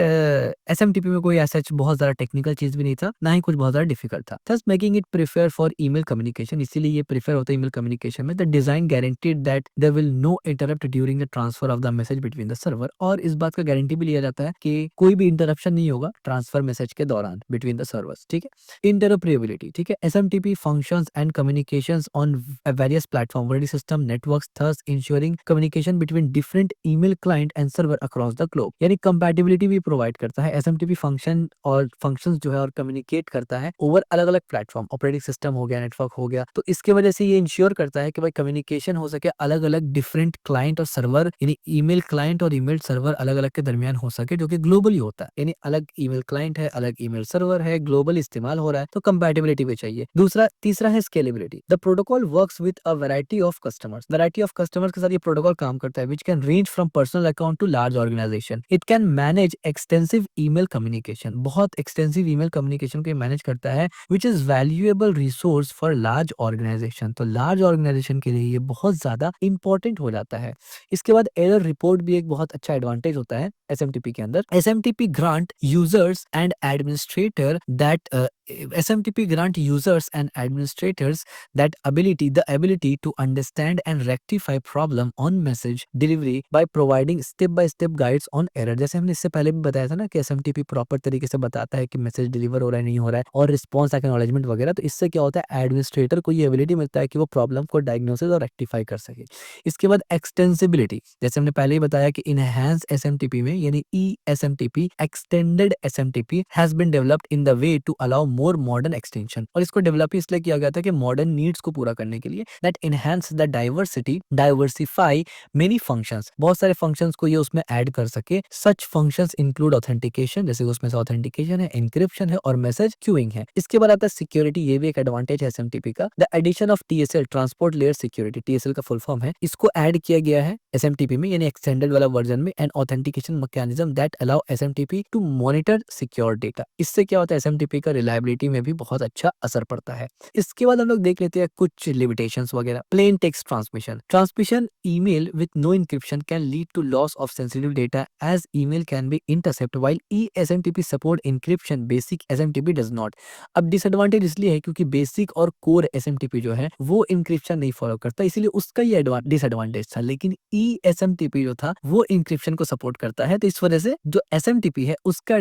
SMTP में कोई ऐसा बहुत ज्यादा टेक्निकल चीज भी नहीं था, ना ही कुछ बहुत ज्यादा डिफिकल्ट था। Thus making it prefer for email communication, इसीलिए ये प्रेफर होता है ईमेल कम्युनिकेशन में। The design guaranteed that there will no interrupt during the transfer of the message between the server, और इस बात का गारंटी भी लिया जाता है कि कोई भी इंटरप्शन नहीं होगा ट्रांसफर मैसेज के दौरान बिटवीन द सर्वर्स। ठीक है। इंटरऑपरेबिलिटी, ठीक है। SMTP functions and communications on various platform various system networks, thus ensuring communication between different email client and server across the globe। यानी कंपैटिबिलिटी भी प्रोवाइड करता है SMTP फंक्शन, और फंक्शंस जो है और कम्युनिकेट करता है ओवर अलग अलग प्लेटफॉर्म, ऑपरेटिंग सिस्टम हो गया, नेटवर्क हो गया। तो इसके वजह से ये इंश्योर करता है कि भाई कम्युनिकेशन हो सके अलग अलग डिफरेंट क्लाइंट और सर्वर, यानी ईमेल क्लाइंट और ईमेल सर्वर अलग अलग के दरमियान हो सके, जो कि ग्लोबली होता है, यानी अलग ईमेल क्लाइंट है, अलग ईमेल सर्वर है, ग्लोबल इस्तेमाल हो रहा है, तो कंपैटिबिलिटी भी चाहिए। तीसरा है scalability. The protocol works with a variety of customers के साथ ये प्रोटोकॉल काम करता है, which can range from personal account to large organization. It can manage extensive email communication, बहुत एक्सटेंसिव ईमेल कम्युनिकेशन को मैनेज करता है, which is valuable resource for large organization. तो लार्ज ऑर्गेनाइजेशन के लिए ये बहुत ज्यादा इंपॉर्टेंट हो जाता है। इसके बाद एरर रिपोर्ट भी एक बहुत अच्छा एडवांटेज होता है SMTP के अंदर। SMTP grant users and administrator that SMTP grant users and administrators the ability to understand and rectify problem on message delivery by providing step by step guides on error। जैसे हमने इससे पहले भी बताया था ना कि SMTP प्रॉपर तरीके से बताता है कि मैसेज डिलीवर हो रहा है नहीं हो रहा है, और रिस्पॉन्स एक्नॉलेजमेंट वगैरह। तो इससे क्या होता है, एडमिनिस्ट्रेटर को ये एबिलिटी मिलता है कि वो प्रॉब्लम को डायग्नोसिस और रेक्टिफाई कर सके। इसके बाद एक्सटेंसिबिलिटी, जैसे हमने पहले ही बताया कि इनहैंस SMTP में यानी ESMTP extended SMTP has been developed in the way to allow more modern extension. और इसको डेवलप इसलिए किया गया था कि मॉडर्न नीड्स को पूरा करने के लिए, that enhance the diversify many functions, बहुत सारे फंक्शंस को ये उसमें ऐड कर सके। सच फंक्शंस इंक्लूड ऑथेंटिकेशन, जैसे उसमें से ऑथेंटिकेशन है, एन्क्रिप्शन है और मैसेज क्यूइंग है। इसके बाद आता है सिक्योरिटी, ये भी एक एडवांटेज है SMTP का। The addition of TSL, transport layer security, TSL का फुल फॉर्म है, इसको ऐड किया गया है SMTP में यानी एक्सटेंडेड वाला वर्जन में। And authentication mechanism that allow SMTP to monitor secure data. इससे क्या होता है, SMTP का रिलायबिलिटी में भी बहुत अच्छा असर पड़ता है। इसके बाद हम लोग देख लेते हैं कुछ लिमिटेशंस वगैरह। Plain text transmission email with no encryption can lead to loss of sensitive data as email can be intercept while ESMTP support encryption, basic SMTP does not. अब डिसएडवांटेज इसलिए है क्योंकि बेसिक और कोर SMTP जो है वो इंक्रिप्शन नहीं फॉलो करता, इसीलिए उसका ये डिसएडवांटेज था। लेकिन ESMTP जो था वो इंक्रिप्शन को सपोर्ट करता है, तो इस वजह से जो SMTP है उसका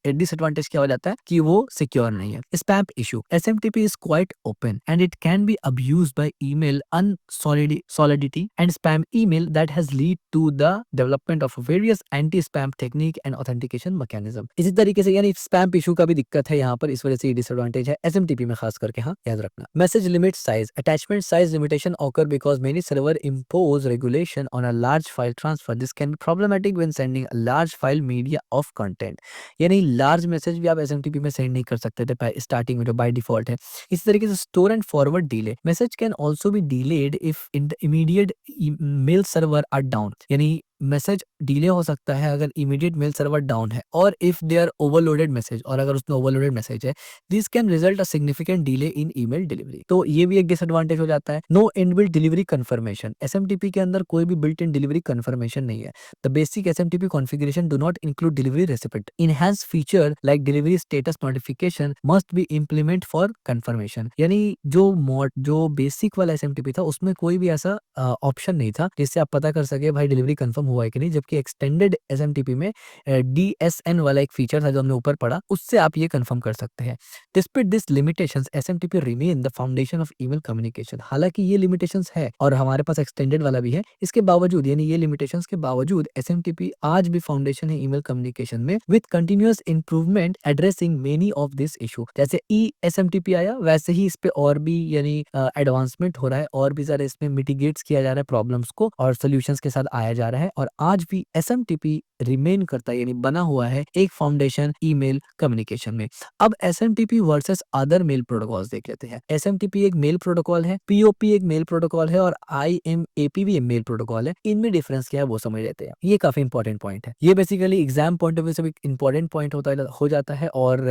डिसएडवांटेज क्या हो जाता है कि वो सिक्योर नहीं है। Spam issue, SMTP is quite open and it can be abused by email unsolidity and spam email that has lead to the development of various anti-spam technique and authentication mechanism। इसी तरीके से यानी स्पैम इशू का भी दिक्कत है यहाँ पर, इस वजह से ये डिसएडवांटेज है SMTP में खास करके, हाँ याद रखना। Message limit size, attachment size limitation occur because many server impose regulation on a large file transfer. This can be problematic when sending a large file media of content। यानी लार्ज मैसेज भी आप SMTP में सेंड नहीं कर सकते थे स्टार्टिंग में, जो बाय डिफॉल्ट है। इस तरीके से store and forward delay, message can also be delayed if in the immediate mail server are down, यानी मैसेज डिले हो सकता है अगर इमीडिएट मेल सर्वर डाउन है, और if they are overloaded message, और अगर उसमें ओवरलोडेड मैसेज है, this can result a significant delay in email delivery. तो ये भी एक डिसएडवांटेज हो जाता है। No inbuilt delivery confirmation, SMTP के अंदर कोई भी बिल्ट इन डिलीवरी कंफर्मेशन नहीं है। The basic SMTP configuration do not include delivery recipient. Enhance feature like delivery status notification must be implement for confirmation, यानी जो बेसिक वाला SMTP था उसमें कोई भी ऐसा ऑप्शन नहीं था जिससे आप पता कर सके भाई डिलीवरी कंफर्म हुआ है कि नहीं, जबकि एक्सटेंडेड SMTP में DSN वाला एक फीचर था जो हमने ऊपर पढ़ा, उससे आप ये कंफर्म कर सकते हैं। Despite this limitations SMTP remain the foundation of email communication. हालांकि ये लिमिटेशंस है और हमारे पास एक्सटेंडेड वाला भी है, इसके बावजूद यानी ये लिमिटेशंस के बावजूद SMTP आज भी फाउंडेशन है ईमेल कम्युनिकेशन में, with continuous improvement addressing many of this issue. जैसे ESMTP आया वैसे ही इस पे और भी यानी एडवांसमेंट हो रहा है, और भी ज्यादा इसमें मिटिगेट्स किया जा रहा है प्रॉब्लम्स को, और सोल्यूशंस के साथ आया जा रहा है। और आज भी SMTP रिमेन करता है यानी बना हुआ है एक फाउंडेशन ईमेल कम्युनिकेशन में। अब SMTP versus other mail protocols देख लेते हैं। SMTP एक मेल प्रोटोकॉल है, POP एक मेल प्रोटोकॉल है, और IMAP भी एक मेल प्रोटोकॉल है। इनमें डिफरेंस क्या है वो समझ लेते हैं। ये काफी इंपॉर्टेंट पॉइंट है, ये basically exam point of view से भी इंपॉर्टेंट पॉइंट हो जाता है, और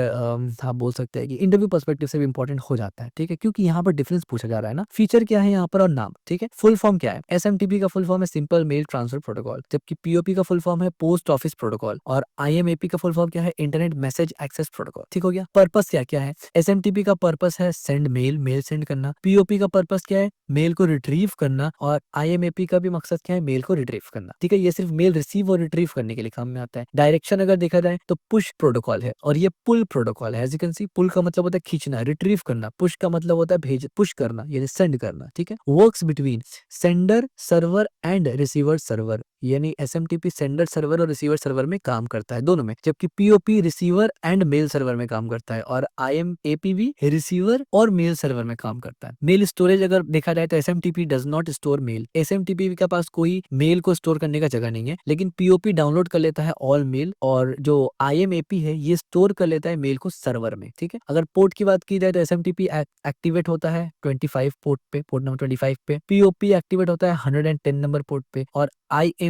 आप बोल सकते हैं कि इंटरव्यू पर्सपेक्टिव से भी इंपॉर्टेंट हो जाता है, ठीक है, क्योंकि यहाँ पर डिफरेंस पूछा जा रहा है ना। फीचर क्या है यहाँ पर और नाम, ठीक है। फुल फॉर्म क्या है, SMTP का फुल फॉर्म है सिंपल मेल ट्रांसफर प्रोटोकॉल, जबकि POP का फुल फॉर्म है पोस्ट ऑफिस प्रोटोकॉल, और IMAP का फुल फॉर्म क्या है, इंटरनेट मैसेज एक्सेस प्रोटोकॉल। ठीक हो गया। पर्पस क्या है, SMTP का पर्पस है सेंड मेल सेंड करना, POP का पर्पस क्या है, मेल को रिट्रीव करना, और IMAP का भी मकसद क्या है, मेल को रिट्रीव करना। ठीक है, ये सिर्फ मेल रिसीव और रिट्रीव करने के लिए काम में आता है। डायरेक्शन अगर देखा जाए तो पुश प्रोटोकॉल है, और ये पुल प्रोटोकॉल है। एज यू कैन सी, पुल का मतलब होता है खींचना, रिट्रीव करना, पुश का मतलब होता है पुश करना यानी सेंड करना। ठीक है, works between sender server and receiver server, यानी SMTP सेंडर सर्वर और रिसीवर सर्वर में काम करता है, दोनों में, जबकि POP receiver and mail server में काम करता है, और IMAP भी रिसीवर और मेल सर्वर में काम करता है। मेल स्टोरेज अगर देखा जाए तो SMTP does not store mail, SMTP के पास कोई मेल को स्टोर करने का जगह नहीं है, लेकिन POP डाउनलोड कर लेता है ऑल मेल, और जो IMAP है ये स्टोर कर लेता है मेल को सर्वर में। ठीक है, अगर पोर्ट की बात की जाए तो SMTP एक्टिवेट होता है 25 पोर्ट पे, पोर्ट नंबर 25 पे, POP एक्टिवेट होता है 110 नंबर पोर्ट पे, और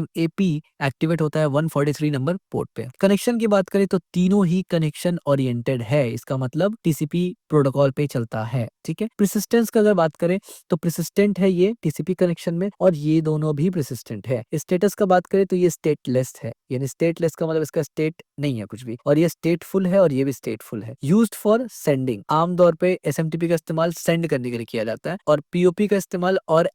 IMAP एक्टिवेट होता है 143 नंबर पोर्ट पे। कनेक्शन की बात करें तो तीनों ही कनेक्शन ओरिएंटेड है, इसका मतलब TCP प्रोटोकॉल पे चलता है, ठीक है। प्रिसिस्टेंस का अगर बात करें तो प्रिसिस्टेंट है ये TCP कनेक्शन में, और ये दोनों भी प्रिसिस्टेंट है। स्टेटस का बात करें तो ये स्टेटलेस है, यानी स्टेटलेस का मतलब इसका स्टेट नहीं है कुछ भी, और ये स्टेटफुल है और ये भी स्टेटफुल है। यूज्ड फॉर सेंडिंग, आमतौर पे SMTP का इस्तेमाल सेंड करने के लिए किया जाता है, और POP का इस्तेमाल और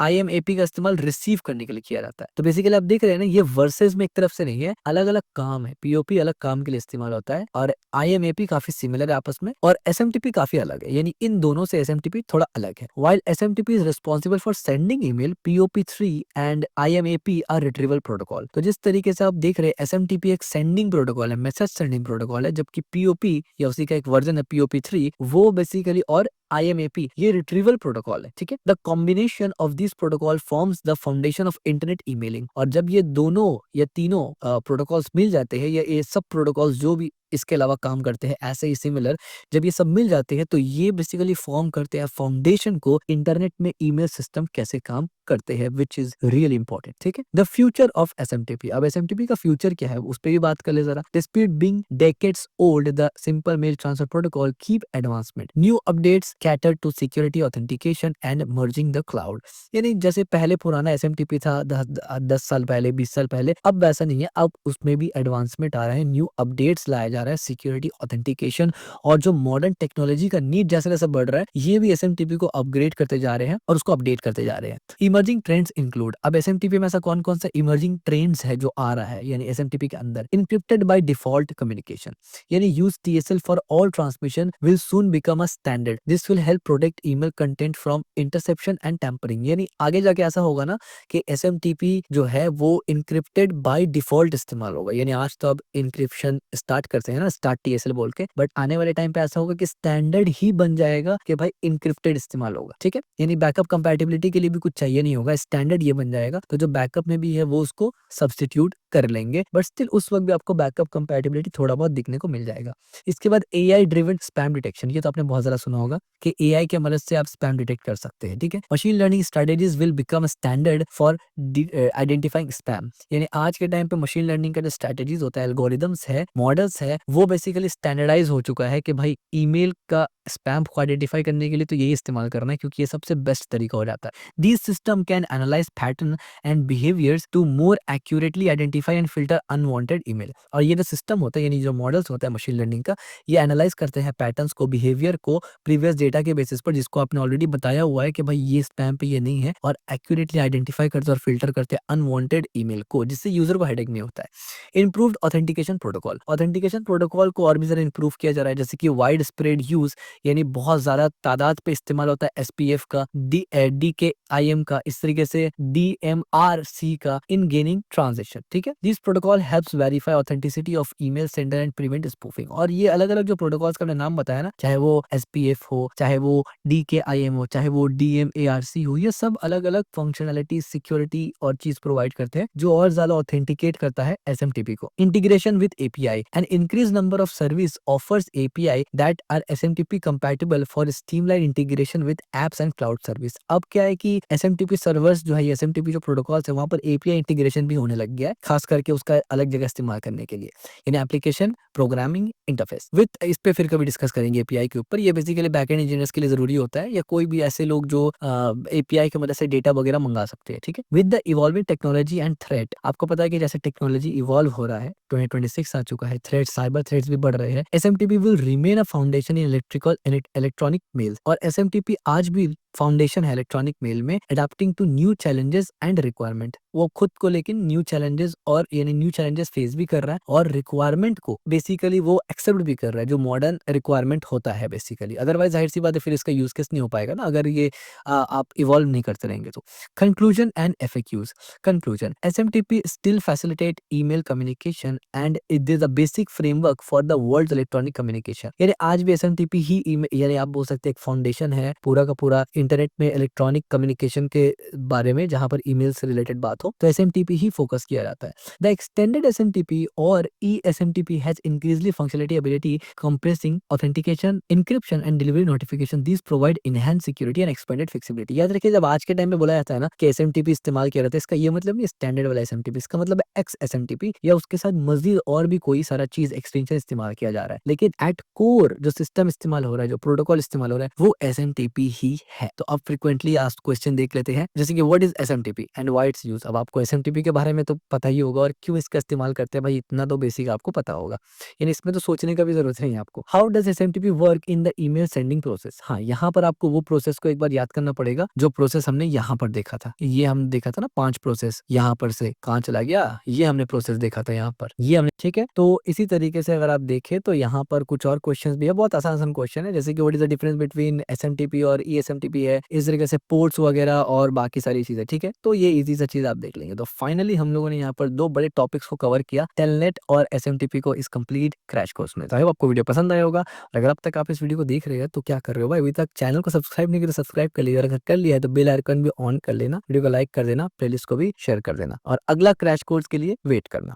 IMAP का इस्तेमाल रिसीव करने के लिए किया जाता है। तो बेसिकली आप देख रहे हैं ना, ये वर्सेस में एक तरफ से नहीं है, अलग अलग काम है। POP अलग काम के लिए इस्तेमाल होता है और IMAP काफी सिमिलर है आपस में, और SMTP काफी अलग है, यानी इन दोनों से SMTP थोड़ा अलग है। While SMTP is responsible for sending email, POP3 and IMAP are retrieval protocol। तो जिस तरीके से आप देख रहे हैं SMTP एक सेंडिंग प्रोटोकॉल है, मैसेज सेंडिंग प्रोटोकॉल है, जबकि POP या उसी का एक वर्जन है POP3, वो बेसिकली, और IMAP ये रिट्रीवल प्रोटोकॉल है, ठीक है। The combination of this protocol forms the foundation of internet emailing. और जब ये दोनों या तीनों प्रोटोकॉल्स मिल जाते हैं, या ये सब प्रोटोकॉल्स जो भी इसके अलावा काम करते हैं ऐसे ही सिमिलर, जब ये सब मिल जाते हैं तो ये बेसिकली फॉर्म करते हैं फाउंडेशन को, इंटरनेट में ईमेल सिस्टम कैसे काम करते हैं, विच इज रियली इंपॉर्टेंट, ठीक है। द फ्यूचर ऑफ SMTP, अब SMTP का फ्यूचर क्या है उस पर भी बात कर ले जरा। Dispute being decades old, the simple mail transfer protocol keep advancement, new updates cater to security authentication and merging the cloud. यानी जैसे पहले पुराना SMTP था 10 साल पहले, 20 साल पहले, अब वैसा नहीं है, अब उसमें भी एडवांसमेंट आ रहा है, न्यू अपडेट्स लाया जा रहा है, सिक्योरिटी ऑथेंटिकेशन, और जो मॉडर्न टेक्नोलॉजी का नीड जैसे जैसे बढ़ रहा है, ये भी SMTP को अपग्रेड करते जा रहे हैं और उसको अपडेट करते जा रहे हैं। इमर्जिंग ट्रेंड्स इंक्लूड, अब SMTP में ऐसा कौन कौन सा इमर्जिंग ट्रेंड्स है जो आ रहा है, यानी SMTP के अंदर। इनक्रिप्टेड बाय डिफॉल्ट कम्युनिकेशन, यानी use TSL for all transmission will soon become a standard, this will help protect email content from interception and tampering. यानी आगे जाके ऐसा होगा ना कि SMTP जो है वो इनक्रिप्टेड बाय डिफॉल्ट इस्तेमाल होगा, यानी आज तो अब इनक्रिप्शन स्टार्ट करते हैं ना, स्टार्ट TSL बोल के, बट आने वाले टाइम पे ऐसा होगा कि स्टैंडर्ड ही बन जाएगा कि भाई इनक्रिप्टेड इस्तेमाल होगा, ठीक है। यानी बैकअप कंपैटिबिलिटी के लिए भी कुछ चाहिए नहीं होगा, स्टैंडर्ड ये बन जाएगा, तो जो बैकअप में भी है वो उसको सब्स्टिट्यूट कर लेंगे, बट स्टिल उस वक्त भी आपको बैकअप कंपैटिबिलिटी थोड़ा बहुत दिखने को मिल जाएगा। इसके बाद AI ड्रिवन स्पैम डिटेक्शन, ये तो आपने बहुत ज्यादा सुना होगा कि AI के मदद से आप स्पैम डिटेक्ट कर सकते हैं, ठीक है। Machine learning strategies will become standard for identifying spam, यानी आज के टाइम पे मशीन लर्निंग का जो स्ट्रेटेजीज होता है, एल्गोरिदम्स है, मॉडल्स है, वो बेसिकली स्टैंडर्डाइज हो चुका है कि भाई ईमेल का स्पैम को आइडेंटिफाई करने के लिए तो यही इस्तेमाल करना है, क्योंकि ये सबसे बेस्ट तरीका हो जाता है। This system can analyse pattern and behaviours to more accurately identify and filter unwanted email. और ये जो सिस्टम होता है, यानी जो मॉडल्स होता है मशीन लर्निंग का, ये एनालाइज करते हैं पैटर्न्स को, बिहेवियर को, प्रीवियस डेटा के बेसिस पर, जिसको आपने ऑलरेडी बताया हुआ है कि भाई ये स्पैम पे ये नहीं है, और एक्यूरेटली आइडेंटिफाई करते हैं और फिल्टर करते हैं अनवांटेड ईमेल को, जिससे यूजर को हेडेक नहीं होता है। Improved authentication protocol, authentication protocol को और भी ज्यादा इंप्रूव किया जा रहा है, जैसे कि वाइड स्प्रेड यूज, यानी बहुत ज्यादा तादाद पे इस्तेमाल होता है SPF का, DKIM का, इस तरीके से DMRC का इन गेनिंग ट्रांजेक्शन, ठीक है। This protocol helps verify authenticity of email sender and prevent spoofing. और ये अलग अलग जो प्रोटोकॉल्स का मैंने नाम बताया ना, चाहे वो SPF हो, चाहे वो DKIM हो, चाहे वो DMARC हो, ये सब अलग अलग फंक्शनैलिटी, सिक्योरिटी और चीज प्रोवाइड करते हैं, जो और ज्यादा ऑथेंटिकेट करता है SMTP को। Integration with API, an increase number of service offers API that are SMTP compatible for streamlined integration with apps and cloud service। अब क्या है कि SMTP सर्वर्स जो है, ये SMTP जो प्रोटोकॉल्स है, वहां पर API इंटीग्रेशन भी होने लग गया है, खास करके उसका अलग जगह इस्तेमाल करने के लिए, यानी एप्लीकेशन प्रोग्रामिंग इंटरफेस विद। इस पे फिर कभी डिस्कस करेंगे API के ऊपर, ये बेसिकली बैकएंड इंजीनियर्स के लिए जरूरी होता है, या कोई भी ऐसे लोग जो API की मदद से डेटा वगैरह मंगा सकते हैं, ठीक है। With the evolving technology and threat, आपको पता है कि जैसे टेक्नोलॉजी इवॉल्व हो रहा है, 2026 आ चुका है, थ्रेट, साइबर थ्रेट्स भी बढ़ रहे हैं, SMTP will remain a foundation in electrical and electronic mail. और SMTP आज भी फाउंडेशन है इलेक्ट्रॉनिक मेल में, adapting to new challenges and requirement. वो खुद को लेकिन न्यू चैलेंजेस, और यानी न्यू चैलेंजेस फेस भी कर रहा है, और रिक्वायरमेंट को बेसिकली वो एक्सेप्ट भी कर रहा है, जो मॉडर्न रिक्वायरमेंट होता है बेसिकली। अदरवाइज जाहिर सी बात है, फिर इसका यूज केस नहीं हो पाएगा ना, अगर ये आप इवॉल्व नहीं करते रहेंगे तो। Conclusion and FAQs। Conclusion, SMTP still facilitate email communication and it is a basic framework for the world's electronic communication। यानी आज भी SMTP ही यानी आप बोल सकते हैं एक फाउंडेशन है पूरा का पूरा इंटरनेट में इलेक्ट्रॉनिक कम्युनिकेशन के बारे में, जहां पर ईमेल से रिलेटेड बात हो तो SMTP ही फोकस किया जाता है। द एक्सटेंडेड एसएमटीपी और eSMTP has increasingly functionality ability compressing authentication encryption and delivery notification. These provide enhanced security and expanded flexibility. याद रखिए जब आज के टाइम में बोला जाता है ना कि एसएमटीपी इस्तेमाल किया जाता है, इसका ये मतलब नहीं स्टैंडर्ड वाला एसएमटीपी, इसका मतलब है एक्स एसएमटीपी या उसके साथ मजीद और भी कोई सारा चीज एक्सटेंशन इस्तेमाल किया जा रहा है, लेकिन एट कोर जो सिस्टम इस्तेमाल हो रहा है, जो प्रोटोकॉल इस्तेमाल हो रहा है, वो एसएमटीपी ही है। तो अब फ्रिक्वेंटली आस्क्ड क्वेश्चन देख लेते हैं, जैसे कि what is SMTP and why it's use. अब आपको एसएमटीपी के बारे में तो पता ही होगा और क्यों इसका इस्तेमाल करते हैं भाई, इतना तो बेसिक आपको पता होगा, यानी इसमें तो सोचने का भी जरूरत नहीं है आपको। How does SMTP work in the email sending process. हाँ, यहाँ पर आपको वो प्रोसेस को एक बार याद करना पड़ेगा जो प्रोसेस हमने यहाँ पर देखा था। ये हम देखा था ना 5 प्रोसेस, यहाँ पर से कहाँ चला गया, ये हमने प्रोसेस देखा था यहाँ पर, ये हमने, ठीक है। तो इसी तरीके से अगर आप देखें तो यहाँ पर कुछ और क्वेश्चंस भी है, बहुत आसान क्वेश्चन है, जैसे कि what is the difference between SMTP और ईएसएमटीपी है, इस तरीके से पोर्ट्स वगैरह और बाकी सारी चीजें, ठीक है। तो ये इजी सा चीज आप देख लेंगे। तो फाइनली हम लोगों ने यहाँ पर 2 बड़े टॉपिक्स को कवर किया, टेलनेट और एसएमटीपी को, इस कंप्लीट क्रैश कोर्स में। तो आई होप आपको वीडियो पसंद आया होगा, और अगर अब तक आप इस वीडियो को देख रहे हैं तो क्या कर रहे हो भाई, अभी तक चैनल को सब्सक्राइब नहीं किया तो सब्सक्राइब कर लीजिए, और अगर कर लिया है तो बेल आइकन भी ऑन कर लेना, वीडियो को लाइक कर देना, प्लेलिस्ट को भी शेयर कर देना, और अगला क्रैश कोर्स के लिए वेट करना।